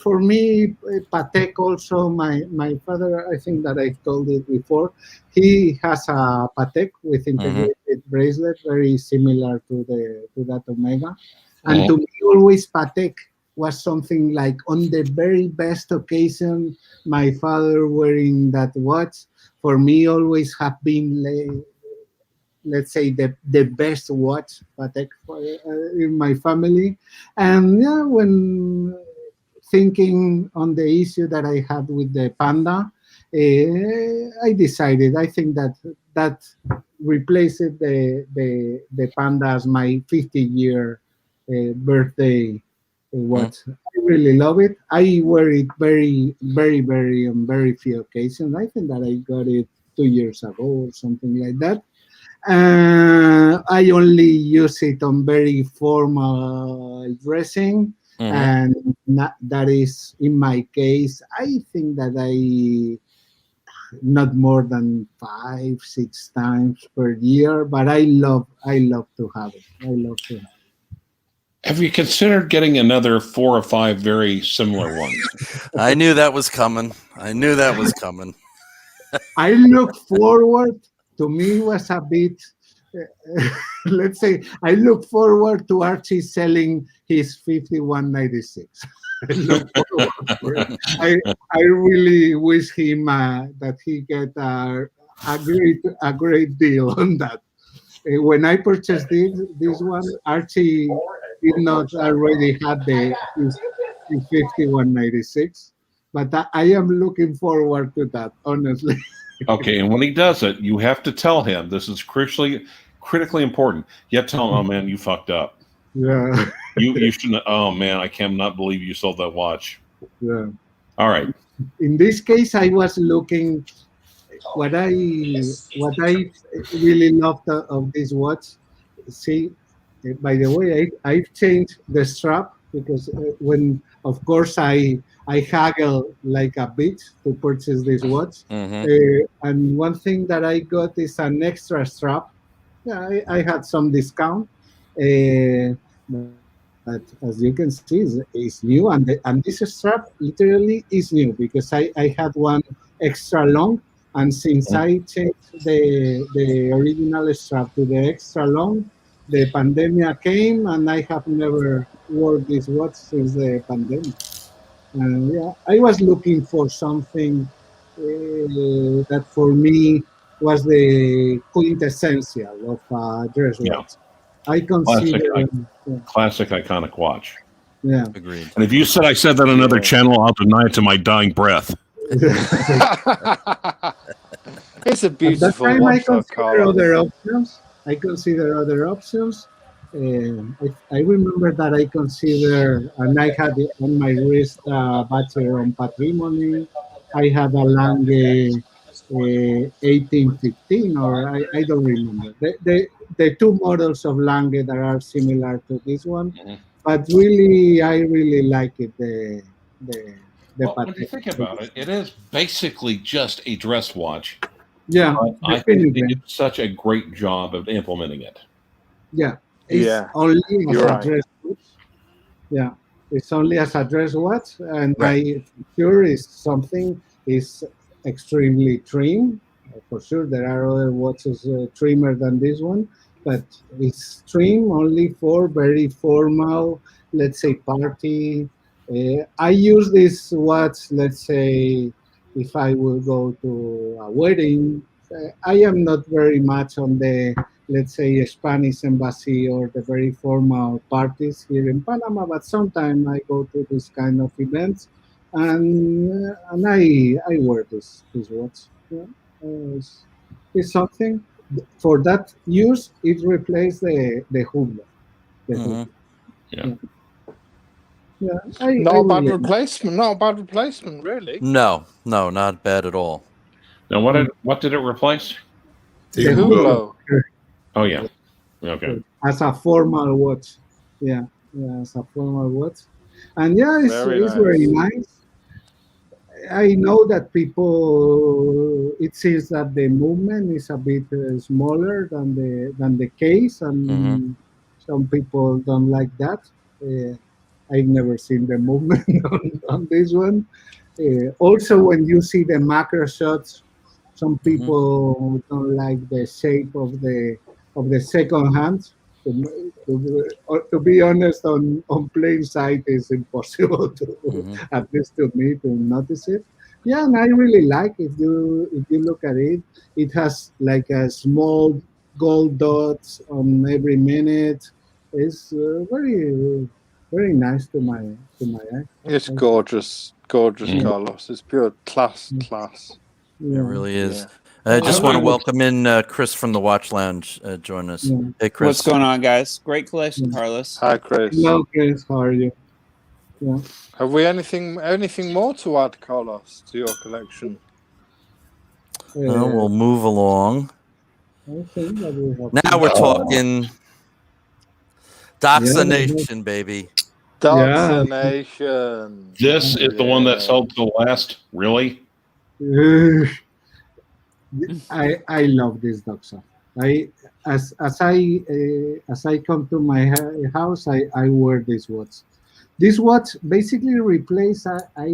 [SPEAKER 4] for me, Patek also. My father, I think that I told it before. He has a Patek with integrated bracelet, very similar to that Omega. And to me, always Patek was something like on the very best occasion. My father wearing that watch for me always have been. Let's say the best watch Patek in my family, and yeah, when thinking on the issue that I had with the Panda, I decided I think that replaced the Panda as my 50-year birthday watch. I really love it. I wear it very on very few occasions. I think that I got it 2 years ago or something like that. I only use it on very formal dressing, and that is in my case. I think that I not more than 5-6 times per year, but I love to have it. I love to have it.
[SPEAKER 3] Have you considered getting another 4 or 5 very similar ones?
[SPEAKER 1] I knew that was coming. I
[SPEAKER 4] look forward. To me, was a bit. Let's say I look forward to Archie selling his 5196. I really wish him that he get a great deal on that. When I purchased this one, Archie did not already have his 5196, but I am looking forward to that, honestly.
[SPEAKER 3] Okay, and when he does it, you have to tell him this is critically important. You have to tell him, "Oh man, you fucked up.
[SPEAKER 4] Yeah,
[SPEAKER 3] you shouldn't. Oh man, I cannot believe you sold that watch."
[SPEAKER 4] Yeah.
[SPEAKER 3] All right.
[SPEAKER 4] In this case, I was looking. What I really loved of this watch. See, by the way, I've changed the strap because when, of course, I haggle like a bitch to purchase this watch. And one thing that I got is an extra strap. Yeah, I had some discount. But as you can see, it's new, and this strap literally is new because I had one extra long, and since I changed the original strap to the extra long, the pandemic came, and I have never worn this watch since the pandemic. Yeah, I was looking for something that for me was the quintessential of a dress watch. I consider
[SPEAKER 3] classic iconic watch.
[SPEAKER 4] Yeah,
[SPEAKER 1] agreed.
[SPEAKER 3] And if you said I said that on another channel, I'll deny it to my dying breath.
[SPEAKER 2] It's a beautiful
[SPEAKER 4] At that time,
[SPEAKER 2] watch,
[SPEAKER 4] I consider other options. I remember that I considered, and I had it on my wrist Bachelor on Patrimony. I had a Lange 1815, or I don't remember. The two models of Lange that are similar to this one, but really, I really like it.
[SPEAKER 3] When you think about it, it is basically just a dress watch
[SPEAKER 4] Yeah,
[SPEAKER 3] But I think they
[SPEAKER 4] definitely.
[SPEAKER 3] did such a great job of implementing it.
[SPEAKER 4] Yeah, it's
[SPEAKER 2] Yeah,
[SPEAKER 4] only as
[SPEAKER 2] you're
[SPEAKER 4] a
[SPEAKER 2] right.
[SPEAKER 4] dress watch. Yeah, it's only as a dress watch, and
[SPEAKER 1] Right.
[SPEAKER 4] I sure is something is extremely trim. For sure, there are other watches trimmer than this one, but it's trim only for very formal, let's say, party. I use this watch, let's say, if I will go to a wedding. I am not very much on the, let's say, a Spanish embassy or the very formal parties here in Panama, but sometimes I go to this kind of events, and I wear this watch. Yeah. It's something for that use. It replaced the hoop. The hoop.
[SPEAKER 1] Mhm.
[SPEAKER 3] Yeah.
[SPEAKER 4] Yeah, I
[SPEAKER 2] Not a bad
[SPEAKER 4] really
[SPEAKER 2] replacement. Not a bad replacement, really.
[SPEAKER 1] No, not bad at all.
[SPEAKER 3] Now, what did it replace?
[SPEAKER 5] The
[SPEAKER 2] The
[SPEAKER 4] the
[SPEAKER 5] Hublot.
[SPEAKER 4] hoop
[SPEAKER 2] Hublot.
[SPEAKER 3] Oh yeah. Okay.
[SPEAKER 4] as a formal watch. Yeah, yeah, as a formal watch, and yeah,
[SPEAKER 2] Very
[SPEAKER 4] it's very
[SPEAKER 2] nice.
[SPEAKER 4] nice. I know that people. It seems that the movement is a bit smaller than the case,
[SPEAKER 1] Hmm.
[SPEAKER 4] and some people don't like that. I've never seen the movement on this one. Also, when you see the macro shots, some
[SPEAKER 1] Hmm.
[SPEAKER 4] people don't like the shape of the second hand. To be honest, on plain sight, it's impossible to,
[SPEAKER 1] Hmm.
[SPEAKER 4] at least to me, to notice it. Yeah, and I really like if you look at it, it has like a small gold dots on every minute. It's very nice to my eye.
[SPEAKER 2] It's gorgeous. Gorgeous,
[SPEAKER 3] Mhm.
[SPEAKER 2] Carlos. It's pure class.
[SPEAKER 1] It
[SPEAKER 4] Yeah,
[SPEAKER 1] really is.
[SPEAKER 2] Yeah.
[SPEAKER 1] I just want to
[SPEAKER 3] I-
[SPEAKER 1] welcome in Chris from the Watch Lounge. Join us.
[SPEAKER 4] yeah.
[SPEAKER 1] Hey, Chris.
[SPEAKER 6] What's going on, guys? Great collection,
[SPEAKER 4] Yeah.
[SPEAKER 6] Carlos.
[SPEAKER 2] Hi, Chris.
[SPEAKER 4] Hello, Chris. How are you? Yeah.
[SPEAKER 2] Have we anything more to add, Carlos, to your collection?
[SPEAKER 1] No, we'll move along.
[SPEAKER 4] I think that we have.
[SPEAKER 1] Now we're talking
[SPEAKER 4] Yeah,
[SPEAKER 1] Doxination, baby.
[SPEAKER 2] Doxination.
[SPEAKER 3] This is the one that
[SPEAKER 2] Yeah.
[SPEAKER 3] sold to the last. Really?
[SPEAKER 4] I love this doxa. I as I come to my house, I wear this watch. This watch basically replaced. I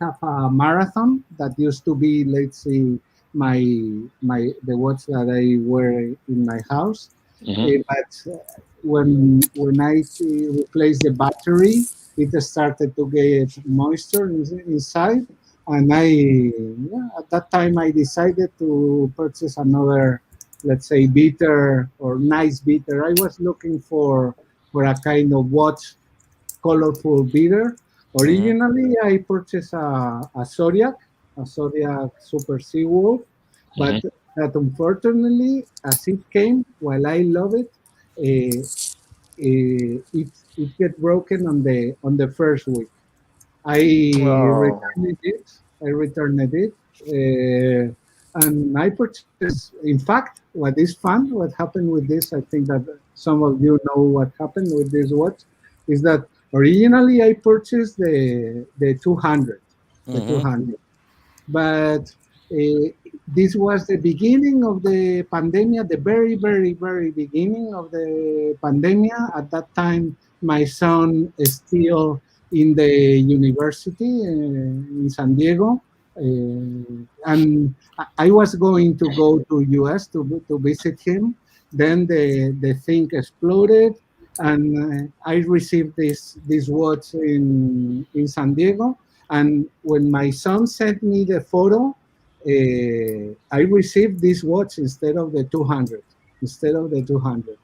[SPEAKER 4] have a marathon that used to be, let's say, the watch that I wear in my house.
[SPEAKER 3] Mhm.
[SPEAKER 4] But when I replaced the battery, it started to get moisture inside, and at that time I decided to purchase another, let's say, beater or nice beater. I was looking for a kind of watch colorful beater. Originally, I purchased a Zodiac Super Seawolf, but that unfortunately, as it came, while I love it, uh, it get broken on the first week. I
[SPEAKER 2] Oh.
[SPEAKER 4] returned it. I returned it, and I purchased. In fact, what is fun, what happened with this, I think that some of you know what happened with this watch, is that originally I purchased the 200, the
[SPEAKER 1] Mhm.
[SPEAKER 4] 200, but this was the beginning of the pandemic, the very beginning of the pandemic. At that time, my son is still in the university in San Diego, and I was going to go to US to visit him. Then the thing exploded, and I received this watch in San Diego. And when my son sent me the photo, I received this watch instead of the 200. Instead of the 200,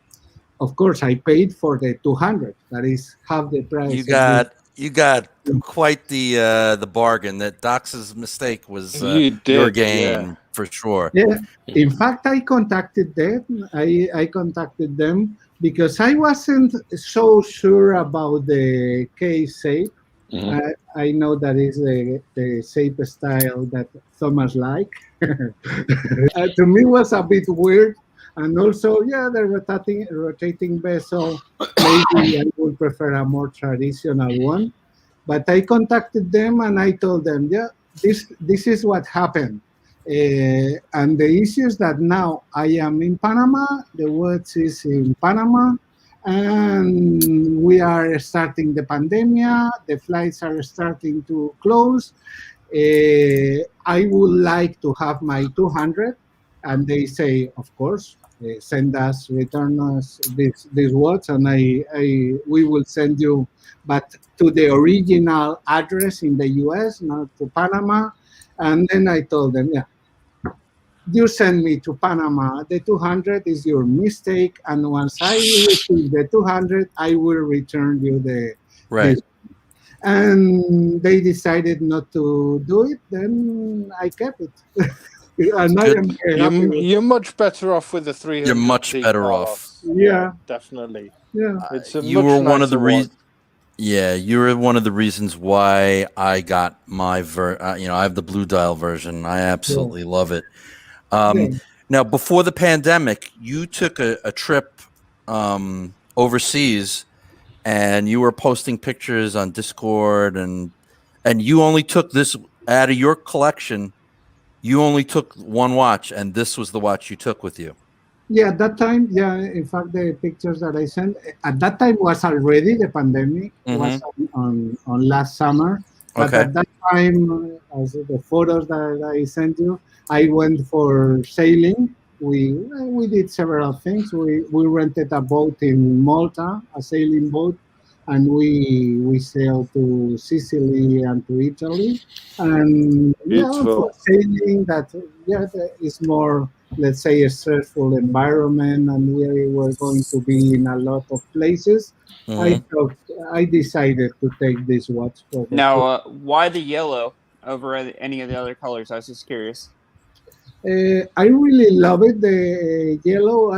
[SPEAKER 4] of course, I paid for the 200. That is half the price of this.
[SPEAKER 1] You got quite the bargain. That Dox's mistake was
[SPEAKER 2] You
[SPEAKER 1] your
[SPEAKER 2] did,
[SPEAKER 1] gain
[SPEAKER 2] yeah.
[SPEAKER 1] for sure.
[SPEAKER 4] Yeah. In fact, I contacted them. I contacted them because I wasn't so sure about the case shape.
[SPEAKER 3] Mhm.
[SPEAKER 4] I know that is the shape style that Thomas like. To me, was a bit weird, and also, yeah, the rotating bezel. Maybe I would prefer a more traditional one. But I contacted them and I told them, yeah, this is what happened. And the issue is that now I am in Panama, the watch is in Panama, and we are starting the pandemic, the flights are starting to close. I would like to have my 200, and they say, of course, return us this watch, and we will send you, but to the original address in the U.S., not to Panama. And then I told them, yeah, you send me to Panama. The 200 is your mistake, and once I receive the 200, I will return you the
[SPEAKER 1] Right.
[SPEAKER 4] this. And they decided not to do it. Then I kept it. And I am very happy with
[SPEAKER 2] You're much better off with the 300.
[SPEAKER 1] You're much better
[SPEAKER 2] Carlos.
[SPEAKER 1] off.
[SPEAKER 4] Yeah.
[SPEAKER 2] Definitely.
[SPEAKER 4] Yeah.
[SPEAKER 2] It's a
[SPEAKER 1] You
[SPEAKER 2] much
[SPEAKER 1] were one of
[SPEAKER 2] nicer
[SPEAKER 1] the reasons.
[SPEAKER 2] watch.
[SPEAKER 1] Yeah, you were one of the reasons why I got my I have the blue dial version. I absolutely love it. Now, before the pandemic, you took a trip overseas, and you were posting pictures on Discord, and you only took this out of your collection. You only took one watch, and this was the watch you took with you.
[SPEAKER 4] Yeah, at that time, in fact, the pictures that I sent, at that time was already the pandemic, was on last summer. But at that time, as the photos that I sent you, I went for sailing. We did several things. We rented a boat in Malta, a sailing boat, and we sailed to Sicily and to Italy. And for sailing, that is more, let's say, a stressful environment, and we were going to be in a lot of places. I decided to take this watch.
[SPEAKER 6] Now, why the yellow over any of the other colors? I was just curious.
[SPEAKER 4] I really love it. The yellow.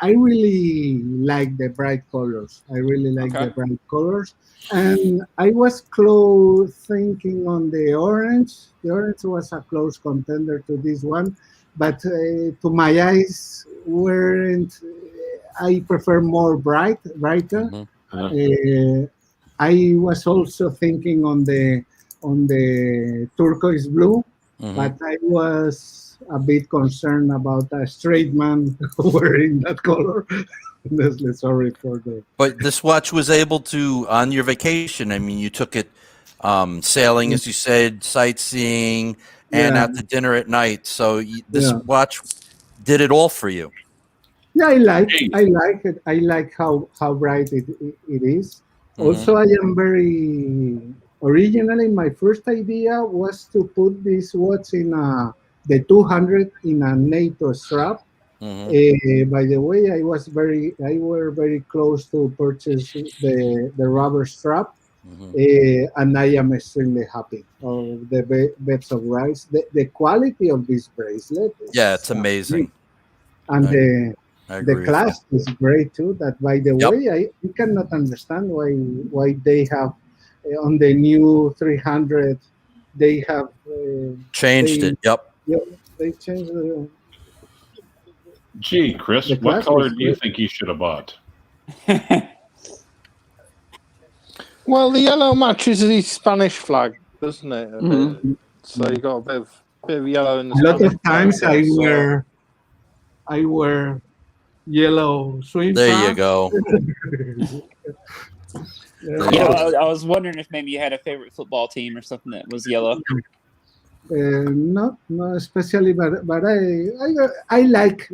[SPEAKER 4] I really like the bright colors. I really like the bright colors, and I was close thinking on the orange. The orange was a close contender to this one, but to my eyes weren't. I prefer more brighter. I was also thinking on the turquoise blue. But I was a bit concerned about a straight man wearing that color. Sorry for the.
[SPEAKER 1] But this watch was able to, on your vacation, I mean, you took it sailing, as you said, sightseeing, and out to dinner at night. So this watch did it all for you.
[SPEAKER 4] Yeah, I like it. I like how bright it is. Also, I am very. Originally, my first idea was to put this watch in the 200 in a NATO strap. By the way, I were very close to purchase the rubber strap, and I am extremely happy of the beds of rice. The quality of this bracelet.
[SPEAKER 1] It's amazing.
[SPEAKER 4] And the clasp is great too. That, by the way, I cannot understand why they have. On the new 300, they have
[SPEAKER 1] changed it.
[SPEAKER 4] Yeah, they changed the.
[SPEAKER 3] Gee, Chris, what color do you think you should have bought?
[SPEAKER 2] Well, the yellow matches the Spanish flag, doesn't it? So you got a bit of yellow in the.
[SPEAKER 4] A lot of times I wear yellow swim.
[SPEAKER 1] There you go.
[SPEAKER 6] I was wondering if maybe you had a favorite football team or something that was yellow.
[SPEAKER 4] Not especially, but I like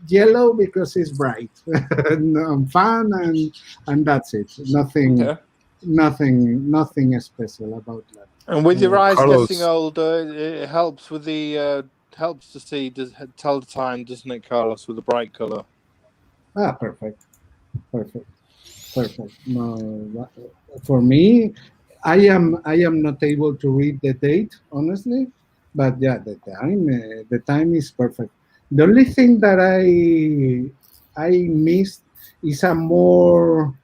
[SPEAKER 4] yellow because it's bright and fun, and that's it. Nothing special about that.
[SPEAKER 2] And with your eyes getting older, it helps with the helps to see, tell the time, doesn't it, Carlos, with the bright color?
[SPEAKER 4] Perfect. No, for me, I am not able to read the date, honestly, but the time is perfect. The only thing that I missed is the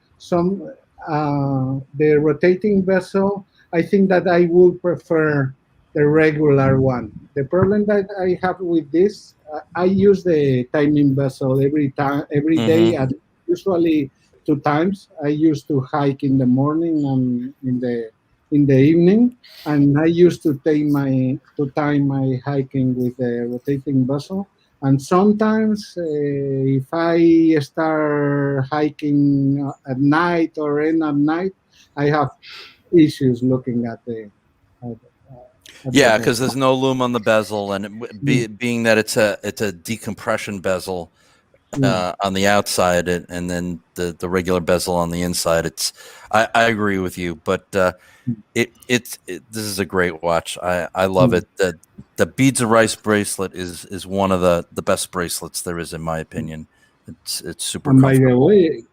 [SPEAKER 4] rotating bezel. I think that I would prefer the regular one. The problem that I have with this, I use the timing bezel every day, and usually 2 times. I used to hike in the morning and in the in the evening, and I used to time my hiking with a rotating bezel. And sometimes, if I start hiking at night or end at night, I have issues looking at at
[SPEAKER 1] Yeah,
[SPEAKER 4] the
[SPEAKER 1] because there's no loom on the bezel, and being that it's a decompression bezel on the outside, and then the regular bezel on the inside. I agree with you, but this is a great watch. I love it. The beads of rice bracelet is one of the best bracelets there is, in my opinion. It's super
[SPEAKER 4] And by
[SPEAKER 1] comfortable.
[SPEAKER 4] the way,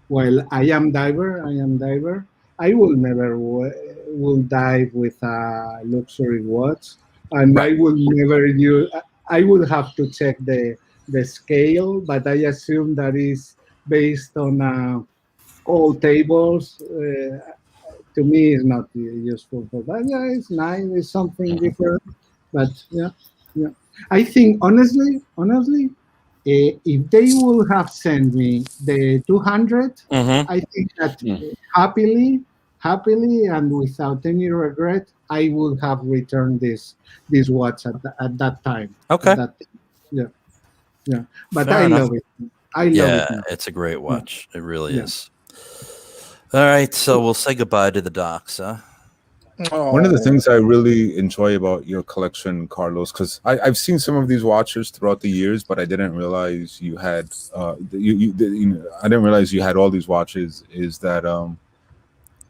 [SPEAKER 4] while I am diver, I will never will dive with a luxury watch, and
[SPEAKER 1] Right.
[SPEAKER 4] I will never use. I would have to check the scale, but I assume that is based on all tables. To me, is not useful for that. Yeah, it's nice. It's something different, but yeah, yeah. I think honestly, if they will have sent me the 200, I think that happily and without any regret, I would have returned this watch at that time.
[SPEAKER 1] Okay.
[SPEAKER 4] Yeah, yeah. But
[SPEAKER 1] Fair
[SPEAKER 4] I
[SPEAKER 1] enough.
[SPEAKER 4] love it. I love it now.
[SPEAKER 1] It's a great watch. It really
[SPEAKER 4] Yeah.
[SPEAKER 1] is. All right, so we'll say goodbye to the docs, huh?
[SPEAKER 5] One of the things I really enjoy about your collection, Carlos, because I've seen some of these watches throughout the years, but I didn't realize you had I didn't realize you had all these watches. Is that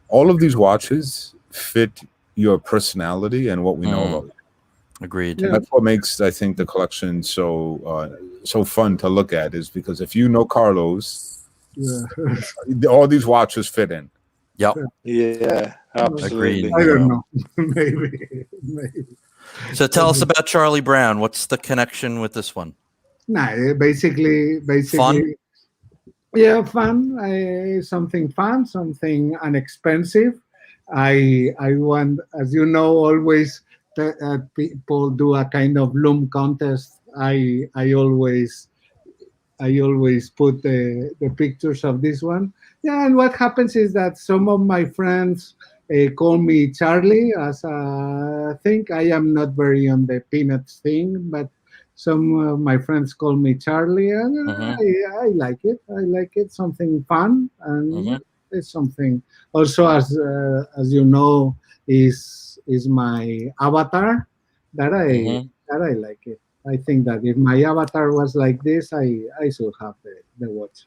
[SPEAKER 5] all of these watches fit your personality and what we know about you?
[SPEAKER 1] Agreed.
[SPEAKER 4] Yeah.
[SPEAKER 5] That's what makes, I think, the collection so fun to look at, is because if you know Carlos, all these watches fit in.
[SPEAKER 1] Yep.
[SPEAKER 2] Yeah, absolutely.
[SPEAKER 1] Agreed.
[SPEAKER 4] I don't know. Maybe.
[SPEAKER 1] So tell us about Charlie Brown. What's the connection with this one?
[SPEAKER 4] Nah, basically,
[SPEAKER 1] Fun?
[SPEAKER 4] yeah, fun. Something fun, something inexpensive. I want, as you know, always people do a kind of loom contest. I always put the pictures of this one. Yeah, and what happens is that some of my friends call me Charlie, as I think I am not very on the peanuts thing, but some of my friends call me Charlie, and I like it. I like it. Something fun, and it's something. Also, as you know, is my avatar that I like it. I think that if my avatar was like this, I should have the watch.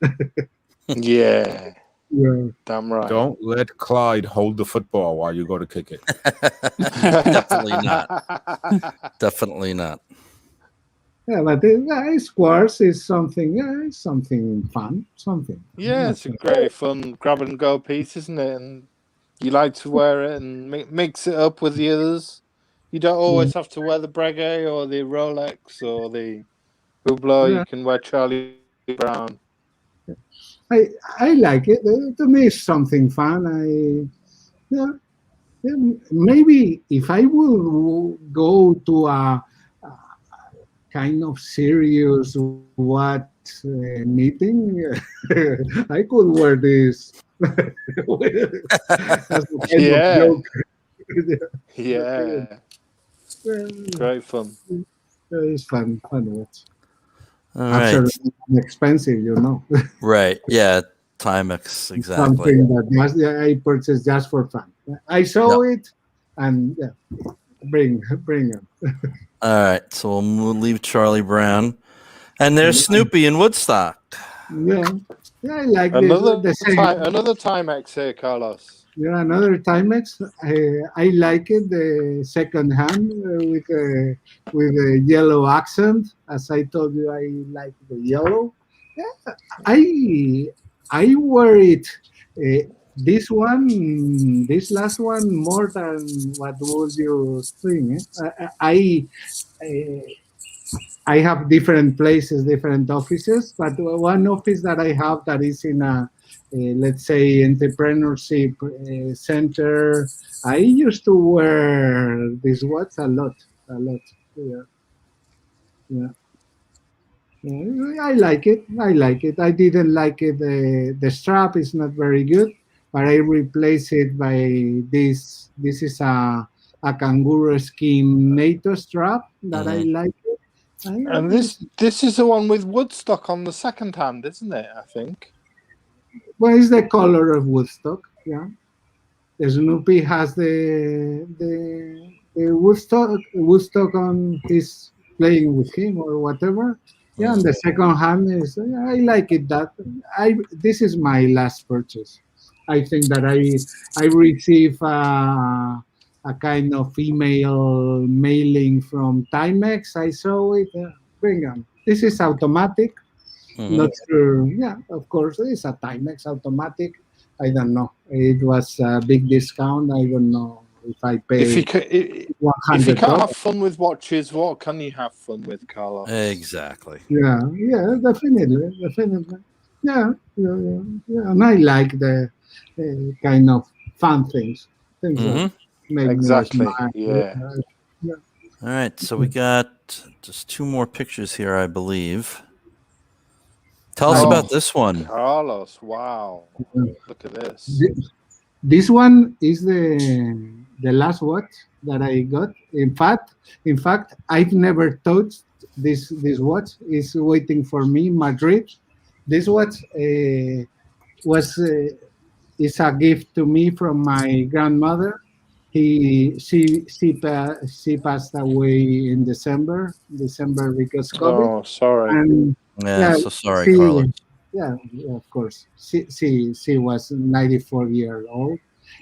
[SPEAKER 2] Yeah,
[SPEAKER 4] Yeah.
[SPEAKER 2] damn right.
[SPEAKER 5] Don't let Clyde hold the football while you go to kick it.
[SPEAKER 1] Definitely not. Definitely not.
[SPEAKER 4] Yeah, but squares is something. Yeah, it's something fun. Something.
[SPEAKER 2] Yeah, it's a great fun grab and go piece, isn't it? And you like to wear it and mix it up with the others. You don't always have to wear the Breguet or the Rolex or the Hublot.
[SPEAKER 4] Yeah.
[SPEAKER 2] You can wear Charlie Brown.
[SPEAKER 4] I like it. To me, it's something fun. Yeah, maybe if I will go to a kind of serious watch meeting, I could wear this as a kind of joke.
[SPEAKER 2] Yeah. Great fun.
[SPEAKER 4] It's fun watch.
[SPEAKER 1] All right.
[SPEAKER 4] Absolutely expensive, you know.
[SPEAKER 1] Right. Yeah. Timex. Exactly.
[SPEAKER 4] Something that I purchased just for fun. I saw it, and bring them.
[SPEAKER 1] All right. So we'll leave Charlie Brown, and there's Snoopy in Woodstock.
[SPEAKER 4] Yeah, I like
[SPEAKER 2] another
[SPEAKER 4] this.
[SPEAKER 2] Another Timex here, Carlos.
[SPEAKER 4] Yeah, another Timex. I like it. The second hand with a yellow accent. As I told you, I like the yellow. Yeah, I wear it. This last one, more than what would you think? I have different places, different offices, but one office that I have that is in a let's say entrepreneurship center. I used to wear this watch a lot. Yeah. I like it. I didn't like it. The strap is not very good. but I replace it by this. This is a kangaroo skin NATO strap that I like it.
[SPEAKER 2] And this is the one with Woodstock on the second hand, isn't it? I think.
[SPEAKER 4] Well, it's the color of Woodstock. Yeah, the Snoopy has the Woodstock on his playing with him or whatever. Yeah, and the second hand is I like it that this is my last purchase. I think that I receive a kind of email mailing from Timex. I saw it. Bring on. This is automatic. Not sure. Yeah, of course, it's a Timex automatic. I don't know. It was a big discount. I don't know if I pay.
[SPEAKER 2] If you
[SPEAKER 4] $100.
[SPEAKER 2] can't have fun with watches, what can you have fun with, Carlos?
[SPEAKER 1] Exactly.
[SPEAKER 4] Yeah, definitely. Yeah. And I like the kind of fun things that make
[SPEAKER 2] Exactly.
[SPEAKER 4] me smile.
[SPEAKER 2] Yeah.
[SPEAKER 1] All right, so we got just 2 more pictures here, I believe. Tell us about this one.
[SPEAKER 2] Carlos, wow. Look at this.
[SPEAKER 4] This one is the last watch that I got. In fact, I've never touched this watch. It's waiting for me in Madrid. This watch is a gift to me from my grandmother. She passed away in December because COVID.
[SPEAKER 2] Oh, sorry.
[SPEAKER 4] And
[SPEAKER 1] so sorry, Carlos.
[SPEAKER 4] Yeah, of course. She was 94 years old,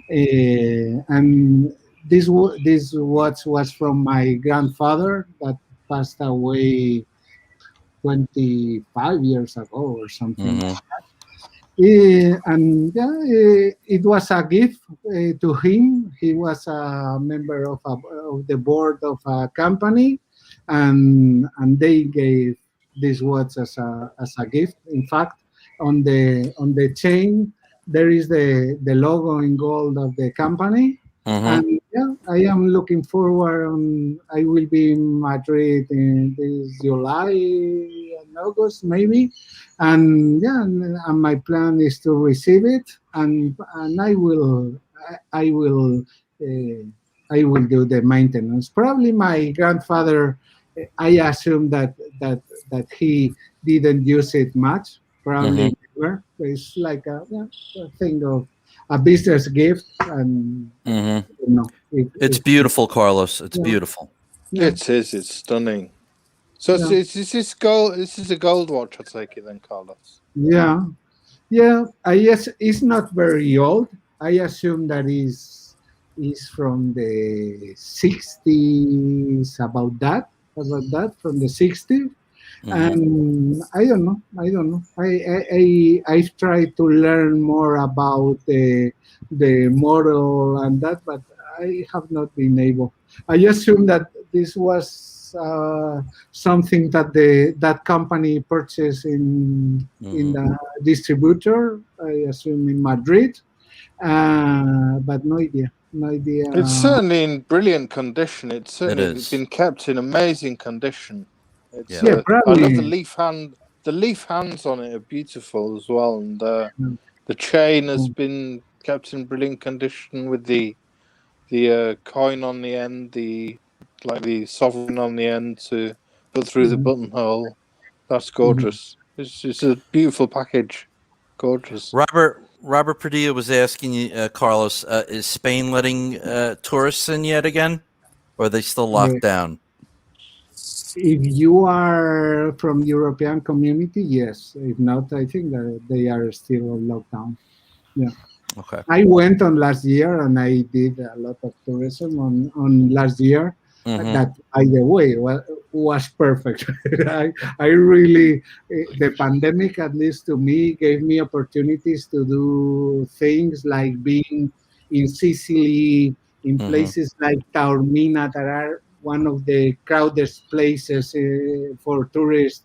[SPEAKER 4] and this watch was from my grandfather that passed away 25 years ago or something. And it was a gift to him. He was a member of the board of a company, and they gave this watch as a gift. In fact, on the chain there is the logo in gold of the company. And I am looking forward. I will be in Madrid in this July and August maybe, and and my plan is to receive it, and I will do the maintenance. Probably my grandfather, I assume that he didn't use it much. Probably never. It's like a thing of a business gift, and
[SPEAKER 1] it's beautiful, Carlos. It's beautiful.
[SPEAKER 2] Yeah. It is. It's stunning. So is this gold? This is a gold watch, I take it then, Carlos.
[SPEAKER 4] Yeah. I guess it's not very old. I assume that is from the 60s. About that, from the 60s. And I don't know. I've tried to learn more about the model and that, but I have not been able. I assume that this was something that that company purchased in the distributor. I assume in Madrid, but no idea.
[SPEAKER 2] It's certainly in brilliant condition. It's been kept in amazing condition. It's,
[SPEAKER 4] probably.
[SPEAKER 2] I love the leaf hand. The leaf hands on it are beautiful as well, and the chain has been kept in brilliant condition with the coin on the end, the sovereign on the end to put through the buttonhole. That's gorgeous. It's a beautiful package. Gorgeous.
[SPEAKER 1] Robert Padilla was asking you, Carlos, is Spain letting tourists in yet again, or are they still locked down?
[SPEAKER 4] If you are from European community, yes. If not, I think that they are still on lockdown. Yeah.
[SPEAKER 1] Okay.
[SPEAKER 4] I went on last year and I did a lot of tourism on last year. That, by the way, was perfect. I really, the pandemic, at least to me, gave me opportunities to do things like being in Sicily, in places like Taormina that are one of the crowded places for tourists,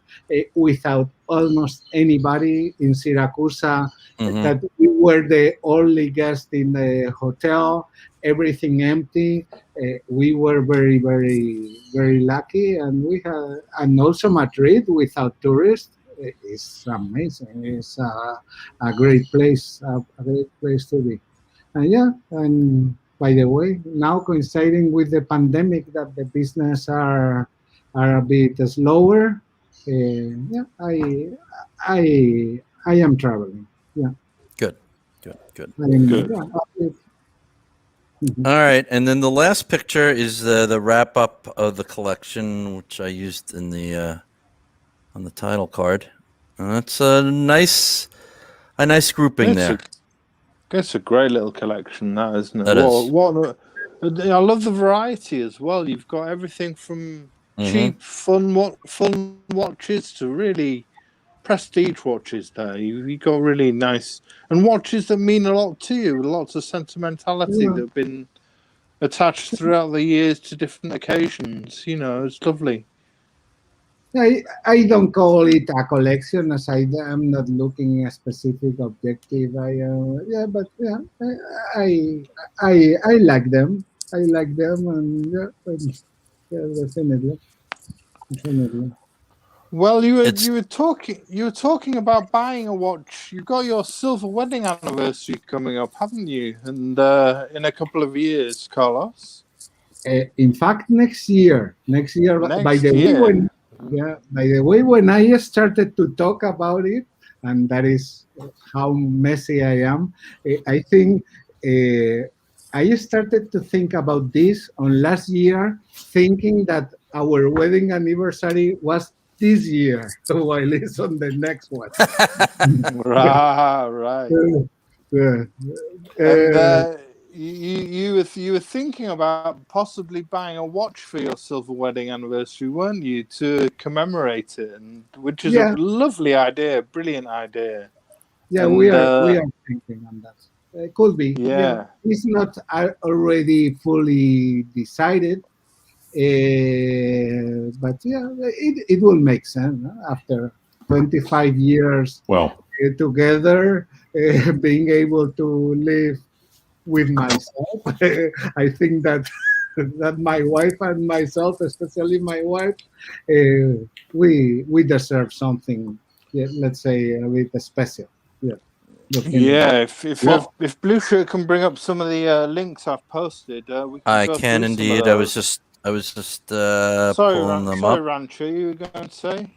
[SPEAKER 4] without almost anybody, in Syracuse, that we were the only guest in the hotel, everything empty. We were very, very, very lucky, and we had, and also Madrid without tourists. it's amazing. It's a great place, a great place to be. And yeah, and by the way, now coinciding with the pandemic, that the business are a bit slower. Yeah, I am traveling. Yeah,
[SPEAKER 1] Good.
[SPEAKER 4] I am.
[SPEAKER 2] Good.
[SPEAKER 4] Yeah, mhm.
[SPEAKER 1] All right, and then the last picture is the wrap up of the collection, which I used in the on the title card. And that's a nice grouping there.
[SPEAKER 2] It's a great little collection, that, isn't it?
[SPEAKER 1] That is.
[SPEAKER 2] I love the variety as well. You've got everything from cheap, fun watches to really prestige watches there. You got really nice and watches that mean a lot to you, lots of sentimentality
[SPEAKER 4] Yeah.
[SPEAKER 2] that have been attached throughout the years to different occasions. It's lovely.
[SPEAKER 4] I don't call it a collection, as am not looking at a specific objective. But yeah, I like them. I like them, and yeah, definitely.
[SPEAKER 2] Well, you were talking about buying a watch. You've got your silver wedding anniversary coming up, haven't you? And in a couple of years, Carlos.
[SPEAKER 4] In fact, next year. By the way, when I started to talk about it, and that is how messy I am, I think I started to think about this on last year, thinking that our wedding anniversary was this year, while it's on the next one.
[SPEAKER 2] Right. And you were thinking about possibly buying a watch for your silver wedding anniversary, weren't you, to commemorate it? Which is a lovely idea, brilliant idea.
[SPEAKER 4] Yeah, we are thinking on that. It could be.
[SPEAKER 2] Yeah.
[SPEAKER 4] It's not already fully decided, but yeah, it will make sense after 25 years together, being able to live with myself. I think that my wife and myself, especially my wife, we deserve something. Yeah, let's say a bit special. Yeah.
[SPEAKER 2] Yeah, if Blue Shirt can bring up some of the links I've posted, we can
[SPEAKER 1] I
[SPEAKER 2] go
[SPEAKER 1] can
[SPEAKER 2] through
[SPEAKER 1] indeed.
[SPEAKER 2] some
[SPEAKER 1] I
[SPEAKER 2] of
[SPEAKER 1] was
[SPEAKER 2] those.
[SPEAKER 1] just pulling them up.
[SPEAKER 2] Sorry, Rancho, you were going to say?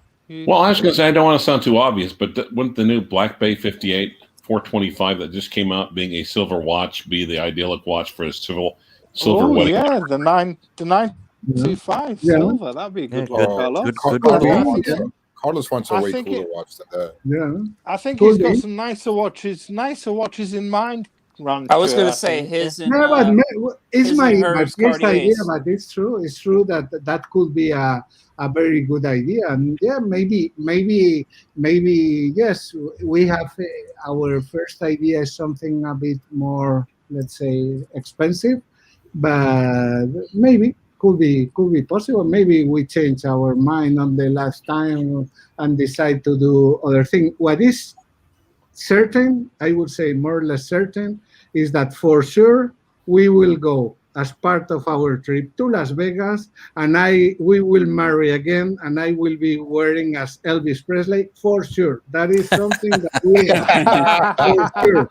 [SPEAKER 3] Well, I was going to say, I don't want to sound too obvious, but wouldn't the new Black Bay 58 425 that just came out, being a silver watch, be the idyllic watch for a silver wedding?
[SPEAKER 2] Yeah, the 925 silver. That'd be a good one, Carlos.
[SPEAKER 5] Carlos wants a way cooler watch than that.
[SPEAKER 4] Yeah,
[SPEAKER 2] I think he's got some nicer watches in mind. Rancho,
[SPEAKER 6] I was going to say his and
[SPEAKER 4] it's my first idea,
[SPEAKER 6] Cartiers.
[SPEAKER 4] but it's true. It's true that could be a very good idea, and yeah, maybe yes, we have our first idea is something a bit more, let's say, expensive, but maybe could be possible. Maybe we change our mind on the last time and decide to do other thing. What is certain, I would say more or less certain, is that for sure we will go as part of our trip to Las Vegas, and we will marry again, and I will be wearing as Elvis Presley for sure. That is something that will for sure.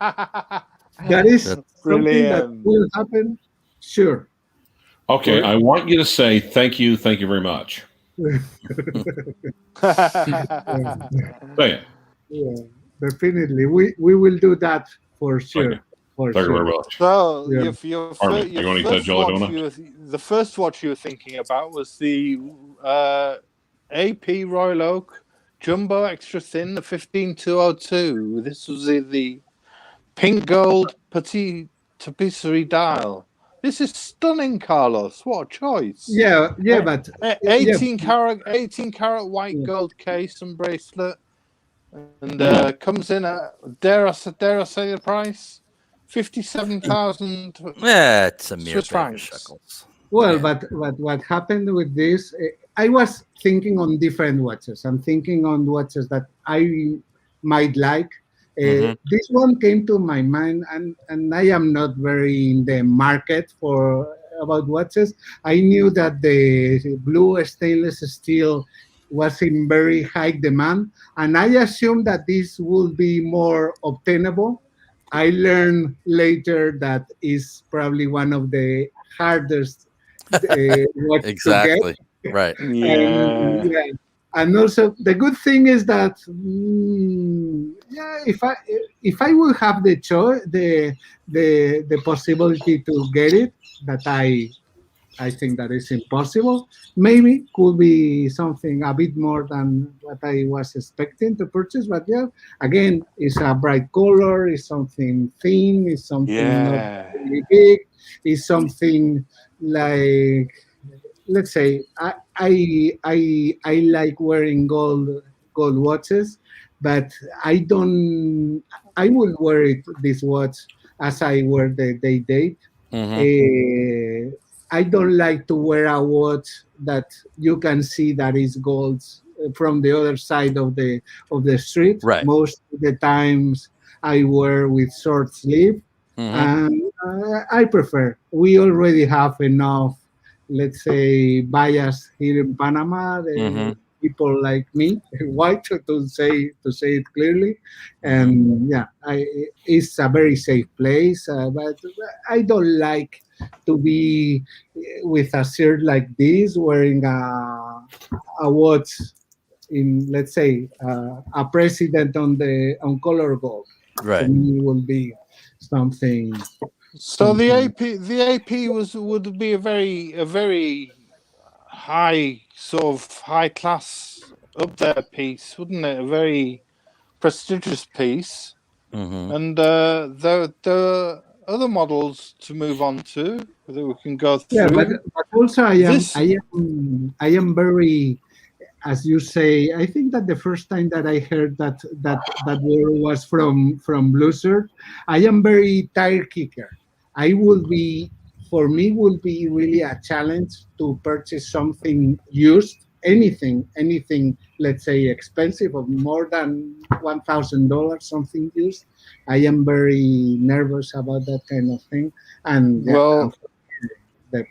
[SPEAKER 4] That is something that will happen, sure.
[SPEAKER 3] Okay, I want you to say thank you very much. Say it.
[SPEAKER 4] Yeah, definitely. We will do that for sure.
[SPEAKER 3] Okay. Thank you very much.
[SPEAKER 2] So,
[SPEAKER 4] Yeah.
[SPEAKER 2] the first watch you were thinking about was the AP Royal Oak Jumbo Extra Thin, the 15202. This was the pink gold petit tapisserie dial. This is stunning, Carlos. What a choice!
[SPEAKER 4] Yeah, but
[SPEAKER 2] 18 karat white gold case and bracelet, and comes in at dare I say the price, 57,000.
[SPEAKER 1] Yeah, it's a mere
[SPEAKER 2] Swiss
[SPEAKER 1] bag of
[SPEAKER 2] francs.
[SPEAKER 1] shekels.
[SPEAKER 4] well, but what happened with this? I was thinking on different watches. I'm thinking on watches that I might like. This one came to my mind, and I am not very in the market about watches. I knew that the blue stainless steel was in very high demand, and I assumed that this would be more obtainable. I learned later that is probably one of the hardest watch to get.
[SPEAKER 1] Exactly. Right.
[SPEAKER 2] Yeah.
[SPEAKER 4] And, yeah. And also the good thing is that yeah, if I will have the choice, the possibility to get it, that I think that is impossible. Maybe could be something a bit more than what I was expecting to purchase. But yeah, again, it's a bright color, it's something thin, it's something not
[SPEAKER 2] Yeah.
[SPEAKER 4] really big, it's something like, let's say, I like wearing gold watches, but I don't. I will wear this watch as I wear the date. Uh, I don't like to wear a watch that you can see that is gold from the other side of the street.
[SPEAKER 1] Right.
[SPEAKER 4] Most of the times I wear with short sleeve, and I prefer. We already have enough, let's say, bias here in Panama. The people like me, white, to say it clearly, and yeah, it's a very safe place. But I don't like to be with a shirt like this, wearing a watch in, let's say, a president on color gold. To
[SPEAKER 1] Right.
[SPEAKER 4] me, will be something.
[SPEAKER 2] So the AP would be a very high sort of high class up there piece, wouldn't it? A very prestigious piece. And the other models to move on to that we can go through.
[SPEAKER 4] Yeah, but also
[SPEAKER 2] This-
[SPEAKER 4] I am very, as you say, I think that the first time that I heard that word was from Blizzard. I am very tire kicker. I will be, for me, will be really a challenge to purchase something used, anything, let's say expensive, of more than $1,000, something used. I am very nervous about that kind of thing, and yeah,
[SPEAKER 2] Well,
[SPEAKER 4] the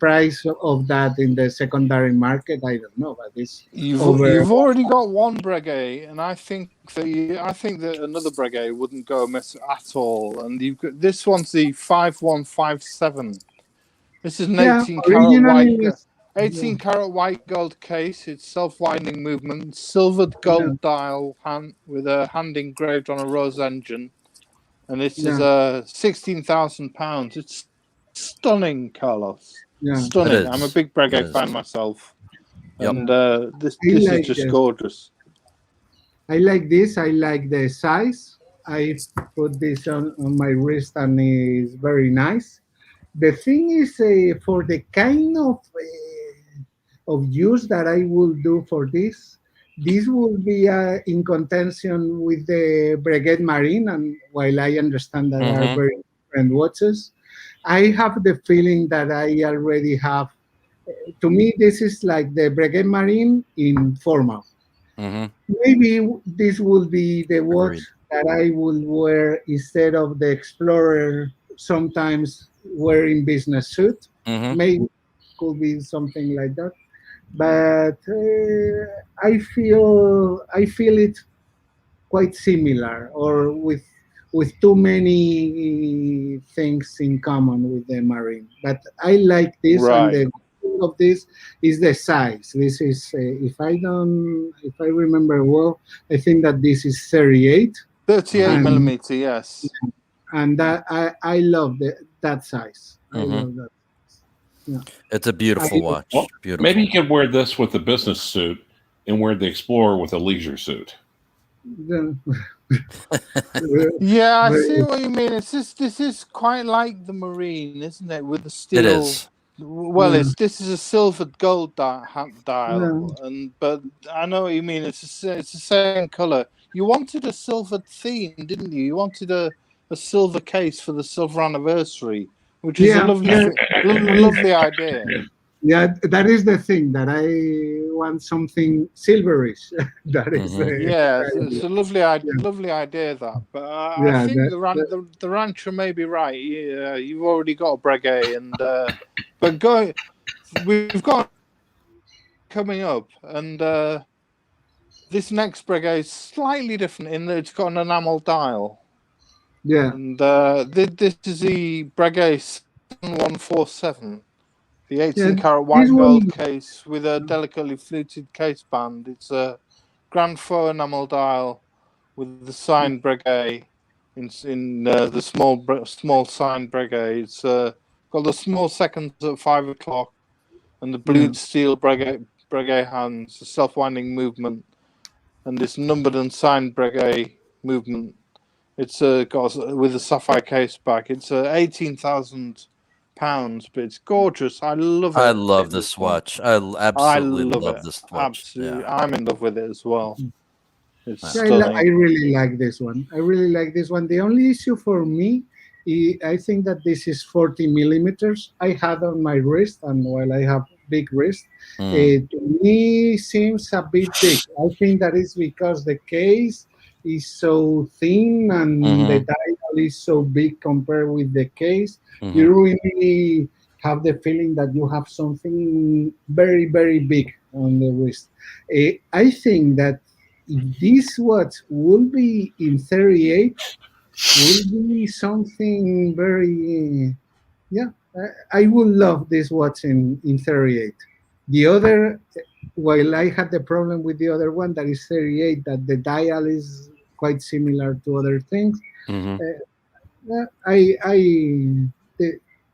[SPEAKER 4] price of that in the secondary market, I don't know, but it's
[SPEAKER 2] you've already got one Breguet, and I think that another Breguet wouldn't go amiss at all. And you've got, this one's the 5157. This is an 18 karat white gold case. It's self-winding movement, silvered gold dial hand with a hand engraved on a rose engine, and this is £16,000. It's stunning, Carlos. Stunning. I'm a big Breguet fan myself, and this is just gorgeous.
[SPEAKER 4] I like this. I like the size. I put this on my wrist, and it's very nice. The thing is, for the kind of use that I will do for this will be in contention with the Breguet Marine. And while I understand that are very different watches, I have the feeling that I already have. To me, this is like the Breguet Marine in formal. Maybe this will be the watch that I will wear instead of the Explorer, sometimes wearing business suit. Maybe could be something like that. But I feel it quite similar, or with too many things in common with the Marine. But I like this, and the thing of this is the size. This is, if I remember well, I think that this is 38.
[SPEAKER 2] 38 millimeter, yes.
[SPEAKER 4] And that I love that size. I love that. Yeah.
[SPEAKER 1] It's a beautiful watch.
[SPEAKER 3] Well,
[SPEAKER 1] beautiful.
[SPEAKER 3] Maybe you could wear this with a business suit and wear the Explorer with a leisure suit.
[SPEAKER 2] Yeah, I see what you mean. This is quite like the Marine, isn't it? With the steel.
[SPEAKER 1] It is.
[SPEAKER 2] Well, this is a silvered gold dial, but I know what you mean. It's the same color. You wanted a silver theme, didn't you? You wanted a silver case for the silver anniversary, which is a lovely idea.
[SPEAKER 4] Yeah, that is the thing, that I want something silverish. That is
[SPEAKER 2] it's a lovely idea that. But I think the rancher may be right. Yeah, you've already got a Breguet, and but we've got coming up, and this next breguet is slightly different in that it's got an enamel dial.
[SPEAKER 4] Yeah.
[SPEAKER 2] And this is the breguet 7147, the 18-karat white
[SPEAKER 4] this
[SPEAKER 2] gold
[SPEAKER 4] one-
[SPEAKER 2] case with a delicately fluted case band. It's a Grand Faux enamel dial with the signed breguet in the small signed breguet. It's got the small seconds at 5 o'clock and the blued steel breguet hands, the self-winding movement, and this numbered and signed breguet movement. It's got with a sapphire case back. It's £18,000, but it's gorgeous. I love it.
[SPEAKER 1] I love this watch. I absolutely love this watch.
[SPEAKER 2] Absolutely,
[SPEAKER 1] Yeah.
[SPEAKER 2] I'm in love with it as well. It's
[SPEAKER 4] I
[SPEAKER 2] stunning.
[SPEAKER 4] really like this one. I really like this one. The only issue for me, I think that this is 40 millimeters. I had on my wrist, and while I have big wrist, to me seems a bit big. I think that is because the case is so thin and the dial is so big compared with the case. You really have the feeling that you have something very, very big on the wrist. I think that if this watch will be in 38, will be something very, I would love this watch in 38. The other, while I had the problem with the other one that is 38, that the dial is quite similar to other things.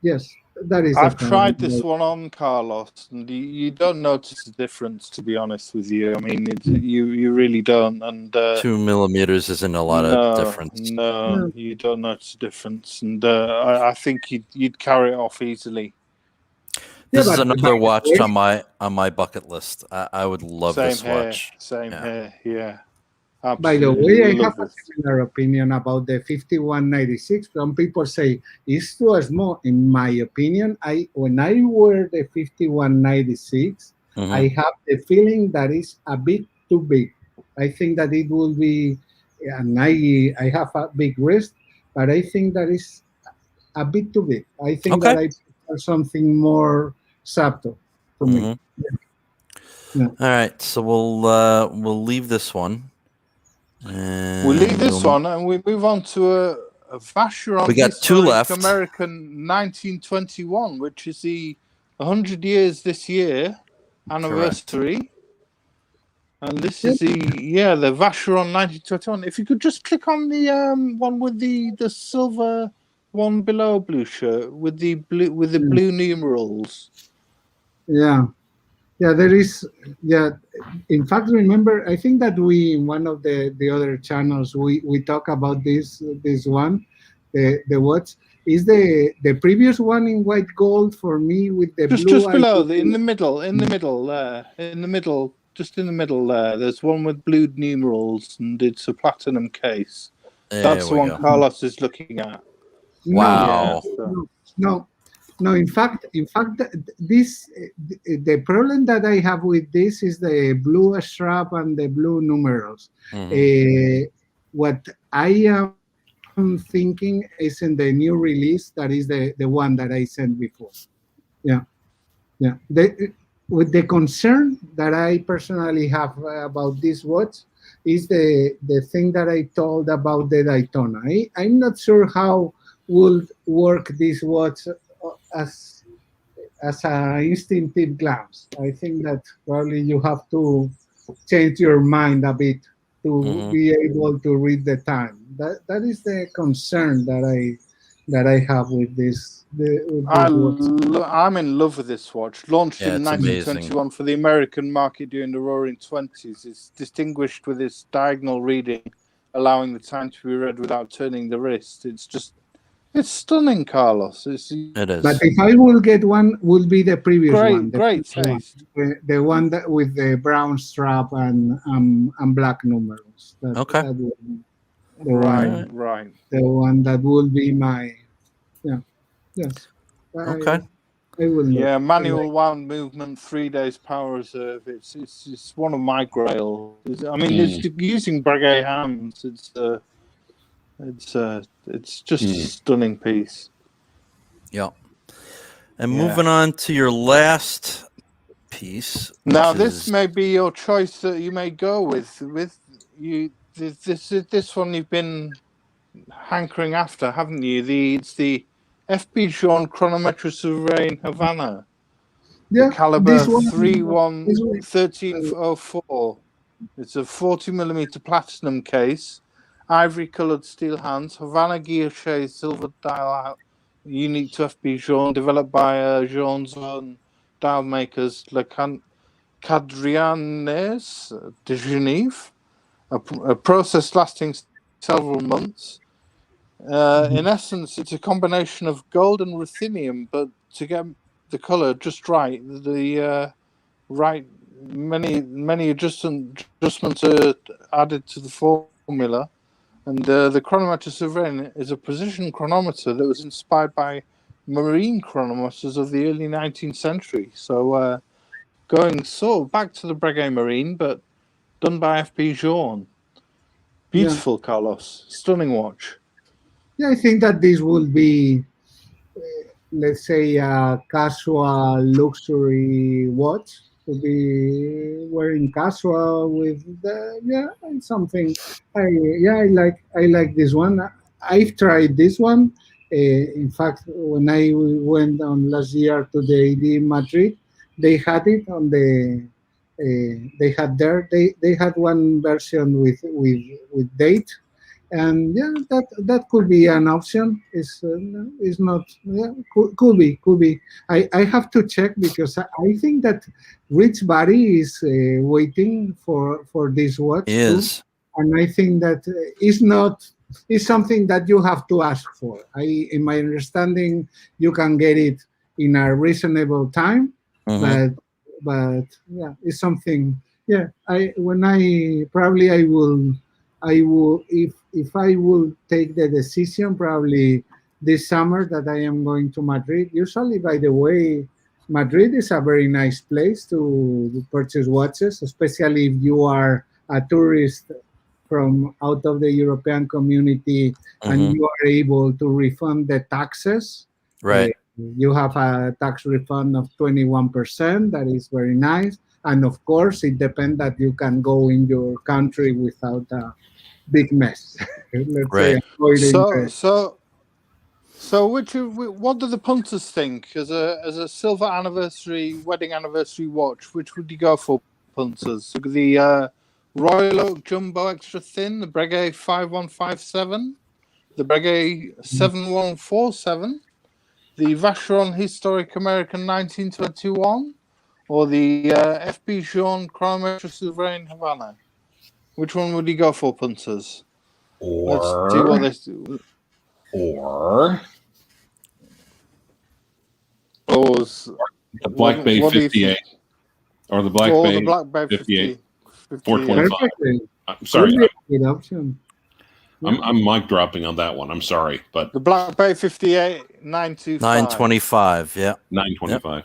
[SPEAKER 4] Yes, that is.
[SPEAKER 2] I've tried this one on, Carlos, and you don't notice the difference, to be honest with you. I mean, you really don't. And
[SPEAKER 1] 2 millimeters isn't a lot of difference.
[SPEAKER 2] No, you don't notice the difference, and I think you'd carry it off easily.
[SPEAKER 1] This is another watch on my bucket list. I would love this watch.
[SPEAKER 2] Same here, yeah. Absolutely.
[SPEAKER 4] By the way, I have a similar opinion about the 5196. Some people say it's too small. In my opinion, when I wear the 5196, I have the feeling that it's a bit too big. I think that it will be, and I have a big wrist, but I think that is a bit too big. I think that I prefer something more subtle for me.
[SPEAKER 1] All right, so we'll leave this one.
[SPEAKER 2] And we leave this one and we move on to a Vacheron.
[SPEAKER 1] We got 2 left.
[SPEAKER 2] American 1921, which is the 100 years this year anniversary. Correct. And this is the Vacheron 1921. If you could just click on the one with the silver one below blue shirt with the blue numerals.
[SPEAKER 4] Yeah, there is. Yeah, in fact, remember, I think that we in one of the other channels we talk about this one, the watch is the previous one in white gold for me with the blue.
[SPEAKER 2] Just below, in the middle there, just in the middle there. There's one with blue numerals and it's a platinum case. That's the one Carlos is looking at.
[SPEAKER 1] Wow.
[SPEAKER 4] No, in fact, this the problem that I have with this is the blue strap and the blue numerals. What I am thinking is in the new release, that is the one that I sent before. With the concern that I personally have about this watch is the thing that I told about the Daytona. I'm not sure how would work this watch as an instinctive glance. I think that probably you have to change your mind a bit to be able to read the time. That is the concern that I have with this.
[SPEAKER 2] I'm in love with this watch. Launched in 1921
[SPEAKER 1] amazing.
[SPEAKER 2] For the American market during the Roaring Twenties. It's distinguished with its diagonal reading, allowing the time to be read without turning the wrist. It's stunning, Carlos.
[SPEAKER 1] It is.
[SPEAKER 4] But if I will get one, will be the previous one.
[SPEAKER 2] Great taste.
[SPEAKER 4] The one that with the brown strap and black numerals.
[SPEAKER 2] Right.
[SPEAKER 4] The one that will be my, yes.
[SPEAKER 1] Okay.
[SPEAKER 4] I will.
[SPEAKER 2] Yeah, manual wound movement, 3 days power reserve. It's one of my grails. I mean, it's using breguet hands. It's just a stunning piece.
[SPEAKER 1] Yeah. And moving on to your last piece.
[SPEAKER 2] Now,
[SPEAKER 1] which
[SPEAKER 2] this
[SPEAKER 1] is-
[SPEAKER 2] may be your choice that you may go with. With you, this one you've been hankering after, haven't you? It's the FP Jean Chronometre Souverain Havana,
[SPEAKER 4] Yeah,
[SPEAKER 2] the caliber
[SPEAKER 4] this one,
[SPEAKER 2] 1304. It's a 40mm platinum case, ivory-coloured steel hands, Havana guilloche silver dial out, unique to FP Jean, developed by Jean's own dial makers, Le Cadrianes de Genève, a process lasting several months. In essence, it's a combination of gold and ruthenium, but to get the color just right, many adjustments are added to the formula. And the Chronometre Souverain is a precision chronometer that was inspired by marine chronometers of the early 19th century. So going back to the Breguet Marine, but done by FP Jean. Beautiful, Carlos. Stunning watch.
[SPEAKER 4] Yeah, I think that this will be, let's say, a casual luxury watch to be wearing casual with the, it's something. I like this one. I've tried this one. In fact, when I went on last year to the AD Madrid, they had it on the. They had one version with date, and yeah, that could be an option. Is not, yeah, could be. I have to check because I think that Rich Barry is waiting for this watch too, and I think that is something that you have to ask for. In my understanding, you can get it in a reasonable time, but yeah, it's something. Yeah, I will, if I will take the decision, probably this summer that I am going to Madrid. Usually, by the way, Madrid is a very nice place to purchase watches, especially if you are a tourist from out of the European community and you are able to refund the taxes.
[SPEAKER 1] Right.
[SPEAKER 4] You have a tax refund of 21%. That is very nice. And of course, it depends that you can go in your country without a big mess. Let's say
[SPEAKER 2] what do the punters think as a silver anniversary, wedding anniversary watch? Which would you go for, punters? The Royal Oak Jumbo Extra Thin, the Breguet 5157, the Breguet 7147, the Vacheron Historic American 1921, or the FP Jean Chronometre Souverain Havana? Which one would you go for, punters? Let's see what they do.
[SPEAKER 3] Or the Black Bay 58, or the Black Bay,
[SPEAKER 2] the Black Bay
[SPEAKER 3] 58,
[SPEAKER 2] 58.
[SPEAKER 3] 425. I'm sorry, I'm mic dropping on that one. I'm sorry, but
[SPEAKER 2] the Black Bay 58 925.
[SPEAKER 1] 925, yeah,
[SPEAKER 3] 925.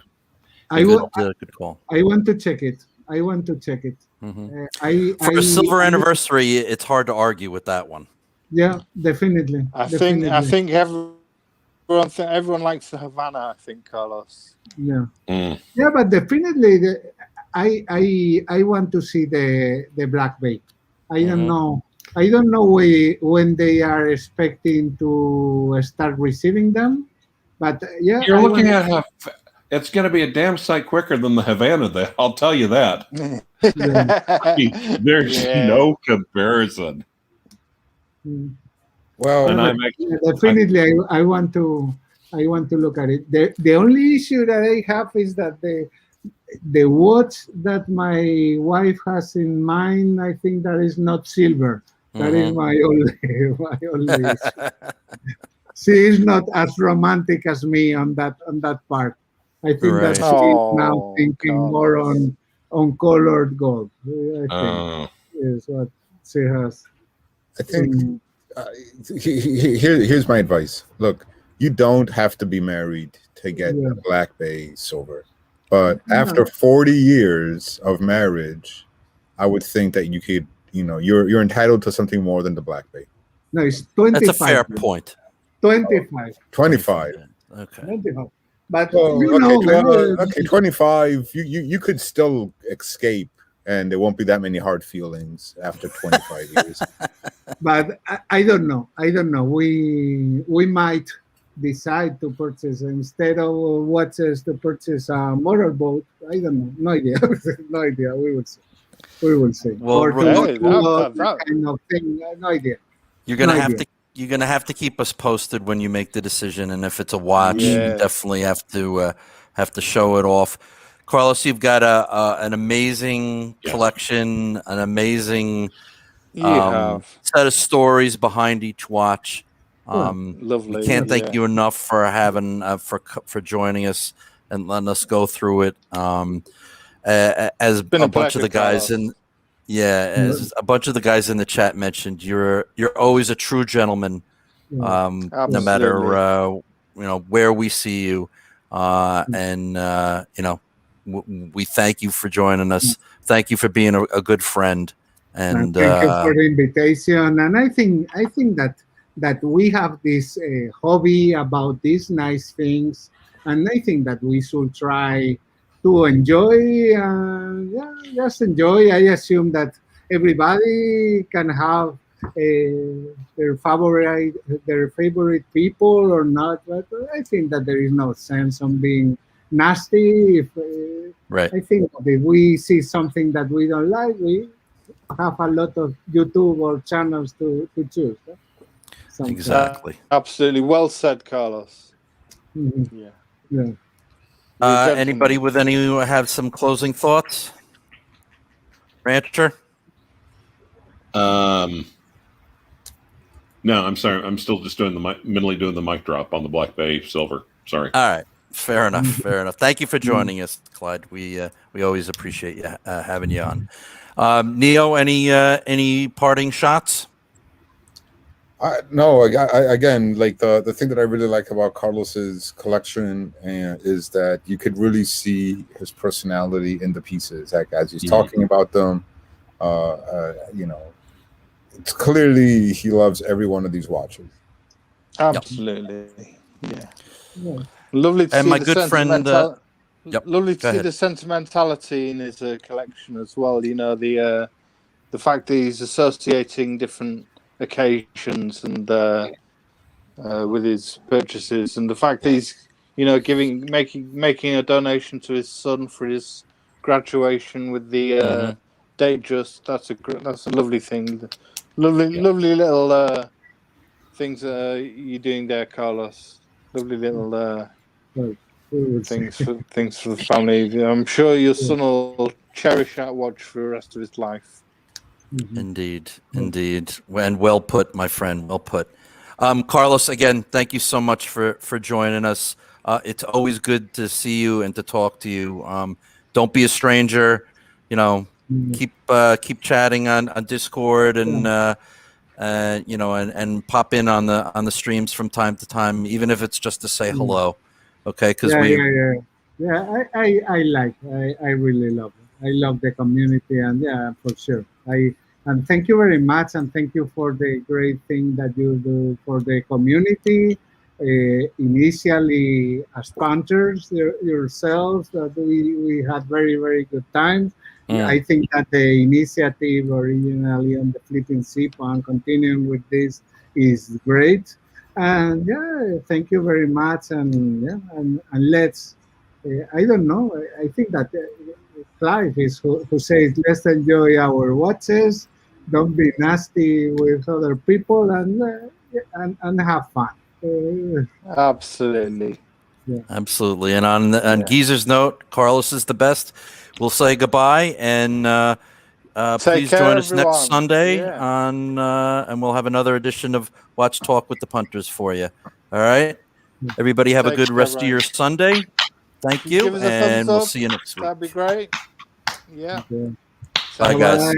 [SPEAKER 1] Good call.
[SPEAKER 4] I want to check it.
[SPEAKER 1] For a silver anniversary, it's hard to argue with that one.
[SPEAKER 4] Yeah, definitely.
[SPEAKER 2] I think everyone likes the Havana. I think, Carlos.
[SPEAKER 4] Yeah, yeah, but definitely, I want to see the Black Bay. I don't know. I don't know when they are expecting to start receiving them, but yeah,
[SPEAKER 3] you're looking at it's going to be a damn sight quicker than the Havana. There, I'll tell you that. There's no comparison.
[SPEAKER 5] Well,
[SPEAKER 3] and
[SPEAKER 4] definitely, I want to look at it. The only issue that I have is that the watch that my wife has in mind, I think that is not silver. That is my only issue. She is not as romantic as me on that part. I think that she is now thinking more on colored gold. I think is what she has.
[SPEAKER 5] I think here's my advice. Look, you don't have to be married to get the Black Bay silver, but after 40 years of marriage, I would think that you could, you're entitled to something more than the Black Bay.
[SPEAKER 4] No, it's 25.
[SPEAKER 1] That's a fair point.
[SPEAKER 4] 25.
[SPEAKER 5] 25.
[SPEAKER 1] Okay.
[SPEAKER 4] 25. But
[SPEAKER 5] okay, 25. You could still escape, and there won't be that many hard feelings after 25 years.
[SPEAKER 4] But I don't know. We might decide to purchase instead of watches to purchase a motorboat. I don't know. No idea. No idea. We will see.
[SPEAKER 1] Well,
[SPEAKER 4] or to
[SPEAKER 1] hey,
[SPEAKER 4] that kind of thing. No idea.
[SPEAKER 1] You're gonna have to keep us posted when you make the decision, and if it's a watch, you definitely have to show it off. Carlos, you've got an amazing collection, an amazing set of stories behind each watch.
[SPEAKER 2] Lovely.
[SPEAKER 1] We can't thank you enough for having for joining us and letting us go through it. As a bunch of the guys as a bunch of the guys in the chat mentioned, you're always a true gentleman, no matter where we see you, and we thank you for joining us. Thank you for being a good friend, and
[SPEAKER 4] thank you for the invitation. And I think that we have this hobby about these nice things, and I think that we should try to enjoy. Just enjoy. I assume that everybody can have their favorite people or not, but I think that there is no sense on being nasty.
[SPEAKER 1] Right.
[SPEAKER 4] I think that if we see something that we don't like, we have a lot of YouTube or channels to choose.
[SPEAKER 1] Exactly.
[SPEAKER 2] Absolutely. Well said, Carlos.
[SPEAKER 4] Mm-hmm. Yeah.
[SPEAKER 1] Anybody with have some closing thoughts? Rancher?
[SPEAKER 3] No, I'm sorry. I'm still just mentally doing the mic drop on the Black Bay Silver. Sorry.
[SPEAKER 1] All right. Fair enough. Fair enough. Thank you for joining us, Clyde. We always appreciate you having you on. Neo, any parting shots?
[SPEAKER 5] No, again, like the thing that I really like about Carlos's collection is that you could really see his personality in the pieces. Like as he's talking about them, it's clearly he loves every one of these watches.
[SPEAKER 2] Absolutely, yeah. Lovely to
[SPEAKER 1] and
[SPEAKER 2] see
[SPEAKER 1] my good friend.
[SPEAKER 2] Lovely to see the sentimentality in his collection as well. You know, the fact that he's associating different occasions and with his purchases, and the fact that he's making a donation to his son for his graduation with the date just that's a lovely thing. Lovely little things you're doing there, Carlos. Lovely little things for the family. I'm sure your son will cherish that watch for the rest of his life.
[SPEAKER 1] Indeed. And well put, my friend. Well put. Carlos, again, thank you so much for joining us. It's always good to see you and to talk to you. Don't be a stranger. Keep chatting on Discord and and pop in on the streams from time to time, even if it's just to say hello. Okay, because
[SPEAKER 4] I really love it. I love the community, and for sure. And thank you very much, and thank you for the great thing that you do for the community. Initially as punters yourselves, that we had very, very good times. I think that the initiative originally on the Flipping Sip and continuing with this is great. And thank you very much. And let's, I don't know, I think that Clive is who says, let's enjoy our watches, don't be nasty with other people, and have fun.
[SPEAKER 2] Absolutely.
[SPEAKER 1] Absolutely. And on Geezer's note, Carlos is the best. We'll say goodbye, and please join us next Sunday and we'll have another edition of Watch Talk with the Punters for you. All right. Everybody have a good rest of your Sunday. Thank you, and we'll see you next week.
[SPEAKER 2] That'd be great. Yeah.
[SPEAKER 4] Okay.
[SPEAKER 1] Bye, guys.